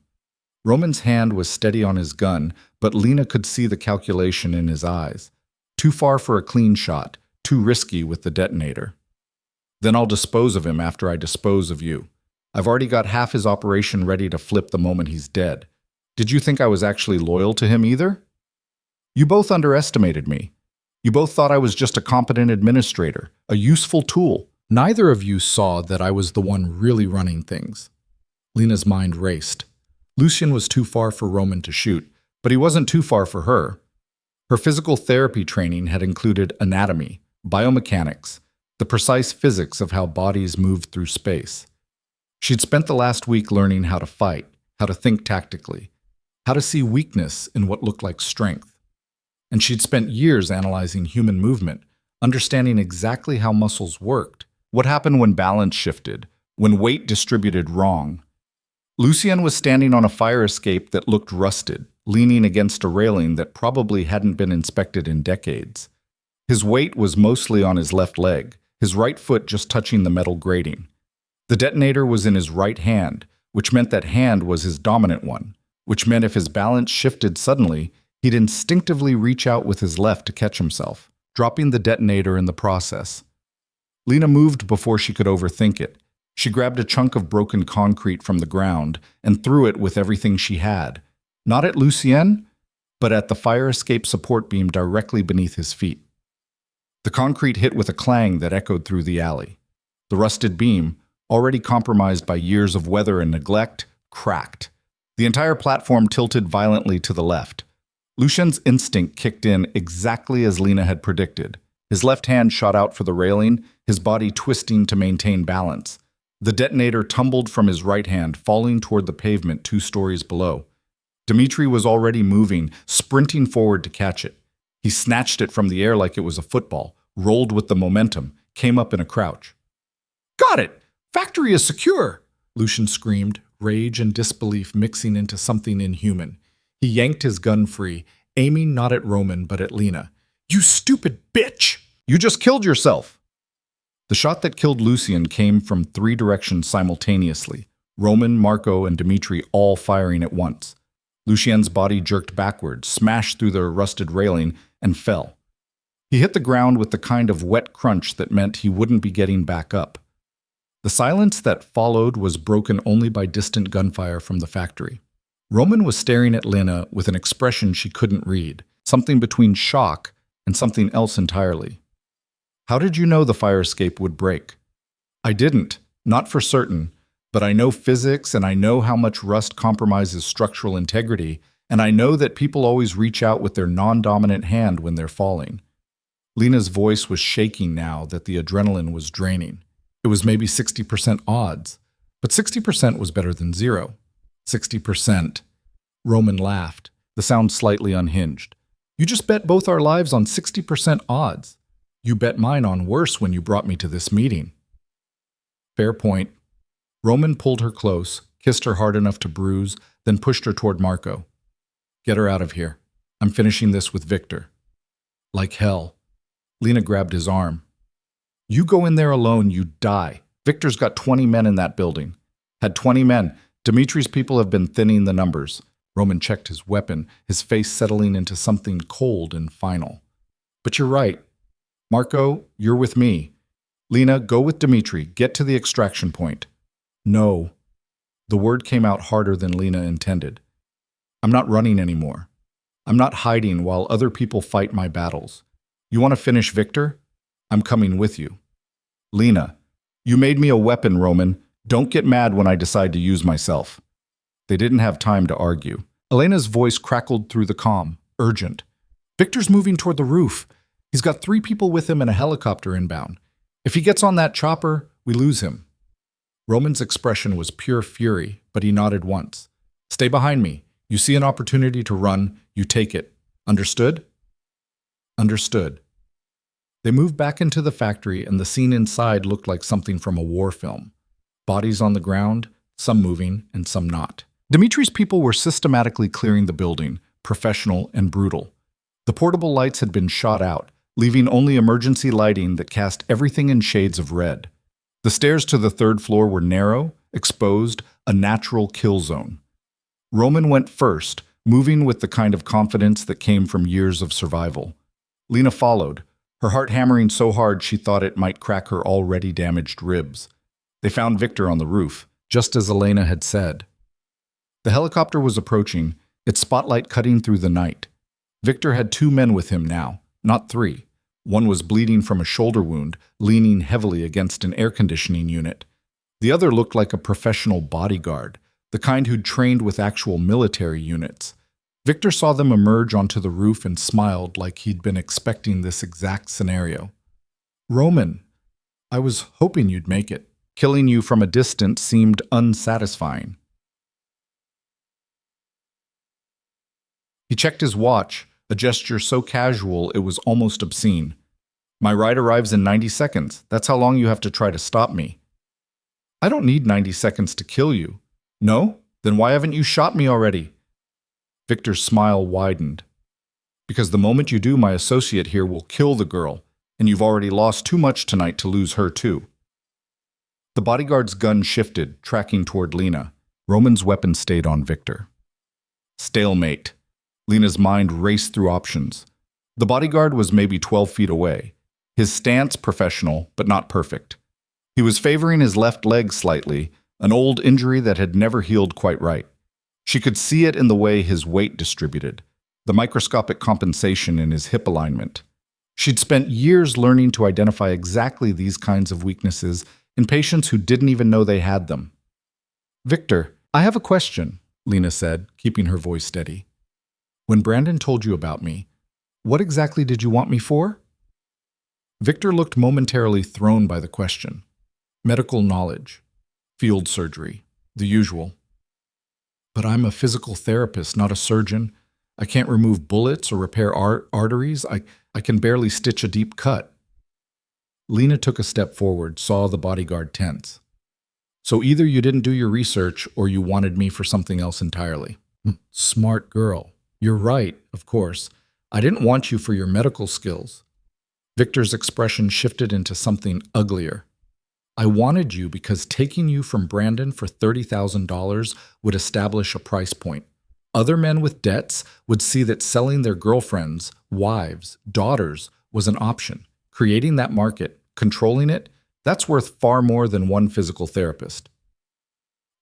Roman's hand was steady on his gun, but Lena could see the calculation in his eyes. Too far for a clean shot, too risky with the detonator. Then I'll dispose of him after I dispose of you. I've already got half his operation ready to flip the moment he's dead. Did you think I was actually loyal to him either? You both underestimated me. You both thought I was just a competent administrator, a useful tool. Neither of you saw that I was the one really running things. Lena's mind raced. Lucian was too far for Roman to shoot, but he wasn't too far for her. Her physical therapy training had included anatomy, biomechanics, the precise physics of how bodies moved through space. She'd spent the last week learning how to fight, how to think tactically, how to see weakness in what looked like strength. And she'd spent years analyzing human movement, understanding exactly how muscles worked, what happened when balance shifted, when weight distributed wrong. Lucian was standing on a fire escape that looked rusted, leaning against a railing that probably hadn't been inspected in decades. His weight was mostly on his left leg, his right foot just touching the metal grating. The detonator was in his right hand, which meant that hand was his dominant one, which meant if his balance shifted suddenly, he'd instinctively reach out with his left to catch himself, dropping the detonator in the process. Lena moved before she could overthink it. She grabbed a chunk of broken concrete from the ground and threw it with everything she had, not at Lucien, but at the fire escape support beam directly beneath his feet. The concrete hit with a clang that echoed through the alley. The rusted beam, already compromised by years of weather and neglect, cracked. The entire platform tilted violently to the left. Lucian's instinct kicked in exactly as Lena had predicted. His left hand shot out for the railing, his body twisting to maintain balance. The detonator tumbled from his right hand, falling toward the pavement 2 stories below. Dmitri was already moving, sprinting forward to catch it. He snatched it from the air like it was a football, rolled with the momentum, came up in a crouch. "Got it! Factory is secure!" Lucian screamed, rage and disbelief mixing into something inhuman. He yanked his gun free, aiming not at Roman but at Lena. "You stupid bitch! You just killed yourself!" The shot that killed Lucian came from 3 directions simultaneously, Roman, Marco, and Dimitri all firing at once. Lucien's body jerked backward, smashed through the rusted railing, and fell. He hit the ground with the kind of wet crunch that meant he wouldn't be getting back up. The silence that followed was broken only by distant gunfire from the factory. Roman was staring at Lena with an expression she couldn't read, something between shock and something else entirely. "How did you know the fire escape would break?" "I didn't, not for certain, but I know physics and I know how much rust compromises structural integrity, and I know that people always reach out with their non-dominant hand when they're falling." Lena's voice was shaking now that the adrenaline was draining. It was maybe 60% odds, but 60% was better than 0. 60%. Roman laughed, the sound slightly unhinged. "You just bet both our lives on 60% odds. You bet mine on worse when you brought me to this meeting." "Fair point." Roman pulled her close, kissed her hard enough to bruise, then pushed her toward Marco. "Get her out of here. I'm finishing this with Victor." "Like hell." Lena grabbed his arm. "You go in there alone, you die. Victor's got 20 men in that building." "Had 20 men. Dimitri's people have been thinning the numbers." Roman checked his weapon, his face settling into something cold and final. "But you're right. Marco, you're with me. Lena, go with Dimitri. Get to the extraction point." "No." The word came out harder than Lena intended. "I'm not running anymore. I'm not hiding while other people fight my battles. You want to finish Victor? I'm coming with you." "Lena, you made me a weapon, Roman. Don't get mad when I decide to use myself." They didn't have time to argue. Elena's voice crackled through the calm, urgent. "Victor's moving toward the roof. He's got 3 people with him and a helicopter inbound. If he gets on that chopper, we lose him." Roman's expression was pure fury, but he nodded once. "Stay behind me. You see an opportunity to run, you take it. Understood?" "Understood." They moved back into the factory, and the scene inside looked like something from a war film. Bodies on the ground, some moving and some not. Dimitri's people were systematically clearing the building, professional and brutal. The portable lights had been shot out, leaving only emergency lighting that cast everything in shades of red. The stairs to the 3rd floor were narrow, exposed, a natural kill zone. Roman went first, moving with the kind of confidence that came from years of survival. Lena followed, her heart hammering so hard she thought it might crack her already damaged ribs. They found Victor on the roof, just as Elena had said. The helicopter was approaching, its spotlight cutting through the night. Victor had 2 men with him now, not 3. One was bleeding from a shoulder wound, leaning heavily against an air conditioning unit. The other looked like a professional bodyguard, the kind who'd trained with actual military units. Victor saw them emerge onto the roof and smiled like he'd been expecting this exact scenario. "Roman, I was hoping you'd make it. Killing you from a distance seemed unsatisfying." He checked his watch, a gesture so casual it was almost obscene. "My ride arrives in 90 seconds. That's how long you have to try to stop me." "I don't need 90 seconds to kill you." "No? Then why haven't you shot me already?" Victor's smile widened. "Because the moment you do, my associate here will kill the girl, and you've already lost too much tonight to lose her too." The bodyguard's gun shifted, tracking toward Lena. Roman's weapon stayed on Victor. Stalemate. Lena's mind raced through options. The bodyguard was maybe 12 feet away. His stance professional, but not perfect. He was favoring his left leg slightly, an old injury that had never healed quite right. She could see it in the way his weight distributed, the microscopic compensation in his hip alignment. She'd spent years learning to identify exactly these kinds of weaknesses in patients who didn't even know they had them. "Victor, I have a question," Lena said, keeping her voice steady. "When Brandon told you about me, what exactly did you want me for?" Victor looked momentarily thrown by the question. Medical knowledge, field surgery, the usual. "But I'm a physical therapist, not a surgeon. I can't remove bullets or repair arteries. I can barely stitch a deep cut. Lena took a step forward, saw the bodyguard tense. So either you didn't do your research or you wanted me for something else entirely. Smart girl. You're right, of course. I didn't want you for your medical skills. Victor's expression shifted into something uglier. I wanted you because taking you from Brandon for $30,000 would establish a price point. Other men with debts would see that selling their girlfriends, wives, daughters was an option. Creating that market, controlling it, that's worth far more than one physical therapist.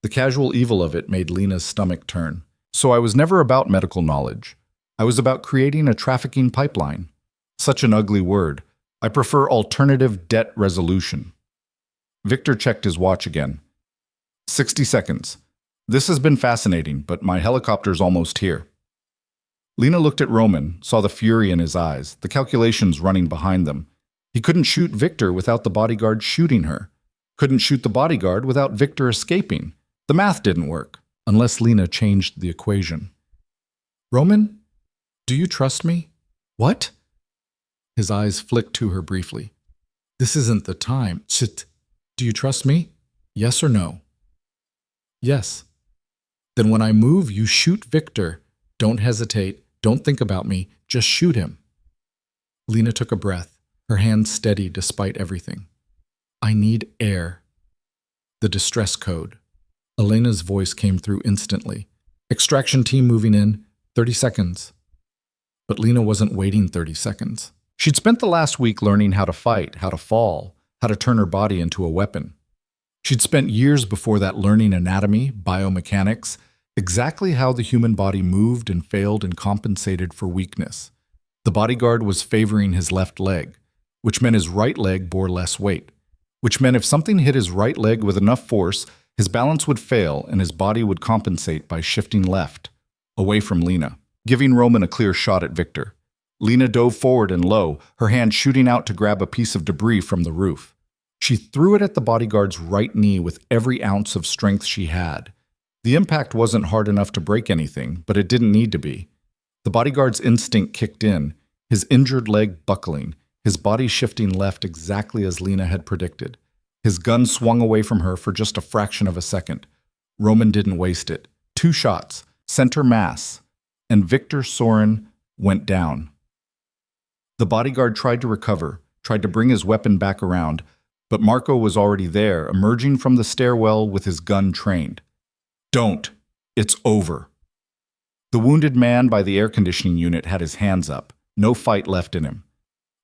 The casual evil of it made Lena's stomach turn. So I was never about medical knowledge. I was about creating a trafficking pipeline. Such an ugly word. I prefer alternative debt resolution. Victor checked his watch again. 60 seconds. This has been fascinating, but my helicopter's almost here. Lena looked at Roman, saw the fury in his eyes, the calculations running behind them. He couldn't shoot Victor without the bodyguard shooting her. Couldn't shoot the bodyguard without Victor escaping. The math didn't work, unless Lena changed the equation. Roman, do you trust me? What? His eyes flicked to her briefly. This isn't the time. Shit. Do you trust me? Yes or no? Yes. Then when I move, you shoot Victor. Don't hesitate. Don't think about me. Just shoot him. Lena took a breath, her hands steady despite everything. I need air. The distress code. Elena's voice came through instantly. Extraction team moving in. 30 seconds. But Lena wasn't waiting 30 seconds. She'd spent the last week learning how to fight, how to fall, how to turn her body into a weapon. She'd spent years before that learning anatomy, biomechanics, exactly how the human body moved and failed and compensated for weakness. The bodyguard was favoring his left leg, which meant his right leg bore less weight, which meant if something hit his right leg with enough force, his balance would fail and his body would compensate by shifting left, away from Lena, giving Roman a clear shot at Victor. Lena dove forward and low, her hand shooting out to grab a piece of debris from the roof. She threw it at the bodyguard's right knee with every ounce of strength she had. The impact wasn't hard enough to break anything, but it didn't need to be. The bodyguard's instinct kicked in, his injured leg buckling, his body shifting left exactly as Lena had predicted. His gun swung away from her for just a fraction of a second. Roman didn't waste it. 2 shots, center mass, and Victor Soren went down. The bodyguard tried to recover, tried to bring his weapon back around, but Marco was already there, emerging from the stairwell with his gun trained. Don't. It's over. The wounded man by the air conditioning unit had his hands up, no fight left in him.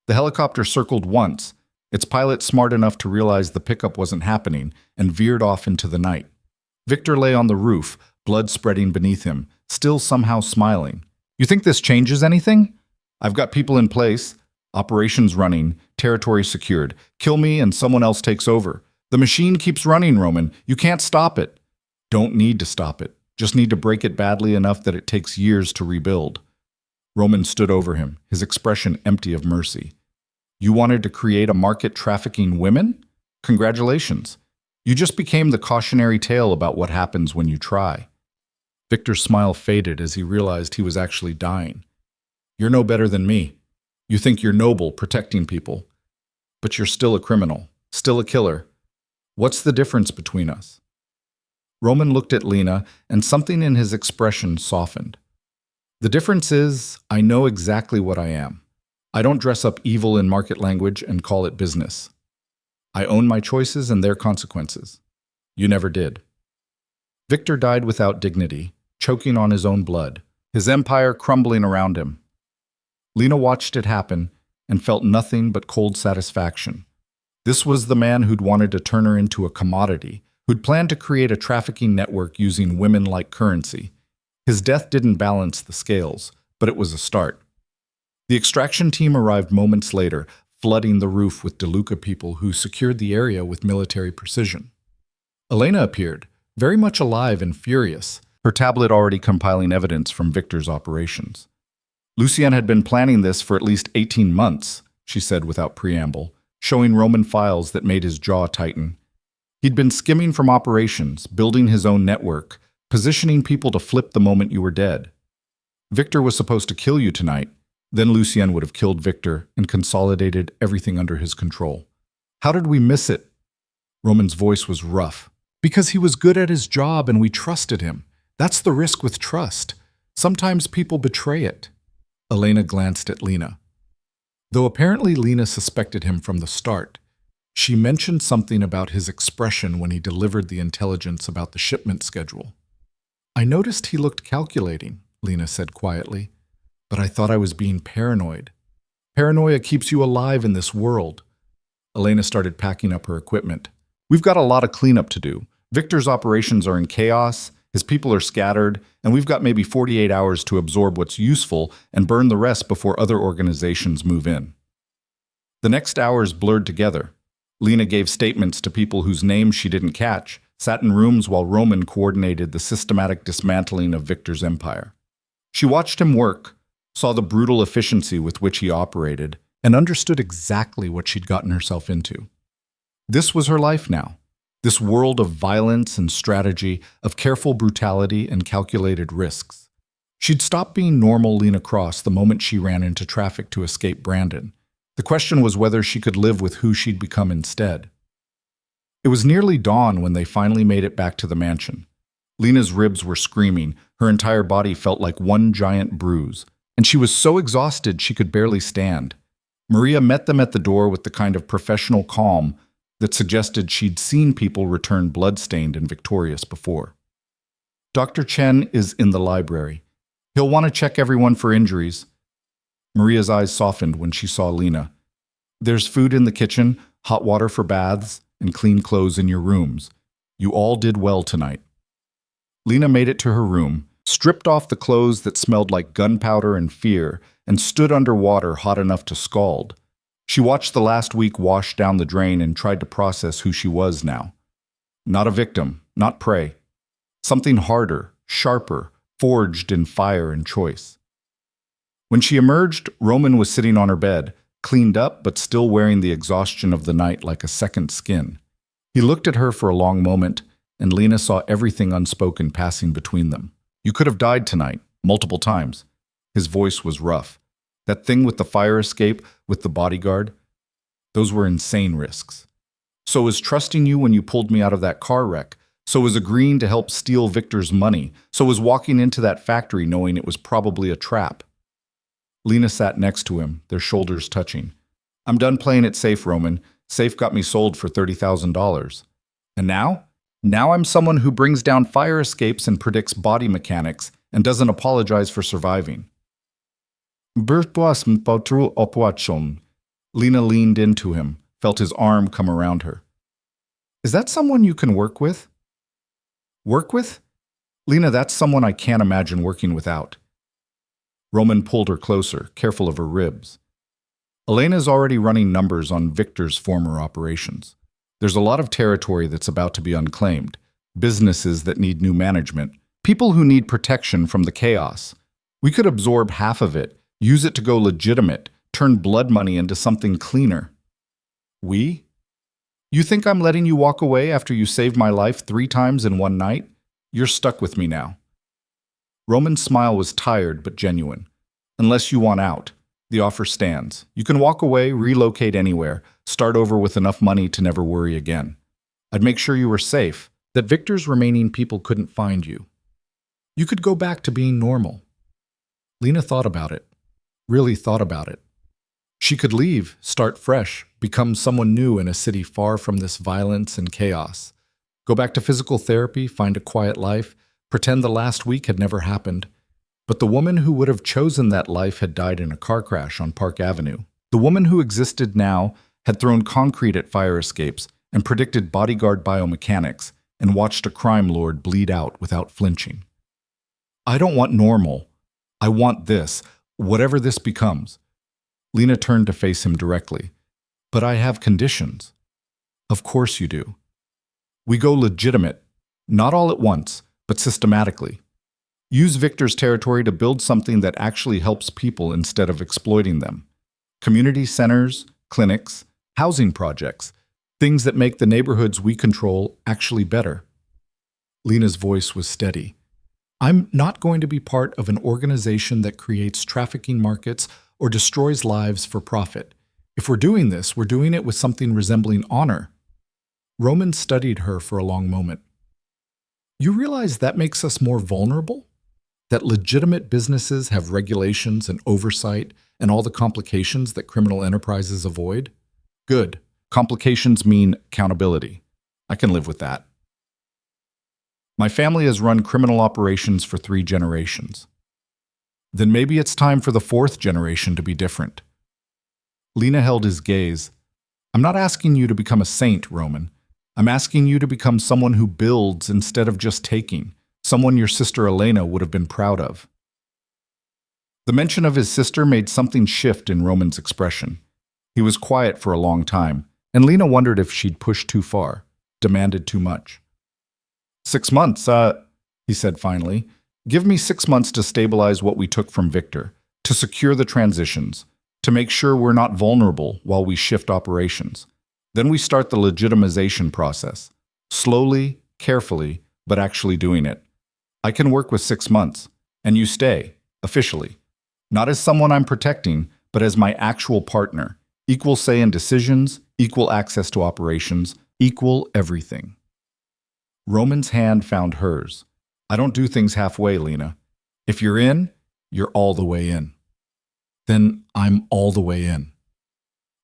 The helicopter circled once, its pilot smart enough to realize the pickup wasn't happening, and veered off into the night. Victor lay on the roof, blood spreading beneath him, still somehow smiling. You think this changes anything? I've got people in place, operations running, territory secured. Kill me and someone else takes over. The machine keeps running, Roman. You can't stop it. Don't need to stop it. Just need to break it badly enough that it takes years to rebuild. Roman stood over him, his expression empty of mercy. You wanted to create a market trafficking women? Congratulations. You just became the cautionary tale about what happens when you try. Victor's smile faded as he realized he was actually dying. You're no better than me. You think you're noble, protecting people. But you're still a criminal, still a killer. What's the difference between us? Roman looked at Lena, and something in his expression softened. The difference is, I know exactly what I am. I don't dress up evil in market language and call it business. I own my choices and their consequences. You never did. Victor died without dignity, choking on his own blood, his empire crumbling around him. Lena watched it happen and felt nothing but cold satisfaction. This was the man who'd wanted to turn her into a commodity, who'd planned to create a trafficking network using women like currency. His death didn't balance the scales, but it was a start. The extraction team arrived moments later, flooding the roof with DeLuca people who secured the area with military precision. Elena appeared, very much alive and furious, her tablet already compiling evidence from Victor's operations. Lucien had been planning this for at least 18 months, she said without preamble, showing Roman files that made his jaw tighten. He'd been skimming from operations, building his own network, positioning people to flip the moment you were dead. Victor was supposed to kill you tonight. Then Lucien would have killed Victor and consolidated everything under his control. How did we miss it? Roman's voice was rough. Because he was good at his job and we trusted him. That's the risk with trust. Sometimes people betray it. Elena glanced at Lena. Though apparently Lena suspected him from the start, she mentioned something about his expression when he delivered the intelligence about the shipment schedule. I noticed he looked calculating, Lena said quietly, but I thought I was being paranoid. Paranoia keeps you alive in this world. Elena started packing up her equipment. We've got a lot of cleanup to do. Victor's operations are in chaos, his people are scattered, and we've got maybe 48 hours to absorb what's useful and burn the rest before other organizations move in. The next hours blurred together. Lena gave statements to people whose names she didn't catch, sat in rooms while Roman coordinated the systematic dismantling of Victor's empire. She watched him work, saw the brutal efficiency with which he operated, and understood exactly what she'd gotten herself into. This was her life now. This world of violence and strategy, of careful brutality and calculated risks. She'd stopped being normal Lena Cross the moment she ran into traffic to escape Brandon. The question was whether she could live with who she'd become instead. It was nearly dawn when they finally made it back to the mansion. Lena's ribs were screaming, her entire body felt like one giant bruise, and she was so exhausted she could barely stand. Maria met them at the door with the kind of professional calm that suggested she'd seen people return blood-stained and victorious before. Dr. Chen is in the library. He'll want to check everyone for injuries. Maria's eyes softened when she saw Lena. There's food in the kitchen, hot water for baths, and clean clothes in your rooms. You all did well tonight. Lena made it to her room, stripped off the clothes that smelled like gunpowder and fear, and stood under water hot enough to scald. She watched the last week wash down the drain and tried to process who she was now. Not a victim, not prey. Something harder, sharper, forged in fire and choice. When she emerged, Roman was sitting on her bed, cleaned up but still wearing the exhaustion of the night like a second skin. He looked at her for a long moment, and Lena saw everything unspoken passing between them. You could have died tonight, multiple times. His voice was rough. That thing with the fire escape, with the bodyguard, those were insane risks. So was trusting you when you pulled me out of that car wreck. So was agreeing to help steal Victor's money. So was walking into that factory knowing it was probably a trap. Lena sat next to him, their shoulders touching. I'm done playing it safe, Roman. Safe got me sold for $30,000. And now? Now I'm someone who brings down fire escapes and predicts body mechanics and doesn't apologize for surviving. Lena leaned into him, felt his arm come around her. Is that someone you can work with? Work with? Lena, that's someone I can't imagine working without. Roman pulled her closer, careful of her ribs. Elena's already running numbers on Victor's former operations. There's a lot of territory that's about to be unclaimed, businesses that need new management, people who need protection from the chaos. We could absorb half of it, use it to go legitimate, turn blood money into something cleaner. We? You think I'm letting you walk away after you saved my life 3 times in one night? You're stuck with me now. Roman's smile was tired but genuine. Unless you want out, the offer stands. You can walk away, relocate anywhere, start over with enough money to never worry again. I'd make sure you were safe, that Victor's remaining people couldn't find you. You could go back to being normal. Lena thought about it. Really thought about it. She could leave, start fresh, become someone new in a city far from this violence and chaos. Go back to physical therapy, find a quiet life, pretend the last week had never happened. But the woman who would have chosen that life had died in a car crash on Park Avenue. The woman who existed now had thrown concrete at fire escapes and predicted bodyguard biomechanics and watched a crime lord bleed out without flinching. I don't want normal. I want this, whatever this becomes. Lena turned to face him directly. But I have conditions. Of course you do. We go legitimate, not all at once, but systematically. Use Victor's territory to build something that actually helps people instead of exploiting them. Community centers, clinics, housing projects, things that make the neighborhoods we control actually better. Lena's voice was steady. I'm not going to be part of an organization that creates trafficking markets or destroys lives for profit. If we're doing this, we're doing it with something resembling honor. Roman studied her for a long moment. You realize that makes us more vulnerable? That legitimate businesses have regulations and oversight and all the complications that criminal enterprises avoid? Good. Complications mean accountability. I can live with that. My family has run criminal operations for 3 generations. Then maybe it's time for the 4th generation to be different. Lena held his gaze. I'm not asking you to become a saint, Roman. I'm asking you to become someone who builds instead of just taking, someone your sister Elena would have been proud of. The mention of his sister made something shift in Roman's expression. He was quiet for a long time, and Lena wondered if she'd pushed too far, demanded too much. 6 months, he said finally. Give me 6 months to stabilize what we took from Victor, to secure the transitions, to make sure we're not vulnerable while we shift operations. Then we start the legitimization process. Slowly, carefully, but actually doing it. I can work with 6 months, and you stay, officially. Not as someone I'm protecting, but as my actual partner. Equal say in decisions, equal access to operations, equal everything. Roman's hand found hers. I don't do things halfway, Lena. If you're in, you're all the way in. Then I'm all the way in.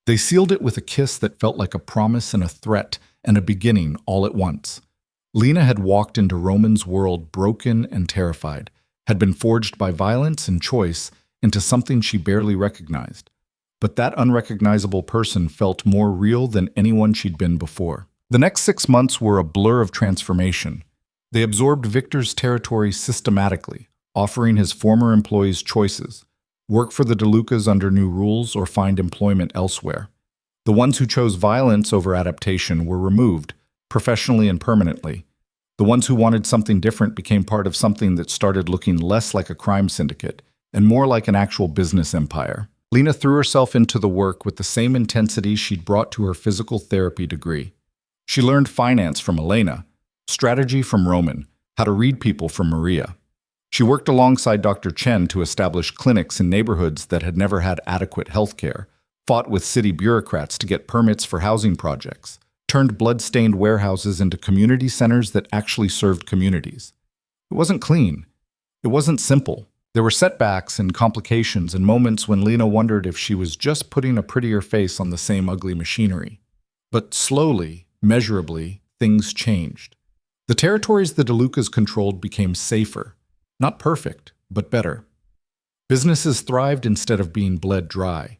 They sealed it with a kiss that felt like a promise and a threat and a beginning all at once. Lena had walked into Roman's world broken and terrified, had been forged by violence and choice into something she barely recognized. But that unrecognizable person felt more real than anyone she'd been before. The next 6 months were a blur of transformation. They absorbed Victor's territory systematically, offering his former employees choices: work for the DeLucas under new rules or find employment elsewhere. The ones who chose violence over adaptation were removed, professionally and permanently. The ones who wanted something different became part of something that started looking less like a crime syndicate and more like an actual business empire. Lena threw herself into the work with the same intensity she'd brought to her physical therapy degree. She learned finance from Elena, strategy from Roman, how to read people from Maria. She worked alongside Dr. Chen to establish clinics in neighborhoods that had never had adequate health care, fought with city bureaucrats to get permits for housing projects, turned blood-stained warehouses into community centers that actually served communities. It wasn't clean. It wasn't simple. There were setbacks and complications and moments when Lena wondered if she was just putting a prettier face on the same ugly machinery. But slowly, measurably, things changed. The territories the DeLucas controlled became safer. Not perfect, but better. Businesses thrived instead of being bled dry.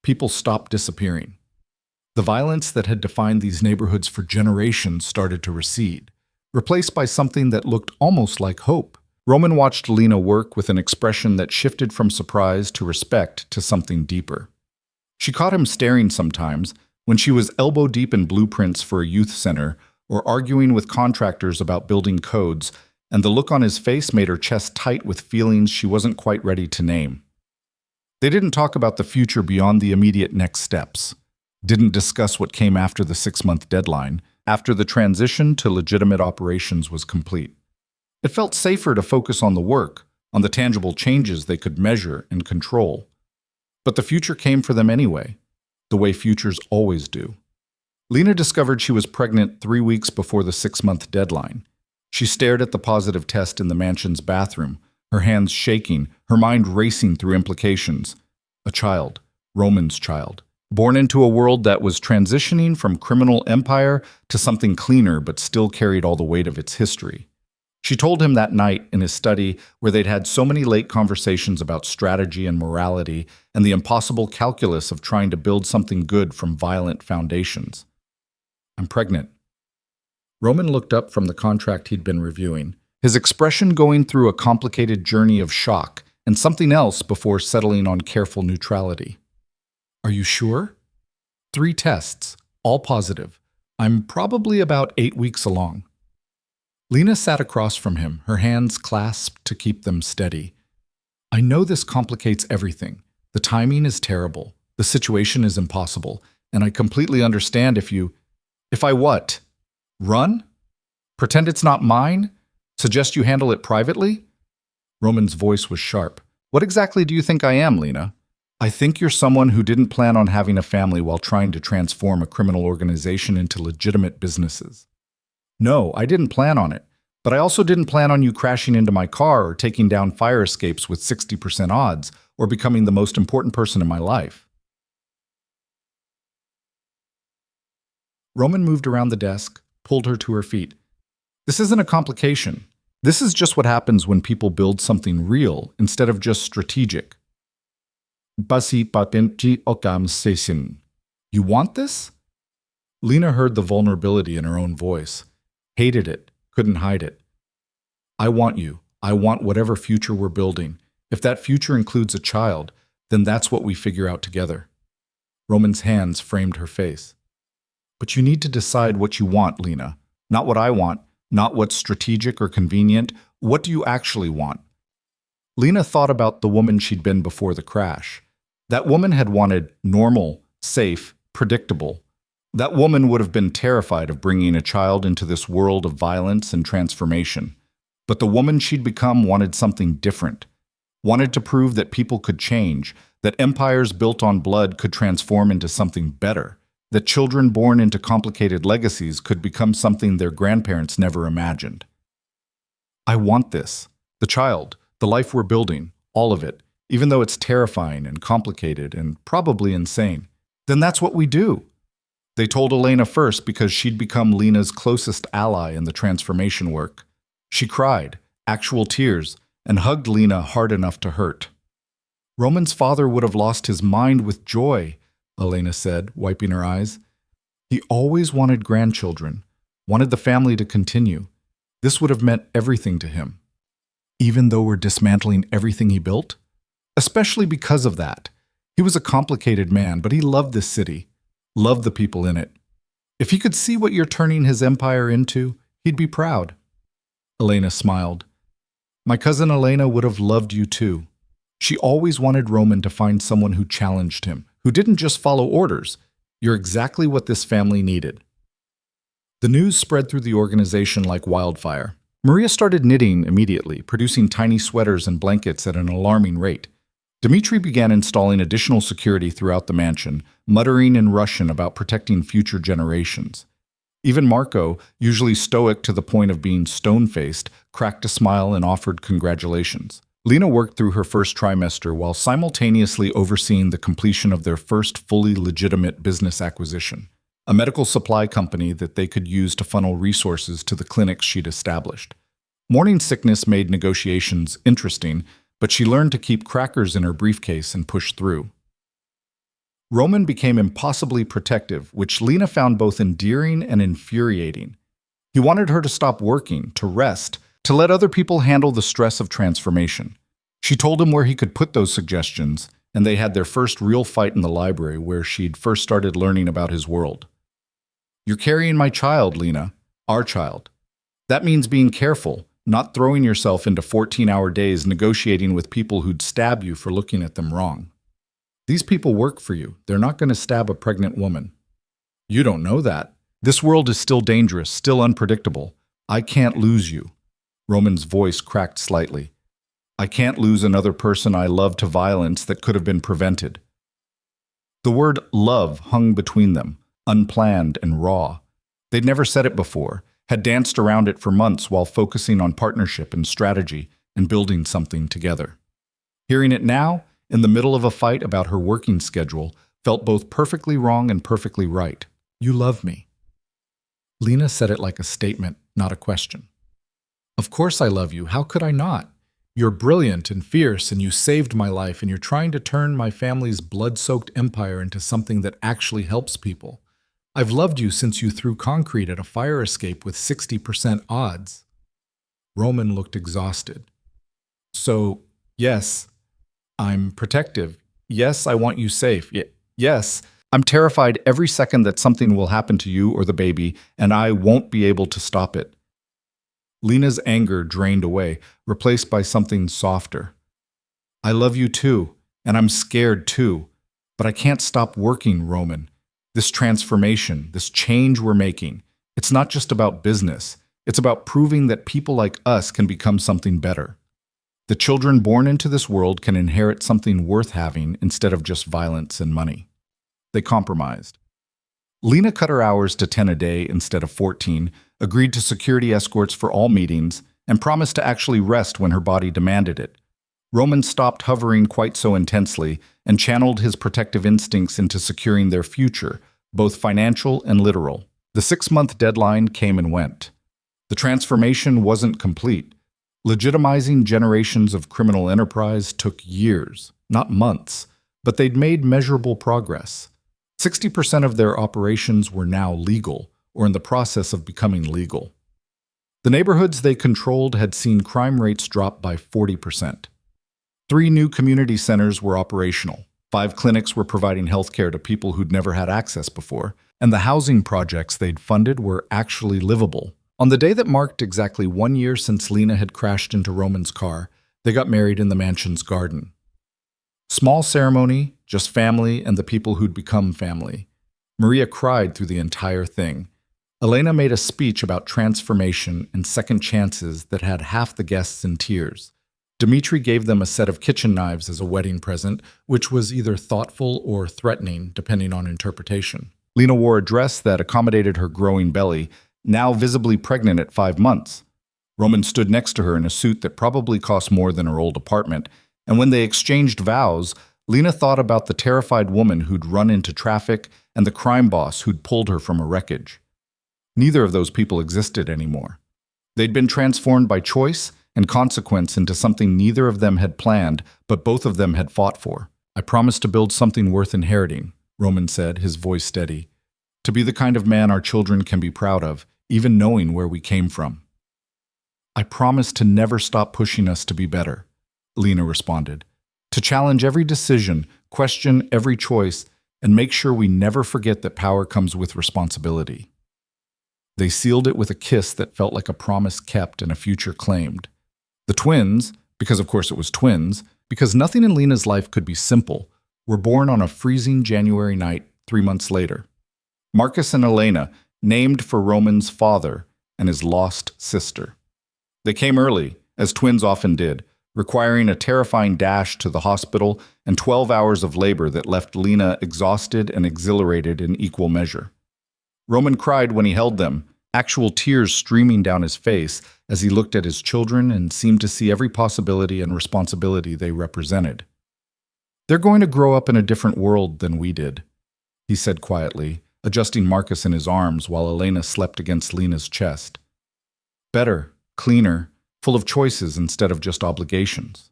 People stopped disappearing. The violence that had defined these neighborhoods for generations started to recede, replaced by something that looked almost like hope. Roman watched Lena work with an expression that shifted from surprise to respect to something deeper. She caught him staring sometimes when she was elbow-deep in blueprints for a youth center or arguing with contractors about building codes, and the look on his face made her chest tight with feelings she wasn't quite ready to name. They didn't talk about the future beyond the immediate next steps, didn't discuss what came after the 6-month deadline, after the transition to legitimate operations was complete. It felt safer to focus on the work, on the tangible changes they could measure and control. But the future came for them anyway, the way futures always do. Lena discovered she was pregnant 3 weeks before the 6-month deadline. She stared at the positive test in the mansion's bathroom, her hands shaking, her mind racing through implications. A child, Roman's child, born into a world that was transitioning from criminal empire to something cleaner but still carried all the weight of its history. She told him that night in his study, where they'd had so many late conversations about strategy and morality and the impossible calculus of trying to build something good from violent foundations. I'm pregnant. Roman looked up from the contract he'd been reviewing, his expression going through a complicated journey of shock and something else before settling on careful neutrality. Are you sure? 3 tests, all positive. I'm probably about 8 weeks along. Lena sat across from him, her hands clasped to keep them steady. I know this complicates everything. The timing is terrible. The situation is impossible. And I completely understand if I what? Run? Pretend it's not mine? Suggest you handle it privately? Roman's voice was sharp. What exactly do you think I am, Lena? I think you're someone who didn't plan on having a family while trying to transform a criminal organization into legitimate businesses. No, I didn't plan on it. But I also didn't plan on you crashing into my car or taking down fire escapes with 60% odds or becoming the most important person in my life. Roman moved around the desk, pulled her to her feet. This isn't a complication. This is just what happens when people build something real instead of just strategic. You want this? Lena heard the vulnerability in her own voice. Hated it, couldn't hide it. I want you. I want whatever future we're building. If that future includes a child, then that's what we figure out together. Roman's hands framed her face. But you need to decide what you want, Lena. Not what I want, not what's strategic or convenient. What do you actually want? Lena thought about the woman she'd been before the crash. That woman had wanted normal, safe, predictable. That woman would have been terrified of bringing a child into this world of violence and transformation. But the woman she'd become wanted something different. Wanted to prove that people could change, that empires built on blood could transform into something better, that children born into complicated legacies could become something their grandparents never imagined. I want this. The child, the life we're building, all of it, even though it's terrifying and complicated and probably insane. Then that's what we do. They told Elena first because she'd become Lena's closest ally in the transformation work. She cried, actual tears, and hugged Lena hard enough to hurt. Roman's father would have lost his mind with joy, Elena said, wiping her eyes. He always wanted grandchildren, wanted the family to continue. This would have meant everything to him. Even though we're dismantling everything he built? Especially because of that. He was a complicated man, but he loved this city, loved the people in it. If he could see what you're turning his empire into, he'd be proud. Elena smiled. My cousin Elena would have loved you too. She always wanted Roman to find someone who challenged him, who didn't just follow orders. You're exactly what this family needed. The news spread through the organization like wildfire. Maria started knitting immediately, producing tiny sweaters and blankets at an alarming rate. Dmitri began installing additional security throughout the mansion, muttering in Russian about protecting future generations. Even Marco, usually stoic to the point of being stone-faced, cracked a smile and offered congratulations. Lena worked through her first trimester while simultaneously overseeing the completion of their first fully legitimate business acquisition, a medical supply company that they could use to funnel resources to the clinics she'd established. Morning sickness made negotiations interesting, but she learned to keep crackers in her briefcase and push through. Roman became impossibly protective, which Lena found both endearing and infuriating. He wanted her to stop working, to rest, to let other people handle the stress of transformation. She told him where he could put those suggestions, and they had their first real fight in the library where she'd first started learning about his world. You're carrying my child, Lena, our child. That means being careful, not throwing yourself into 14-hour days negotiating with people who'd stab you for looking at them wrong. These people work for you. They're not going to stab a pregnant woman. You don't know that. This world is still dangerous, still unpredictable. I can't lose you. Roman's voice cracked slightly. I can't lose another person I love to violence that could have been prevented. The word love hung between them, unplanned and raw. They'd never said it before, had danced around it for months while focusing on partnership and strategy and building something together. Hearing it now, in the middle of a fight about her working schedule, felt both perfectly wrong and perfectly right. You love me. Lena said it like a statement, not a question. Of course I love you. How could I not? You're brilliant and fierce, and you saved my life, and you're trying to turn my family's blood-soaked empire into something that actually helps people. I've loved you since you threw concrete at a fire escape with 60% odds. Roman looked exhausted. So, yes, I'm protective. Yes, I want you safe. Yes, I'm terrified every second that something will happen to you or the baby, and I won't be able to stop it. Lena's anger drained away, replaced by something softer. I love you too, and I'm scared too, but I can't stop working, Roman. This transformation, this change we're making, it's not just about business. It's about proving that people like us can become something better. The children born into this world can inherit something worth having instead of just violence and money. They compromised. Lena cut her hours to 10 a day instead of 14, agreed to security escorts for all meetings, and promised to actually rest when her body demanded it. Roman stopped hovering quite so intensely and channeled his protective instincts into securing their future, both financial and literal. The 6-month deadline came and went. The transformation wasn't complete. Legitimizing generations of criminal enterprise took years, not months, but they'd made measurable progress. 60% of their operations were now legal, or in the process of becoming legal. The neighborhoods they controlled had seen crime rates drop by 40%. 3 new community centers were operational. 5 clinics were providing healthcare to people who'd never had access before, and the housing projects they'd funded were actually livable. On the day that marked exactly 1 year since Lena had crashed into Roman's car, they got married in the mansion's garden. Small ceremony, just family and the people who'd become family. Maria cried through the entire thing. Elena made a speech about transformation and second chances that had half the guests in tears. Dmitri gave them a set of kitchen knives as a wedding present, which was either thoughtful or threatening, depending on interpretation. Lena wore a dress that accommodated her growing belly, now visibly pregnant at 5 months. Roman stood next to her in a suit that probably cost more than her old apartment, and when they exchanged vows, Lena thought about the terrified woman who'd run into traffic and the crime boss who'd pulled her from a wreckage. Neither of those people existed anymore. They'd been transformed by choice and consequence into something neither of them had planned, but both of them had fought for. "I promise to build something worth inheriting," Roman said, his voice steady. "To be the kind of man our children can be proud of, even knowing where we came from." "I promise to never stop pushing us to be better," Lena responded. "To challenge every decision, question every choice, and make sure we never forget that power comes with responsibility." They sealed it with a kiss that felt like a promise kept and a future claimed. The twins, because of course it was twins, because nothing in Lena's life could be simple, were born on a freezing January night 3 months later. Marcus and Elena, named for Roman's father and his lost sister. They came early, as twins often did, requiring a terrifying dash to the hospital and 12 hours of labor that left Lena exhausted and exhilarated in equal measure. Roman cried when he held them, actual tears streaming down his face as he looked at his children and seemed to see every possibility and responsibility they represented. "They're going to grow up in a different world than we did," he said quietly, adjusting Marcus in his arms while Elena slept against Lena's chest. "Better, cleaner, full of choices instead of just obligations."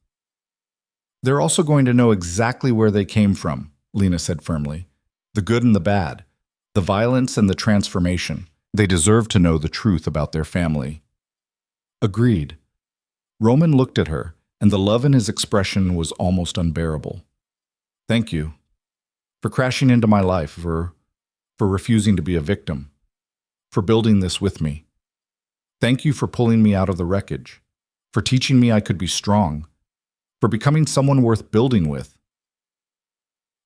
"They're also going to know exactly where they came from," Lena said firmly. "The good and the bad, the violence and the transformation. They deserve to know the truth about their family." Agreed. Roman looked at her, and the love in his expression was almost unbearable. "Thank you for crashing into my life, for refusing to be a victim, for building this with me. Thank you for pulling me out of the wreckage, for teaching me I could be strong, for becoming someone worth building with."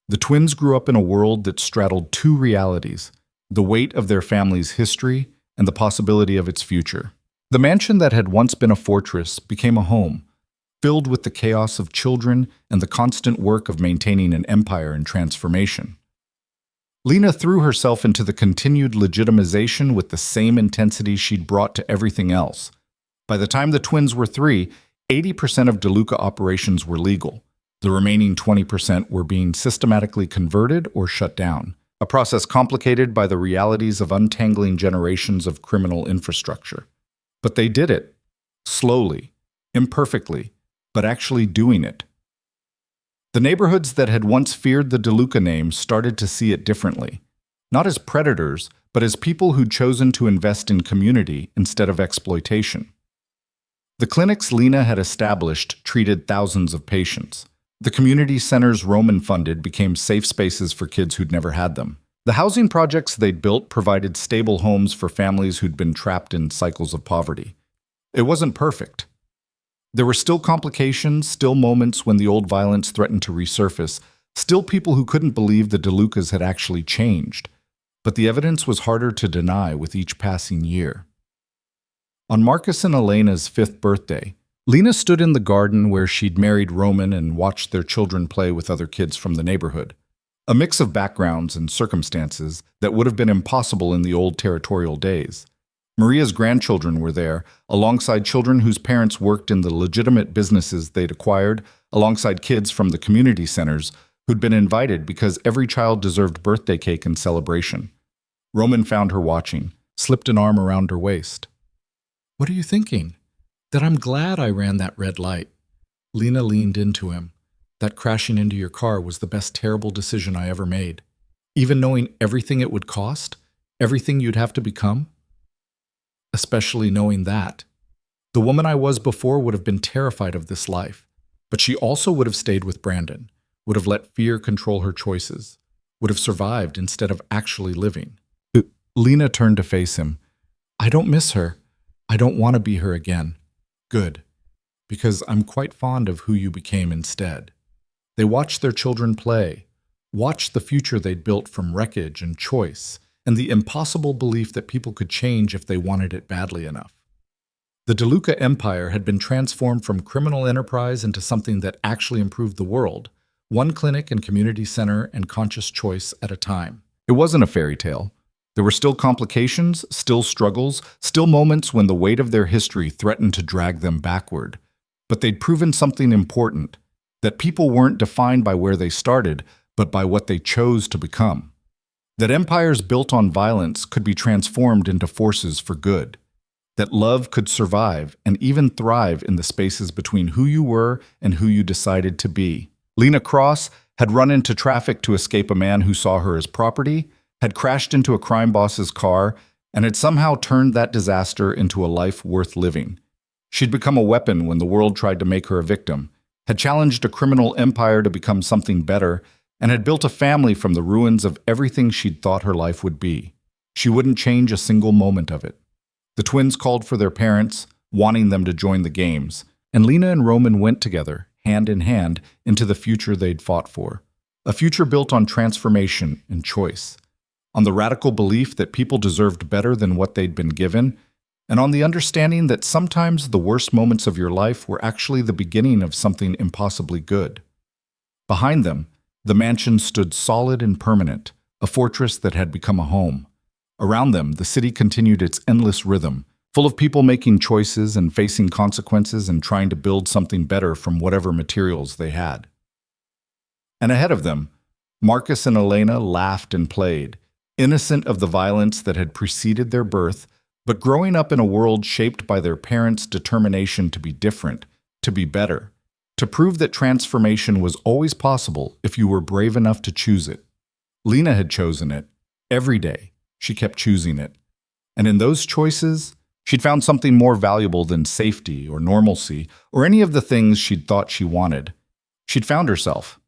The twins grew up in a world that straddled 2 realities: the weight of their family's history and the possibility of its future. The mansion that had once been a fortress became a home, filled with the chaos of children and the constant work of maintaining an empire in transformation. Lena threw herself into the continued legitimization with the same intensity she'd brought to everything else. By the time the twins were 3, 80% of DeLuca operations were legal. The remaining 20% were being systematically converted or shut down, a process complicated by the realities of untangling generations of criminal infrastructure. But they did it, slowly, imperfectly, but actually doing it. The neighborhoods that had once feared the DeLuca name started to see it differently, not as predators, but as people who'd chosen to invest in community instead of exploitation. The clinics Lena had established treated thousands of patients. The community centers Roman funded became safe spaces for kids who'd never had them. The housing projects they'd built provided stable homes for families who'd been trapped in cycles of poverty. It wasn't perfect. There were still complications, still moments when the old violence threatened to resurface, still people who couldn't believe the DeLucas had actually changed. But the evidence was harder to deny with each passing year. On Marcus and Elena's 5th birthday, Lena stood in the garden where she'd married Roman and watched their children play with other kids from the neighborhood. A mix of backgrounds and circumstances that would have been impossible in the old territorial days. Maria's grandchildren were there, alongside children whose parents worked in the legitimate businesses they'd acquired, alongside kids from the community centers who'd been invited because every child deserved birthday cake and celebration. Roman found her watching, slipped an arm around her waist. "What are you thinking?" "That I'm glad I ran that red light." Lena leaned into him. "That crashing into your car was the best terrible decision I ever made. Even knowing everything it would cost, everything you'd have to become. Especially knowing that. The woman I was before would have been terrified of this life, but she also would have stayed with Brandon, would have let fear control her choices, would have survived instead of actually living." Lena turned to face him. "I don't miss her. I don't want to be her again." "Good, because I'm quite fond of who you became instead." They watched their children play, watched the future they'd built from wreckage and choice, and the impossible belief that people could change if they wanted it badly enough. The DeLuca Empire had been transformed from criminal enterprise into something that actually improved the world, one clinic and community center and conscious choice at a time. It wasn't a fairy tale. There were still complications, still struggles, still moments when the weight of their history threatened to drag them backward. But they'd proven something important, that people weren't defined by where they started, but by what they chose to become. That empires built on violence could be transformed into forces for good. That love could survive and even thrive in the spaces between who you were and who you decided to be. Lena Cross had run into traffic to escape a man who saw her as property, had crashed into a crime boss's car, and had somehow turned that disaster into a life worth living. She'd become a weapon when the world tried to make her a victim, had challenged a criminal empire to become something better, and had built a family from the ruins of everything she'd thought her life would be. She wouldn't change a single moment of it. The twins called for their parents, wanting them to join the games, and Lena and Roman went together, hand in hand, into the future they'd fought for. A future built on transformation and choice, on the radical belief that people deserved better than what they'd been given, and on the understanding that sometimes the worst moments of your life were actually the beginning of something impossibly good. Behind them, the mansion stood solid and permanent, a fortress that had become a home. Around them, the city continued its endless rhythm, full of people making choices and facing consequences and trying to build something better from whatever materials they had. And ahead of them, Marcus and Elena laughed and played, innocent of the violence that had preceded their birth, but growing up in a world shaped by their parents' determination to be different, to be better, to prove that transformation was always possible if you were brave enough to choose it. Lena had chosen it. Every day, she kept choosing it. And in those choices, she'd found something more valuable than safety or normalcy or any of the things she'd thought she wanted. She'd found herself.